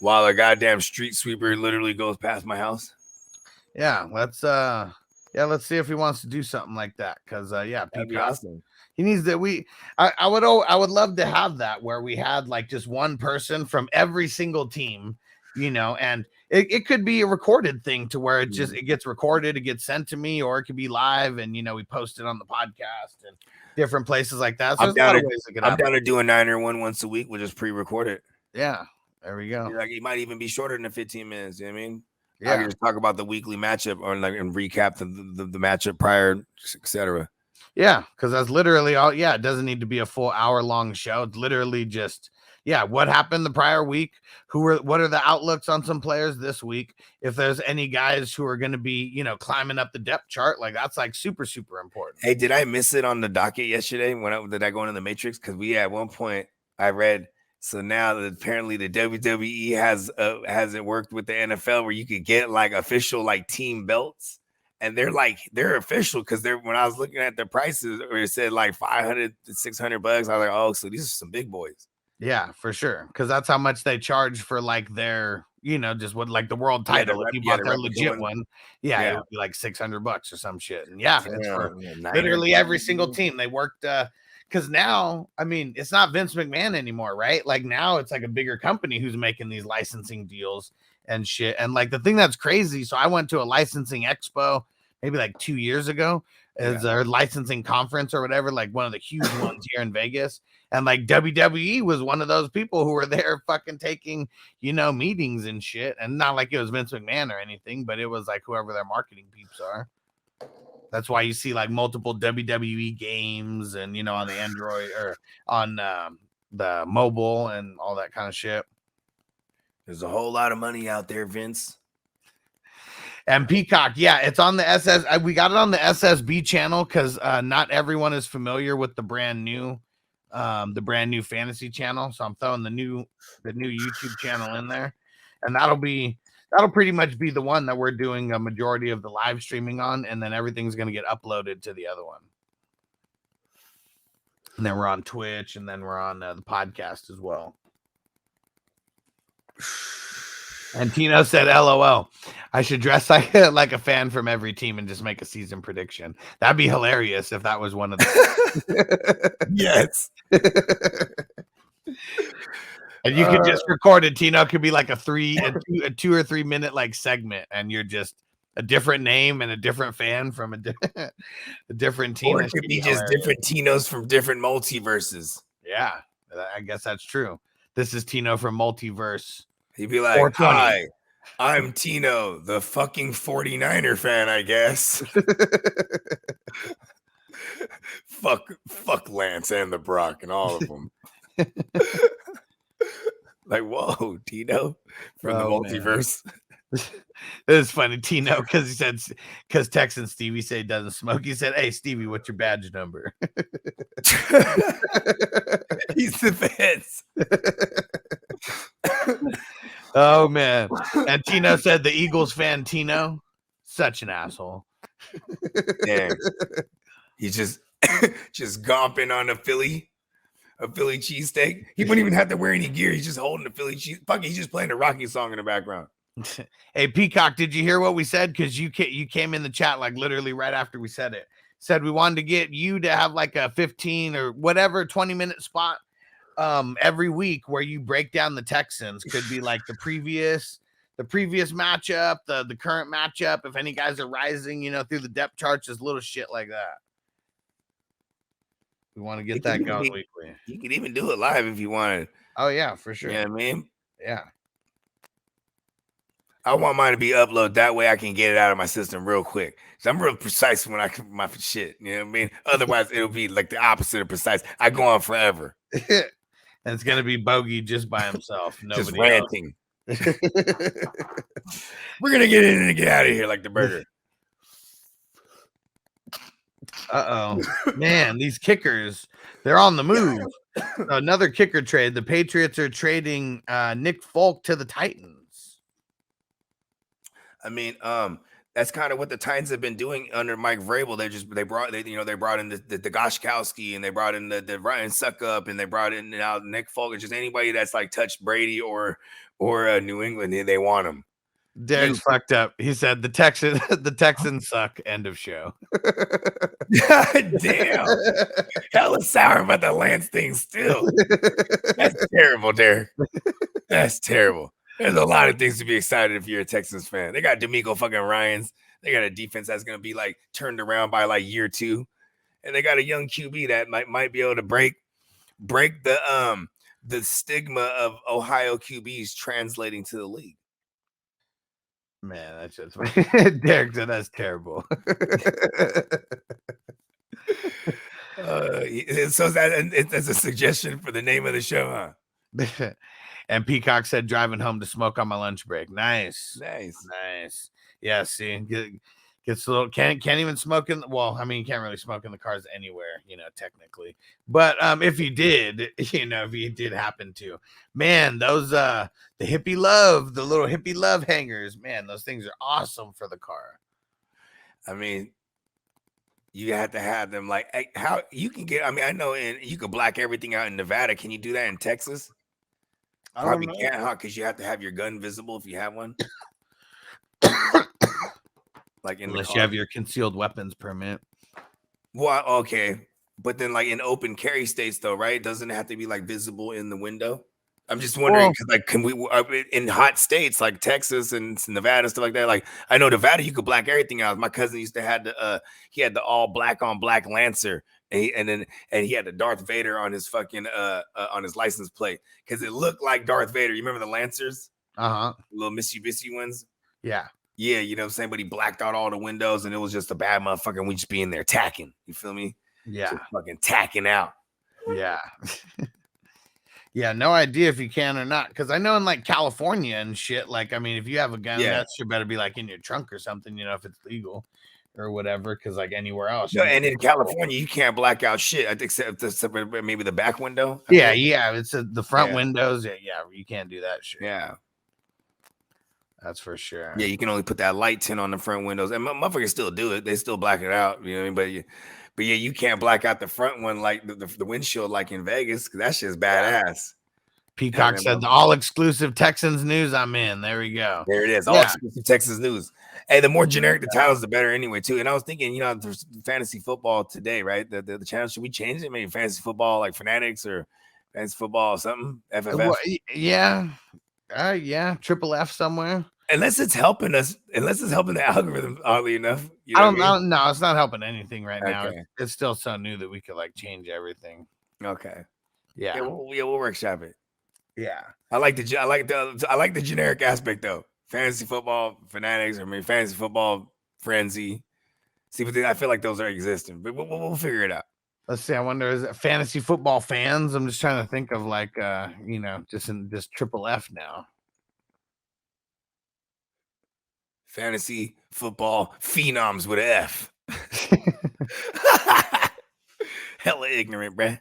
While a goddamn street sweeper literally goes past my house. Yeah, let's see if he wants to do something like that. Because that'd be awesome. He needs that. I would love to have that where we had like just one person from every single team, and it could be a recorded thing to where it gets recorded, it gets sent to me, or it could be live and we post it on the podcast and different places like that. So I'm down to do a Niner one once a week. We'll just pre-record it. Yeah, there we go. Like, it might even be shorter than 15 minutes. You know what I mean? Yeah. I can just talk about the weekly matchup or like and recap the matchup prior, etc. Yeah, because that's literally all. Yeah, it doesn't need to be a full hour-long show. It's literally just, what happened the prior week? What are the outlooks on some players this week? If there's any guys who are going to be, climbing up the depth chart, like that's like super, super important. Hey, did I miss it on the docket yesterday? Did I go into the Matrix? Because at one point I read. So now that apparently the WWE hasn't worked with the NFL where you could get like official like team belts, and they're official because when I was looking at the prices, or it said like $500 to $600. I was like, oh, so these are some big boys. Yeah, for sure, because that's how much they charge for like their just what like the world title. If you bought their legit one, it would be like $600 or some shit. And it's for literally every single team. They worked. Because now, I mean, it's not Vince McMahon anymore, right? Like now it's like a bigger company who's making these licensing deals and shit. And like the thing that's crazy. So I went to a licensing expo maybe like 2 years ago as a licensing conference or whatever, like one of the huge ones here in Vegas. And like WWE was one of those people who were there fucking taking, meetings and shit. And not like it was Vince McMahon or anything, but it was like whoever their marketing peeps are. That's why you see like multiple WWE games and, on the Android or on the mobile and all that kind of shit. There's a whole lot of money out there, Vince. And Peacock, it's on the SS. We got it on the SSB channel because not everyone is familiar with the brand new fantasy channel. So I'm throwing the new YouTube channel in there, and that'll pretty much be the one that we're doing a majority of the live streaming on, and then everything's going to get uploaded to the other one. And then we're on Twitch, and then we're on the podcast as well. And Tino said, LOL, I should dress like a fan from every team and just make a season prediction. That'd be hilarious if that was one of them. Yes. And you could just record it. Tino could be like a 2 or 3 minute like segment, and you're just a different name and a different fan from a different team. Or it could be just different Tinos from different multiverses. Yeah, I guess that's true. This is Tino from Multiverse. He'd be like, hi, I'm Tino, the fucking 49er fan, I guess. fuck Lance and the Brock and all of them. Like, whoa, Tino from the multiverse. It was funny, Tino, because he said, because Texan Stevie said he doesn't smoke. He said, hey, Stevie, what's your badge number? He's the best. Oh, man. And Tino said the Eagles fan, Tino, such an asshole. Damn. He's just gomping on a Philly cheesesteak. He wouldn't even have to wear any gear. He's just holding the Philly cheese. Fuck, he's just playing a Rocky song in the background. Hey, Peacock, did you hear what we said? Because you came in the chat like literally right after we said it. Said we wanted to get you to have like a 15 or whatever 20-minute spot every week where you break down the Texans. Could be like the previous matchup, the current matchup. If any guys are rising, through the depth charts, just little shit like that. We want to get that going weekly. You could even do it live if you wanted. Oh yeah, for sure. You know what I mean? Yeah. I want mine to be uploaded. That way I can get it out of my system real quick. So I'm real precise when I come my shit. You know what I mean? Otherwise, it'll be like the opposite of precise. I go on forever. And it's going to be Bogey just by himself. Nobody just ranting. We're going to get in and get out of here like the burger. Man, these kickers, they're on the move. Another kicker trade. The Patriots are trading Nick Folk to the Titans. I mean, that's kind of what the Titans have been doing under Mike Vrabel. They brought in the Goshkowski, and they brought in the Ryan Suckup, and they brought in now Nick Folk. Just anybody that's like touched Brady or New England, they want him. Derek's fucked up. He said the Texans suck. End of show. Damn. Hella sour about the Lance thing still. That's terrible, Derek. That's terrible. There's a lot of things to be excited if you're a Texans fan. They got D'Amico fucking Ryans. They got a defense that's going to be like turned around by like year 2. And they got a young QB that might be able to break the stigma of Ohio QBs translating to the league. Man, that's just Derek said that's terrible. So that's a suggestion for the name of the show, huh? And Peacock said driving home to smoke on my lunch break. Nice. Yeah, see, gets a little can't even smoke in. Well, I mean, you can't really smoke in the cars anywhere, technically. But if you did, if you did happen to, man, those the little hippie love hangers, man, those things are awesome for the car. I mean, you have to have them. Like, how you can get? I mean, I know you can black everything out in Nevada. Can you do that in Texas? Probably can't, huh? Because you have to have your gun visible if you have one. Like unless you have your concealed weapons permit. Well, okay, but then like in open carry states, though, right? Doesn't it have to be like visible in the window? I'm just wondering, because like, can we in hot states like Texas and Nevada and stuff like that? Like, I know Nevada, you could black everything out. My cousin used to have he had the all black on black Lancer, and he had the Darth Vader on his fucking on his license plate because it looked like Darth Vader. You remember the Lancers? Little Mitsubishi ones. Yeah. Yeah, you know what I'm saying? But he blacked out all the windows and it was just a bad motherfucker. And we just be in there tacking. You feel me? Yeah. Just fucking tacking out. Yeah. Yeah, no idea if you can or not. Because I know in like California and shit, like, I mean, if you have a gun, that should better be like in your trunk or something, if it's legal or whatever. Because like anywhere else. No, and in California, you can't black out shit except maybe the back window. Yeah. It's the front windows. Yeah, you can't do that shit. Yeah. That's for sure. Yeah, you can only put that light tint on the front windows, and motherfuckers still do it. They still black it out, you know what I mean? But yeah, you can't black out the front one like the windshield like in Vegas, because that shit's badass. Peacock said the all exclusive Texans news. I'm in. There we go. There it is. All exclusive Texas news. Hey, the more generic the titles, the better anyway, too. And I was thinking, there's fantasy football today, right? The channel, should we change it? Maybe fantasy football like Fanatics or fantasy football or something? FFF? Well, yeah. Triple F somewhere. Unless it's helping the algorithm, oddly enough. I don't know. No, it's not helping anything right now. It's still so new that we could like change everything. Okay. Yeah. We'll workshop it. Yeah. I like the generic aspect though. Fantasy football Fanatics, or maybe fantasy football frenzy. See, but I feel like those are existing, but we'll figure it out. Let's see. I wonder, is it fantasy football fans? I'm just trying to think of like just triple F now. Fantasy football phenoms with an F. Hella ignorant, bruh.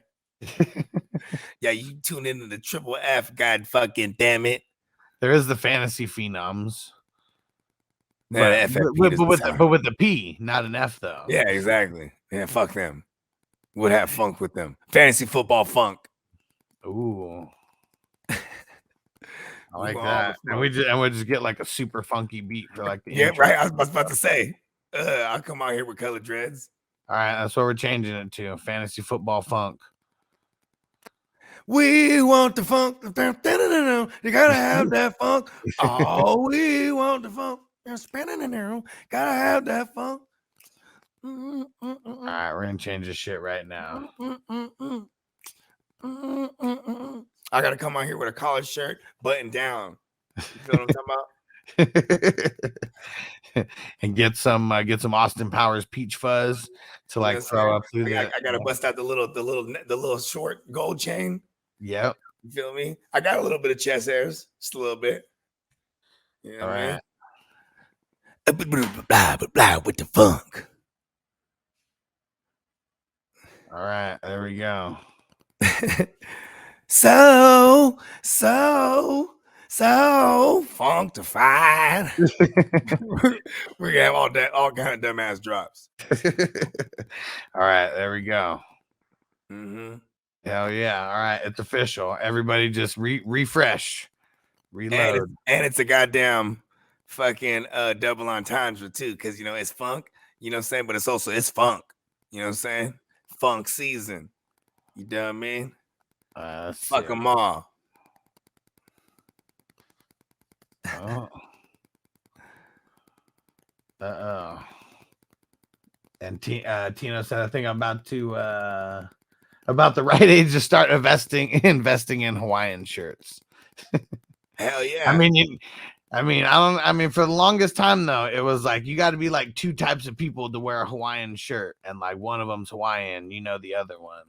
Yeah, you tune into the triple F, god fucking damn it. There is the fantasy phenoms. But with the P, not an F though. Yeah, exactly. Yeah, fuck them. Would have funk with them. Fantasy football funk. Ooh. I like that. And we just get like a super funky beat for like the intro. Right. I was about to say. I'll come out here with color dreads. All right, that's what we're changing it to. Fantasy football funk. We want the funk. You gotta have that funk. Oh, we want the funk. Gotta have that funk. All right, we're gonna change this shit right now. I gotta come out here with a collared shirt, button down. You feel what I'm talking about? And get some Austin Powers peach fuzz to like throw up through I gotta bust out the little short gold chain. Yep. You feel me? I got a little bit of chest hairs, just a little bit. You know what I mean? Blah with the funk. All right, there we go. So functified. We're gonna have all kind of dumbass drops. All right, there we go. Mm-hmm. Hell yeah! All right, it's official. Everybody, just refresh, reload, and it's a goddamn fucking double entendre too, because you know it's funk. You know what I'm saying? But it's funk. You know what I'm saying? Funk season. You know what I mean? Fuck them all. Oh. And Tino said, "I think I'm about the right age to start investing in Hawaiian shirts." Hell yeah! I mean, for the longest time though, it was like you got to be like two types of people to wear a Hawaiian shirt, and like one of them's Hawaiian, the other one.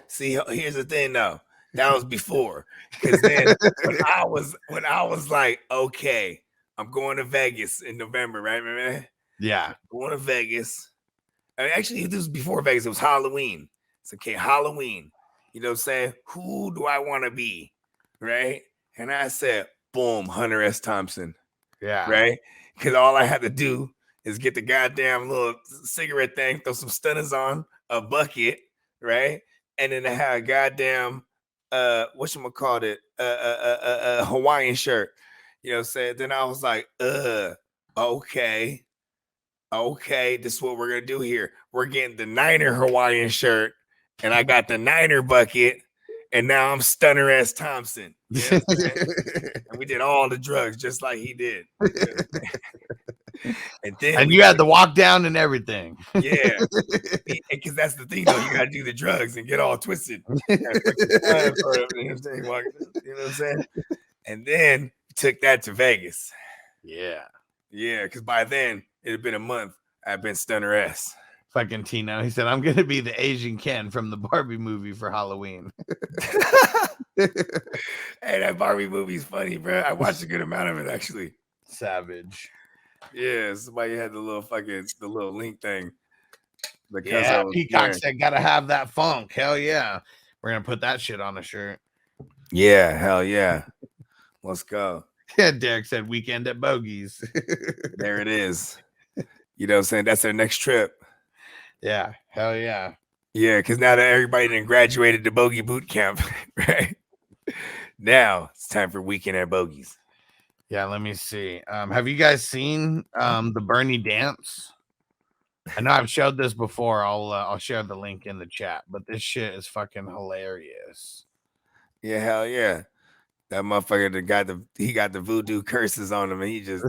See, here's the thing though. That was before, because then when I was like, okay, I'm going to Vegas in November, right, man? Yeah, going to Vegas. I mean, actually, this was before Vegas. It was Halloween. It's okay, Halloween. You know what I'm saying? Who do I want to be, right? And I said, boom, Hunter S. Thompson. Yeah, right. Because all I had to do is get the goddamn little cigarette thing, throw some stunners on a bucket, right? And then I had a goddamn whatchamacallit, Hawaiian shirt. You know what I'm saying? Then I was like, okay, this is what we're gonna do here. We're getting the Niner Hawaiian shirt, and I got the Niner bucket, and now I'm Stunner S. Thompson. You know what I'm saying? And we did all the drugs just like he did. And you had to walk down and everything. Yeah, because that's the thing though. You gotta do the drugs and get all twisted. You know what I'm saying? And then took that to Vegas. Yeah, because by then it had been a month. I've been Stunner S. Fucking Tino. He said, "I'm gonna be the Asian Ken from the Barbie movie for Halloween." Hey, that Barbie movie's funny, bro. I watched a good amount of it actually. Savage. Yeah, somebody had the little link thing. Yeah, Peacock said, "Gotta have that funk." Hell yeah, we're gonna put that shit on a shirt. Yeah, hell yeah. Let's go. Yeah, Derek said, "Weekend at Bogies." There it is. You know what I'm saying? That's our next trip. Yeah, hell yeah. Yeah, because now that everybody done graduated to Bogey Boot Camp, right? Now it's time for Weekend at Bogies. Yeah, let me see. Have you guys seen the Bernie dance? I know I've showed this before. I'll share the link in the chat, but this shit is fucking hilarious. Yeah, hell yeah. That motherfucker got the voodoo curses on him, and he just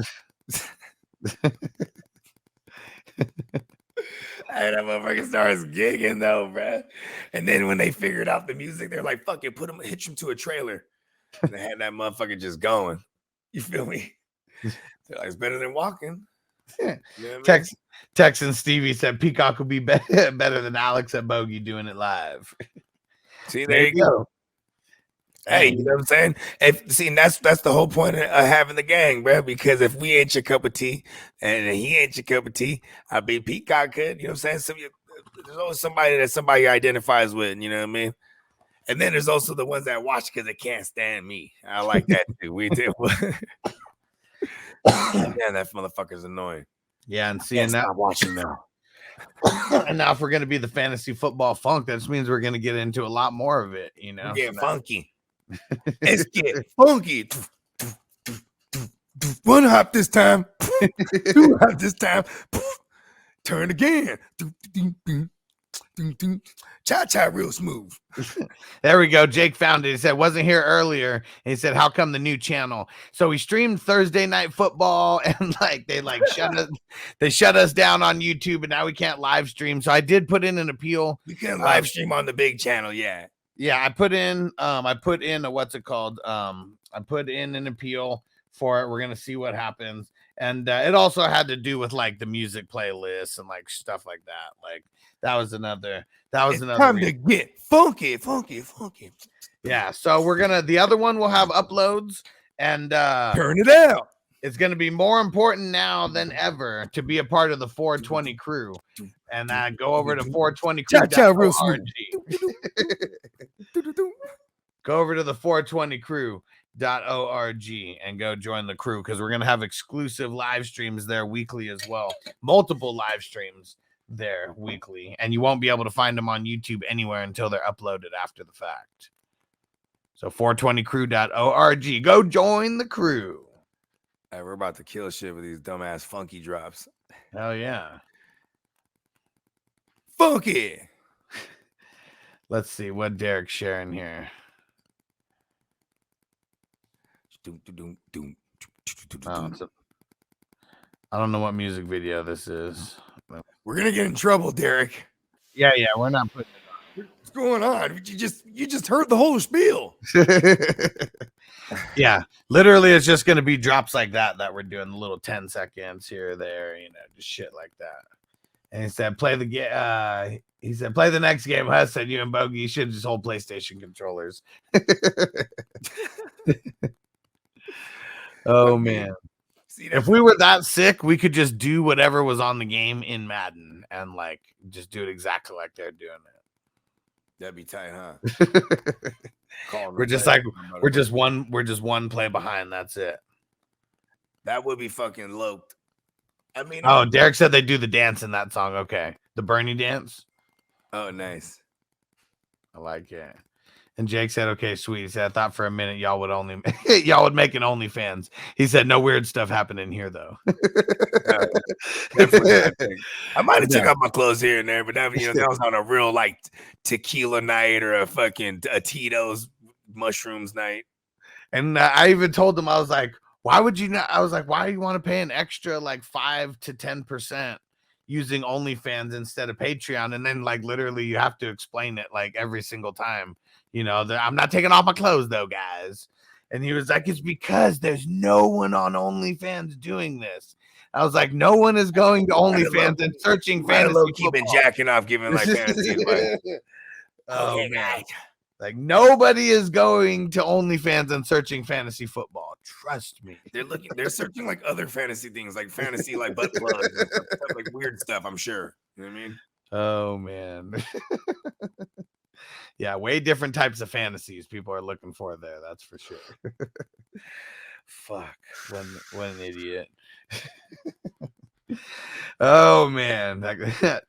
and that motherfucker starts gigging though, bro. And then when they figured out the music, they're like, "Fuck it, hitch him to a trailer." And they had that motherfucker just going. You feel me? They're like, it's better than walking. You know what I mean? Texan Stevie said Peacock would be better than Alex at Bogey doing it live. See, there you go. Hey, you know what I'm saying? That's the whole point of having the gang, bro. Because if we ain't your cup of tea and he ain't your cup of tea, I mean, Peacock could. You know what I'm saying? There's always somebody that somebody identifies with. You know what I mean? And then there's also the ones that watch because they can't stand me. I like that too. We did. Man, that motherfucker's annoying. Yeah, and seeing that, watching now. And now if we're gonna be the fantasy football funk, that just means we're gonna get into a lot more of it. You know, get funky. Let's get funky. One hop this time. Two hop this time. Turn again. Cha-cha real smooth. There we go. Jake found it. He said, wasn't here earlier. And he said, how come the new channel? So we streamed Thursday night football and they shut us down on YouTube and now we can't live stream. So I did put in an appeal. We can live stream on the big channel. Yeah. Yeah. I put in a, what's it called? I put in an appeal for it. We're going to see what happens. And it also had to do with like the music playlists and like stuff like that. Like that was another time reason. To get funky. Yeah. So the other one will have uploads and turn it out. It's going to be more important now than ever to be a part of the 420 crew. And go over to Cha-cha real smooth. 420crew.org. Go over to the 420crew.org and go join the crew, because we're going to have exclusive live streams there weekly as well. Multiple live streams there weekly. And you won't be able to find them on YouTube anywhere until they're uploaded after the fact. So 420crew.org. Go join the crew. Hey, we're about to kill shit with these dumbass funky drops. Hell yeah. Funky. Let's see what Derek's sharing here. Oh, I don't know what music video this is. We're gonna get in trouble, Derek. Yeah, we're not putting it on. What's going on? You just heard the whole spiel. Yeah, literally, it's just gonna be drops like that we're doing, the little 10 seconds here or there, just shit like that. And he said, play the game. He said, play the next game. I said, you and Bogey should just hold PlayStation controllers. Oh man. See, if we were that sick, we could just do whatever was on the game in Madden and like just do it exactly like they're doing it. That'd be tight, huh? we're just one play behind. That's it. That would be fucking loped. I mean, oh, Derek said they do the dance in that song. Okay, the Bernie dance. Oh, nice. I like it. And Jake said, "Okay, sweet." He said, "I thought for a minute y'all would make an OnlyFans." He said, "No weird stuff happening here, though." I might have took off my clothes here and there, but that was on a real like tequila night or a fucking Tito's mushrooms night. And I even told him, I was like, "Why would you not?" I was like, "Why do you want to pay an extra like 5 to 10% using OnlyFans instead of Patreon?" And then like literally, you have to explain it like every single time. I'm not taking off my clothes though, guys. And he was like, "It's because there's no one on OnlyFans doing this." I was like, "No one is going to OnlyFans and searching fantasy football. Keeping jacking off, giving like fantasy advice." Okay, guys. Like nobody is going to OnlyFans and searching fantasy football. Trust me. They're searching like other fantasy things, like fantasy, like butt plugs, and stuff, like weird stuff. I'm sure. You know what I mean? Oh man. Yeah, way different types of fantasies people are looking for there. That's for sure. Fuck, what an idiot. Oh man,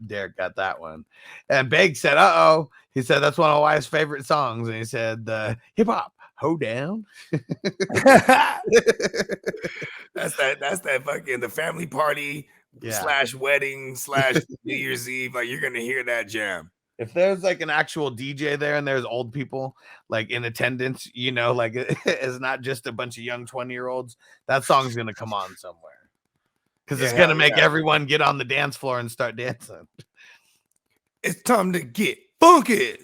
Derek got that one. And Big said, "Uh-oh." He said that's one of Wyatt's favorite songs, and he said the hip hop hoedown. That's that fucking the family party / wedding / New Year's Eve. Like you're gonna hear that jam. If there's like an actual DJ there and there's old people like in attendance, like it's not just a bunch of young 20-year-olds, that song's gonna come on somewhere. Because it's going to make everyone get on the dance floor and start dancing. It's time to get funky.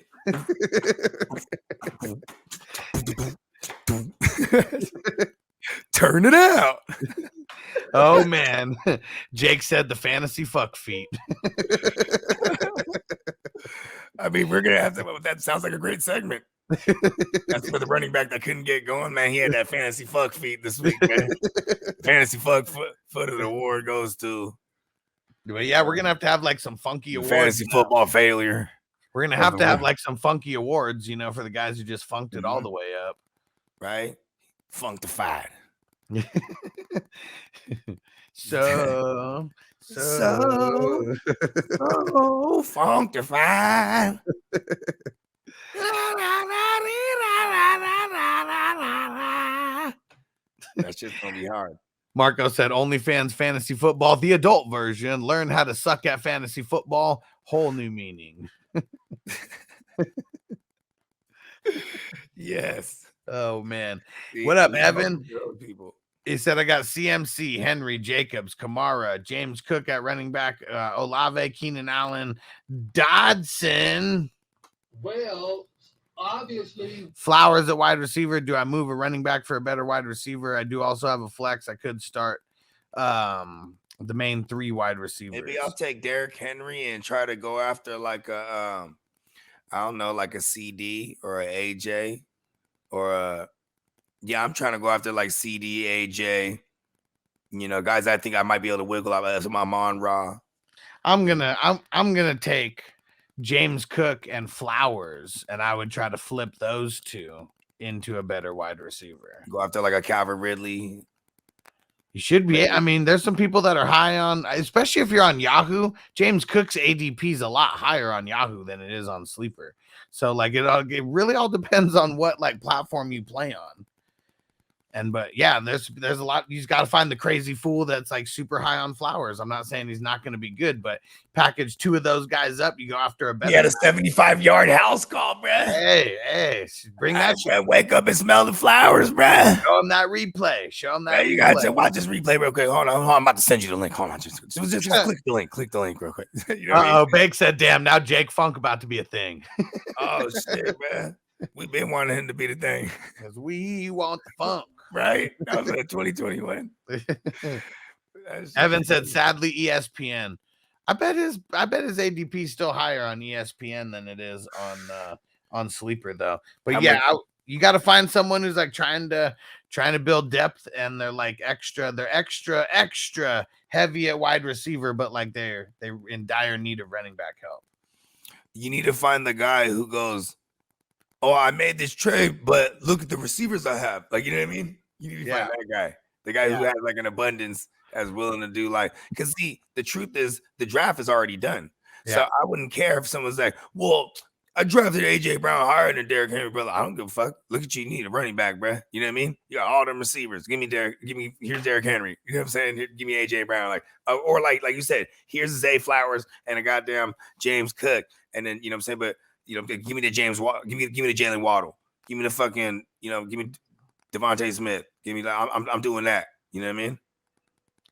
Turn it out. Oh, man. Jake said the fantasy fuck feet. I mean, we're going to have to. That sounds like a great segment. That's for the running back that couldn't get going, man. He had that fantasy fuck feet this week, man. Fantasy fuck foot of the award goes to. Well, yeah, we're gonna have to have like some funky awards. Fantasy football failure. We're gonna have to have like some funky awards, for the guys who just funked it all the way up, right? Functified. so functified. That's just gonna be hard. Marco said OnlyFans fantasy football, the adult version. Learn how to suck at fantasy football. Whole new meaning. Yes. Oh man. What up, Evan? He said, I got CMC, Henry, Jacobs, Kamara, James Cook at running back, Olave, Keenan Allen, Dodson. Well, obviously. Flowers at wide receiver. Do I move a running back for a better wide receiver? I do also have a flex. I could start the main 3 wide receivers. Maybe I'll take Derrick Henry and try to go after like a, I don't know, like a CD or a AJ or a, I'm trying to go after like CD, AJ, guys I think I might be able to wiggle out as my Mon Ra. I'm gonna take James Cook and Flowers, and I would try to flip those two into a better wide receiver. Go after like a Calvin Ridley. You should be. I mean, there's some people that are high on, especially if you're on Yahoo. James Cook's ADP is a lot higher on Yahoo than it is on Sleeper. So like it really all depends on what like platform you play on. But yeah, there's a lot. You just got to find the crazy fool that's like super high on Flowers. I'm not saying he's not going to be good, but package two of those guys up, you go after a better. He had a 75-yard house call, bro. Hey, bring that shit. Wake up and smell the flowers, bro. Show him that replay. Show him that. Hey, you got to watch this replay real quick. Hold on. I'm about to send you the link. Hold on. Just click the link. Click the link real quick. You know Uh-oh, Bake said, damn, now Jake Funk about to be a thing. Oh, shit, man. We've been wanting him to be the thing. Because we want the funk. Right? That was like 2021. Evan said, sadly, ESPN. I bet his ADP is still higher on ESPN than it is on Sleeper, though. But you got to find someone who's like trying to build depth, and they're like extra heavy at wide receiver, but like they're in dire need of running back help. You need to find the guy who goes, oh, I made this trade, but look at the receivers I have. Like, you know what I mean? You need to find that guy. The guy who has like an abundance, as willing to do like, because the truth is the draft is already done. So I wouldn't care if someone's like, well, I drafted AJ Brown higher than Derrick Henry, brother. I don't give a fuck. Look at you. You need a running back, bro. You know what I mean? You got all them receivers. Here's Derrick Henry. You know what I'm saying? Give me AJ Brown. Like, or like you said, here's Zay Flowers and a goddamn James Cook. And then, you know what I'm saying? But, you know, give me the give me the Jalen Waddle. Give me the fucking, you know, give me Devontae Smith. Give me that. I'm doing that. You know what I mean?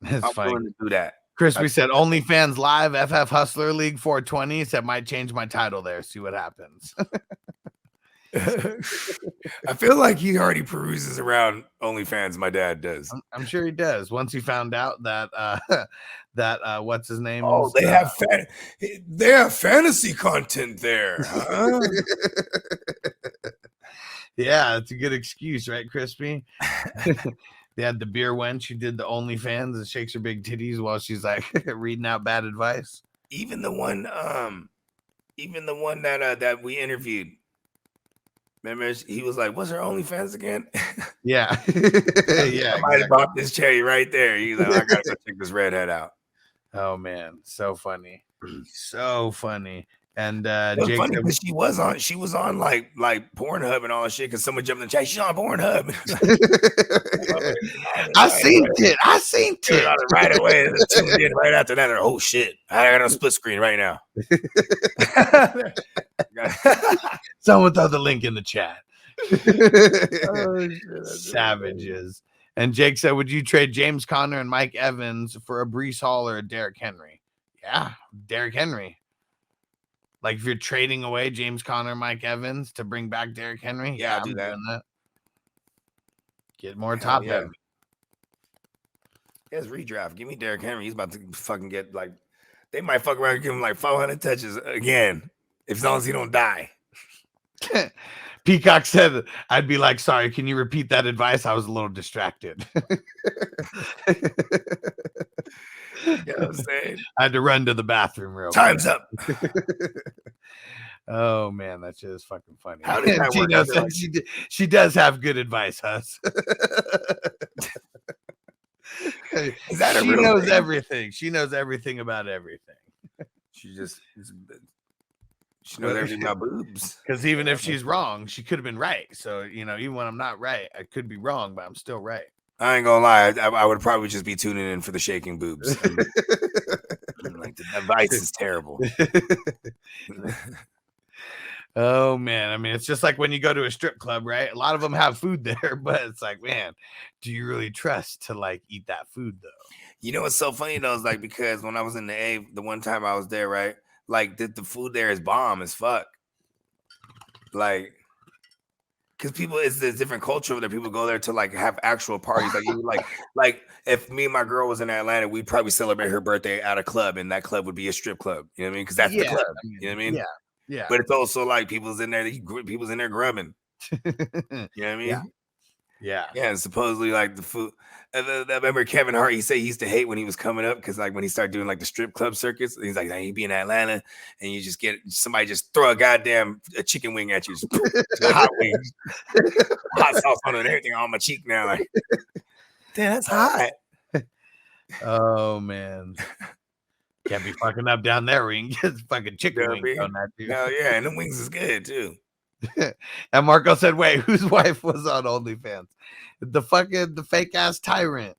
That's I'm fine. willing to do that. Crispy said, OnlyFans Live, FF Hustler League 420. Said, might change my title there. See what happens. I feel like he already peruses around OnlyFans. My dad does. I'm sure he does. Once he found out that what's his name? Oh, they have fantasy content there. Huh? Yeah, it's a good excuse, right, Crispy? They had the beer wench who did the OnlyFans and shakes her big titties while she's like reading out bad advice. Even the one that we interviewed. Remember, he was like, "What's her OnlyFans again?" Yeah, yeah. I might have bought this cherry right there. He's like, "I gotta go check this redhead out." Oh man, so funny, so funny. And Jake funny because she was on like Pornhub and all that shit. Because someone jumped in the chat, she's on Pornhub. I seen it right away. Right after that, oh shit! I got a split screen right now. Someone throw the link in the chat. Oh, shit, Savages. And Jake said, would you trade James Conner and Mike Evans for a Breece Hall or a Derrick Henry? Yeah, Derrick Henry. Like if you're trading away James Conner, Mike Evans to bring back Derrick Henry, yeah, I'm do that. doing that. Get more top heavy. Yes, redraft. Give me Derrick Henry. He's about to fucking get like, they might fuck around and give him like 400 touches again, as long as he don't die. Peacock said, I'd be like, sorry, can you repeat that advice? I was a little distracted. You know what I'm saying? I had to run to the bathroom real Time's quick. up. Oh man, that shit is fucking funny. How did that work? She does have good advice, Huss. Is that she knows everything. She knows everything about everything. She knows everything about boobs. Because even if she's wrong, she could have been right. So, you know, even when I'm not right, I could be wrong, but I'm still right. I ain't gonna lie. I would probably just be tuning in for the shaking boobs. Like the advice is terrible. Oh man, I mean, it's just like when you go to a strip club, right? A lot of them have food there, but it's like, man, do you really trust to like eat that food though? You know what's so funny though is like because when I was in the A, the one time I was there, right? Like the food there is bomb as fuck. Like, because people, it's a different culture that people go there to like have actual parties. Like, you like if me and my girl was in Atlanta, we'd probably celebrate her birthday at a club, and that club would be a strip club. You know what I mean? Because that's the club. You know what I mean? Yeah. Yeah. But it's also like people's in there grubbing. You know what I mean? Yeah. Yeah, and supposedly like the food. I remember Kevin Hart. He said he used to hate when he was coming up because like when he started doing like the strip club circuits, he's like, "He'd be in Atlanta, and you just get somebody just throw a chicken wing at you, just hot wings, hot sauce on it, and everything on my cheek now. Like, damn, that's hot. Oh man, can't be fucking up down there where you can get fucking chicken wings on that dude. Hell yeah, and the wings is good too. And Marco said, "Wait, whose wife was on OnlyFans? The fake ass tyrant."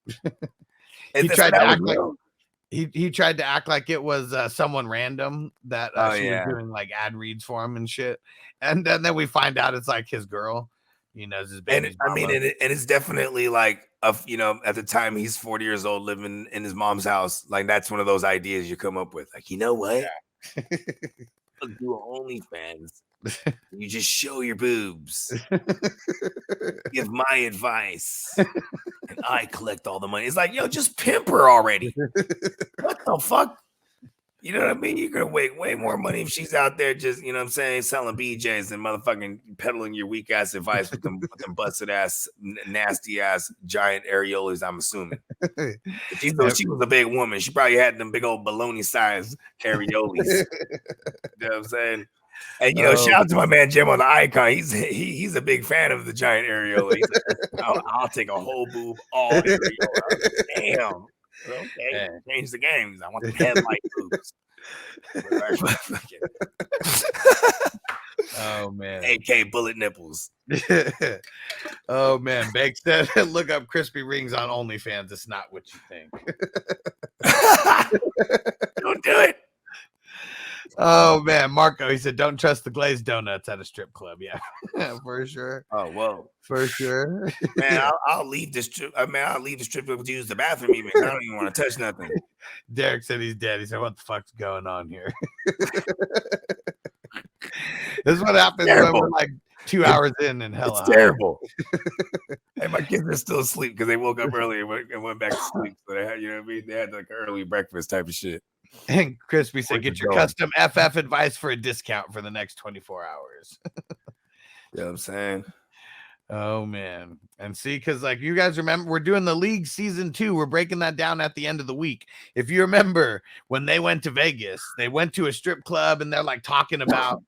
He tried to act like he tried to act like it was someone random that she was doing like ad reads for him and shit. And then we find out it's like his girl. He knows his baby's mama. I mean, and it's definitely like at the time he's 40 years old living in his mom's house. Like that's one of those ideas you come up with. Like, you know what? Yeah. I'll do OnlyFans. You just show your boobs. Give my advice. And I collect all the money. It's like, yo, just pimp her already. What the fuck? You know what I mean? You're gonna make way more money if she's out there just, you know what I'm saying, selling BJs and motherfucking peddling your weak ass advice with them busted ass, nasty ass giant areolas, I'm assuming. If she was a big woman, she probably had them big old baloney sized areolas. You know what I'm saying? And shout out to my man Jim on the icon. He's a big fan of the giant areola. I'll take a whole boob, all areola. Damn. Okay, change the games. I want the headlight boobs. Oh man, AK bullet nipples. Oh man, Bake said, "Look up crispy rings on OnlyFans. It's not what you think." Don't do it. Oh man, Marco, he said, "Don't trust the glazed donuts at a strip club." Yeah, for sure. Oh whoa, for sure. Man, I'll leave the strip. I'll leave the strip club to use the bathroom. Even I don't even want to touch nothing. Derek said he's dead. He said, "What the fuck's going on here?" This is what happens when we're like 2 hours in hell. It's terrible. And my kids are still asleep because they woke up early and went back to sleep. So they had, you know what I mean? They had like early breakfast type of shit. And Crispy said, "Get your custom FF advice for a discount for the next 24 hours. You know what I'm saying? Oh man. And see, because like you guys remember, we're doing the league season 2. We're breaking that down at the end of the week. If you remember when they went to Vegas, they went to a strip club and they're like talking about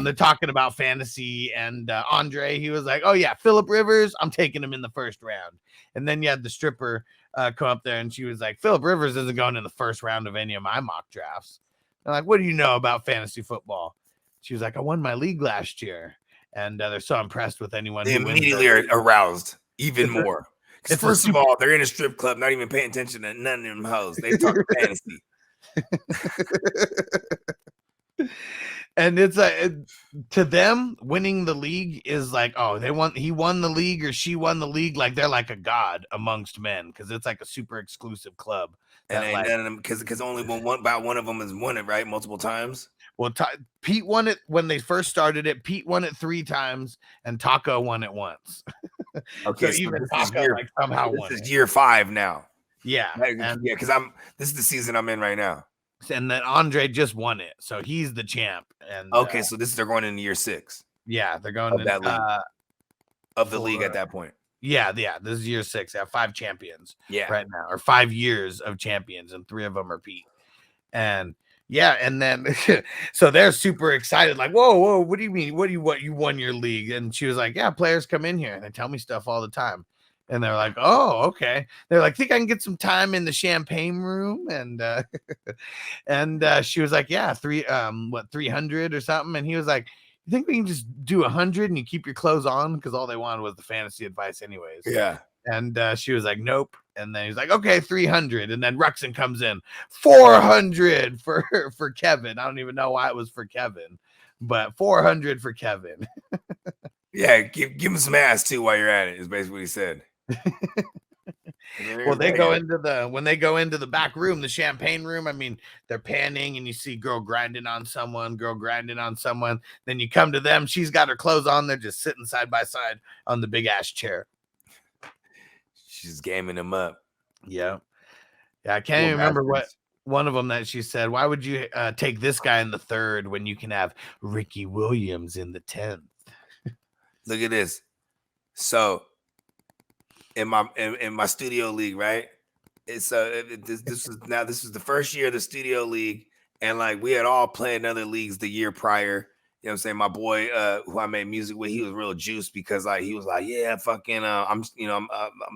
they're talking about fantasy, and Andre, he was like, "Oh yeah, Phillip Rivers, I'm taking him in the first round." And then you had the stripper come up there and she was like, "Phillip Rivers isn't going in the first round of any of my mock drafts." I'm like, "What do you know about fantasy football?" She was like, "I won my league last year." And they're so impressed with anyone. They immediately are aroused even more. Because first of all, they're in a strip club, not even paying attention to none of them hoes. They talk fantasy. And it's to them, winning the league is like, oh, he won the league or she won the league. Like they're like a god amongst men because it's like a super exclusive club. And ain't none of them because only one of them has won it, right? Multiple times. Well, Pete won it when they first started it. Pete won it 3 times, and Taco won it once. Okay, so even Taco somehow won. This is year 5 now. Yeah, because this is the season I'm in right now. And then Andre just won it, so he's the champ. And okay, so they're going into year 6. Yeah, they're going of that league. Of the league at that point. Yeah, this is year 6. They have 5 champions. Yeah, right now, or 5 years of champions, and 3 of them are Pete. And yeah, and then so they're super excited, like, whoa, what do you mean? What you won your league? And she was like, yeah, players come in here and they tell me stuff all the time. And they're like, oh, okay. They're like, think I can get some time in the champagne room? And she was like, yeah, 300 or something. And he was like, you think we can just do 100 and you keep your clothes on? Because all they wanted was the fantasy advice anyways. Yeah. And she was like, nope. And then he's like, okay, 300. And then Ruxin comes in, 400 for Kevin. I don't even know why it was for Kevin, but 400 for Kevin. Yeah, give him some ass too while you're at it, is basically what he said. Well, when they go into the back room, the champagne room, I mean, they're panning and you see girl grinding on someone. Then you come to them. She's got her clothes on. They're just sitting side by side on the big ass chair. She's gaming them up. Yeah. I can't even remember what one of them that she said. Why would you take this guy in the 3rd when you can have Ricky Williams in the 10th? Look at this. So in my studio league, right? It's this is the first year of the studio league, and like we had all played in other leagues the year prior. You know what I'm saying? My boy, who I made music with, he was real juiced because like he was like, yeah, fucking, I'm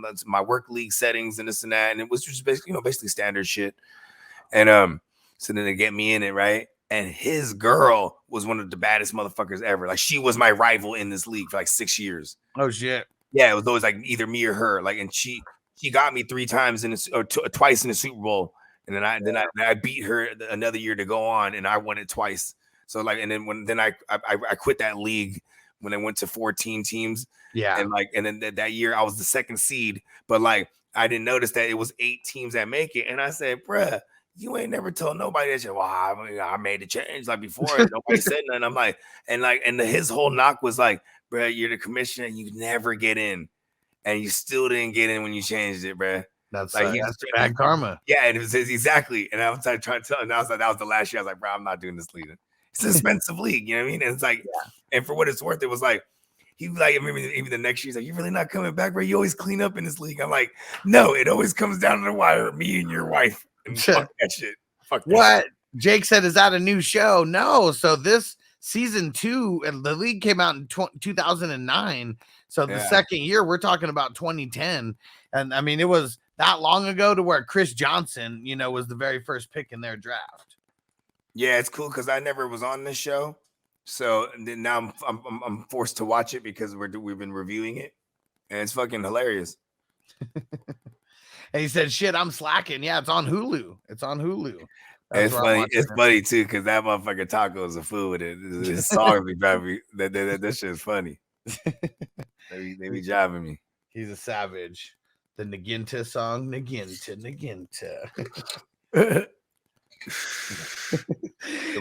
that's my work league settings and this and that, and it was just basically standard shit. And so then they get me in it, right? And his girl was one of the baddest motherfuckers ever. Like she was my rival in this league for like 6 years. Oh shit. Yeah, it was always like either me or her. Like, and she got me 3 times twice in the Super Bowl, and then I beat her another year to go on, and I won it twice. So like, and then I quit that league when I went to 14 teams. Yeah, and then that year I was the 2nd seed, but like I didn't notice that it was 8 teams that make it, and I said, bruh, you ain't never told nobody that. Well, I made a change like before, and nobody said nothing. I'm like, and his whole knock was like, bruh, you're the commissioner, you never get in. And you still didn't get in when you changed it, bro. That's like that's bad karma. Yeah, and it was exactly. And I was trying to tell him, and I was like, that was the last year. I was like, bro, I'm not doing this league. It's an expensive league, you know what I mean? And it's like, and for what it's worth, it was like, he was like, even the next year, he's like, you really not coming back, bro? You always clean up in this league. I'm like, no, it always comes down to the wire, me and your wife. And fuck that shit. Fuck that what? Shit. Jake said, is that a new show? No. So this season 2, and the league came out in 2009. So the second year, we're talking about 2010. And I mean, it was that long ago to where Chris Johnson, was the very first pick in their draft. Yeah, it's cool because I never was on this show. So then now I'm forced to watch it because we've been reviewing it. And it's fucking hilarious. And he said, shit, I'm slacking. Yeah, it's on Hulu. It's on Hulu. It's funny. It's funny too, because that motherfucker Taco is a fool with it. His songs be driving me. That shit is funny. They be jiving me. He's a savage. The Naginta song, Naginta. The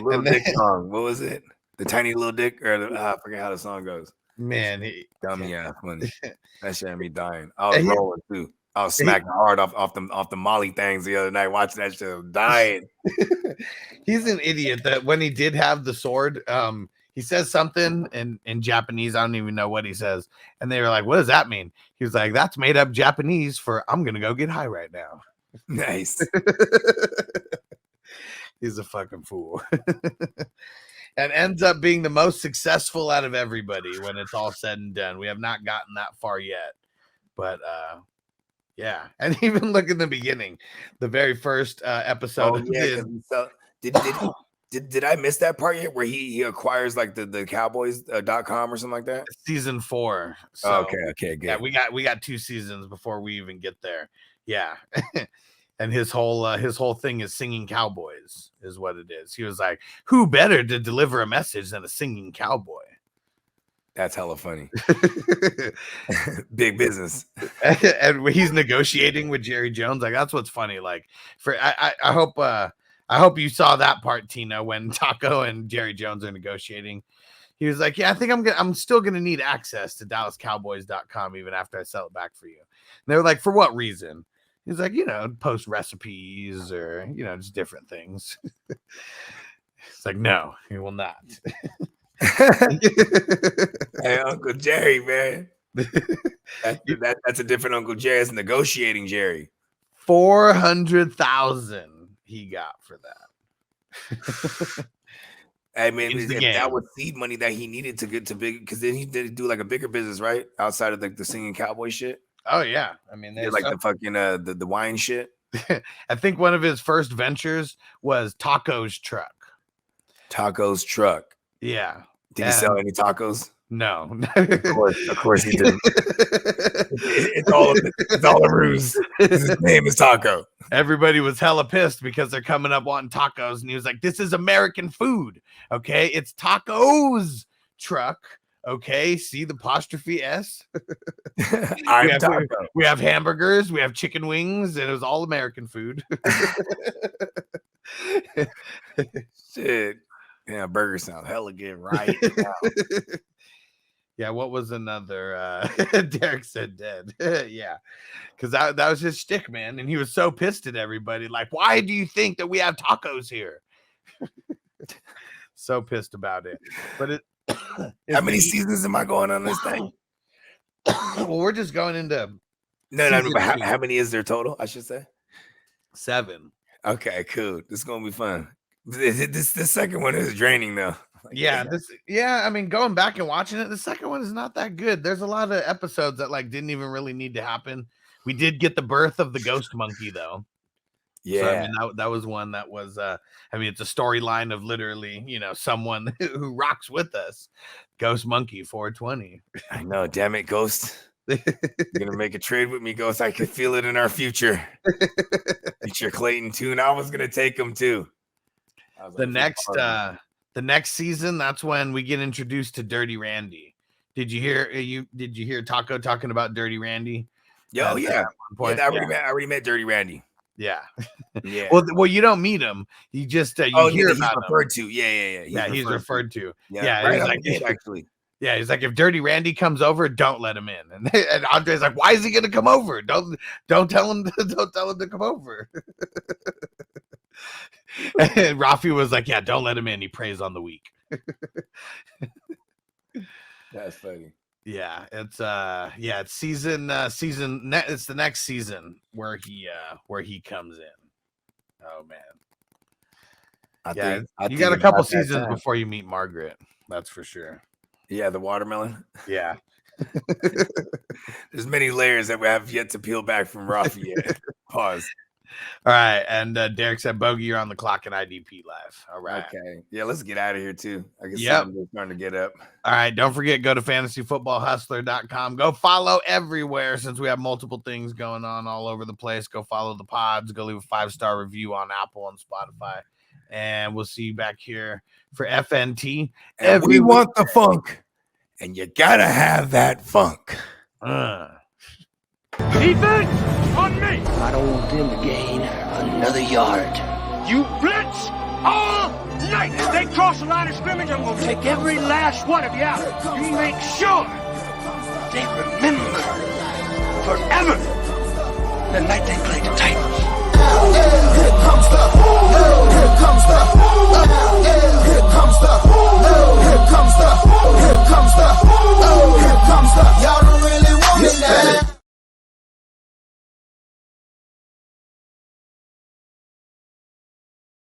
Little Dick song. What was it? The Tiny Little Dick, or I forget how the song goes. Man, dummy ass funny. That shit had me dying. I was rolling too. I was smacking hard off the Molly things the other night, watching that shit. I was dying. He's an idiot. That when he did have the sword, he says something in Japanese. I don't even know what he says. And they were like, what does that mean? He was like, that's made up Japanese for I'm gonna go get high right now. Nice. He's a fucking fool. And ends up being the most successful out of everybody when it's all said and done. We have not gotten that far yet. But yeah. And even look in the beginning, the very first episode. Did I miss that part yet where he acquires like the Cowboys.com or something like that? Season 4. So, okay, good. Yeah, we got 2 seasons before we even get there. Yeah. And his whole thing is singing cowboys is what it is. He was like, who better to deliver a message than a singing cowboy? That's hella funny. Big business. And he's negotiating with Jerry Jones. Like, that's what's funny. Like, I hope you saw that part, Tina, when Taco and Jerry Jones are negotiating. He was like, yeah, I think I'm still going to need access to DallasCowboys.com even after I sell it back for you. And they were like, for what reason? He's like, post recipes or, just different things. It's like, no, he will not. Hey, Uncle Jerry, man. That's a different Uncle Jerry. It's negotiating Jerry. 400,000 he got for that. I mean, if that was seed money that he needed to get to big, because then he did do like a bigger business, right? Outside of the singing cowboy shit. Oh yeah, I mean, like the fucking the wine shit. I think one of his first ventures was Taco's Truck. Taco's Truck. Yeah. Did he sell any tacos? No. Of course he didn't. It's all a ruse. His name is Taco. Everybody was hella pissed because they're coming up wanting tacos, and he was like, "This is American food, okay? It's Taco's Truck." Okay, see the apostrophe S. We have hamburgers, we have chicken wings, and it was all American food. Shit. Yeah, burger sounds hella good right now. Yeah, what was another? Derek said dead. Yeah, because that was his shtick, man. And he was so pissed at everybody. Like, why do you think that we have tacos here? So pissed about it. But it. How many seasons am I going on this thing? Well, we're just going into No, Season but two. how many is there total? I should say 7. Okay, cool. This is gonna be fun. This second one is draining though. I mean, going back and watching it, the second one is not that good. There's a lot of episodes that like didn't even really need to happen. We did get the birth of the ghost monkey though. Yeah, So, I mean, that was one that was I mean, it's a storyline of literally, someone who rocks with us. Ghost Monkey 420. I know, damn it, Ghost. You're gonna make a trade with me, Ghost. I could feel it in our future. Future Clayton tune. I was gonna take him too. The next season, that's when we get introduced to Dirty Randy. Did you hear Taco talking about Dirty Randy? Yo, yeah. I already met Dirty Randy. Yeah. Yeah. Well, you don't meet him. You just hear about he's him. referred to. Yeah. He's referred to. Yeah. Right, he's like, actually. Yeah, he's like, if Dirty Randy comes over, don't let him in. And Andre's like, why is he gonna come over? Don't tell him to come over. And Rafi was like, yeah, don't let him in. He preys on the weak. That's funny. Yeah, it's season it's the next season where he comes in. Oh man. I think you got a couple seasons before you meet Margaret. That's for sure. Yeah, the watermelon. Yeah. There's many layers that we have yet to peel back from Rafi yet. Pause. All right, and Derek said, "Bogey, you're on the clock in IDP live." All right. Okay. Yeah, let's get out of here too. I guess I'm starting to get up. All right. Don't forget, go to fantasyfootballhustler.com. Go follow everywhere since we have multiple things going on all over the place. Go follow the pods. Go leave a 5-star review on Apple and Spotify. And we'll see you back here for FNT. And we want the funk. And you gotta have that funk. Defense on me. I don't want them to gain another yard. You blitz all night. If they cross the line of scrimmage, I'm going to take every last one of you out. You make sure they remember forever the night they played the Titans. Here comes the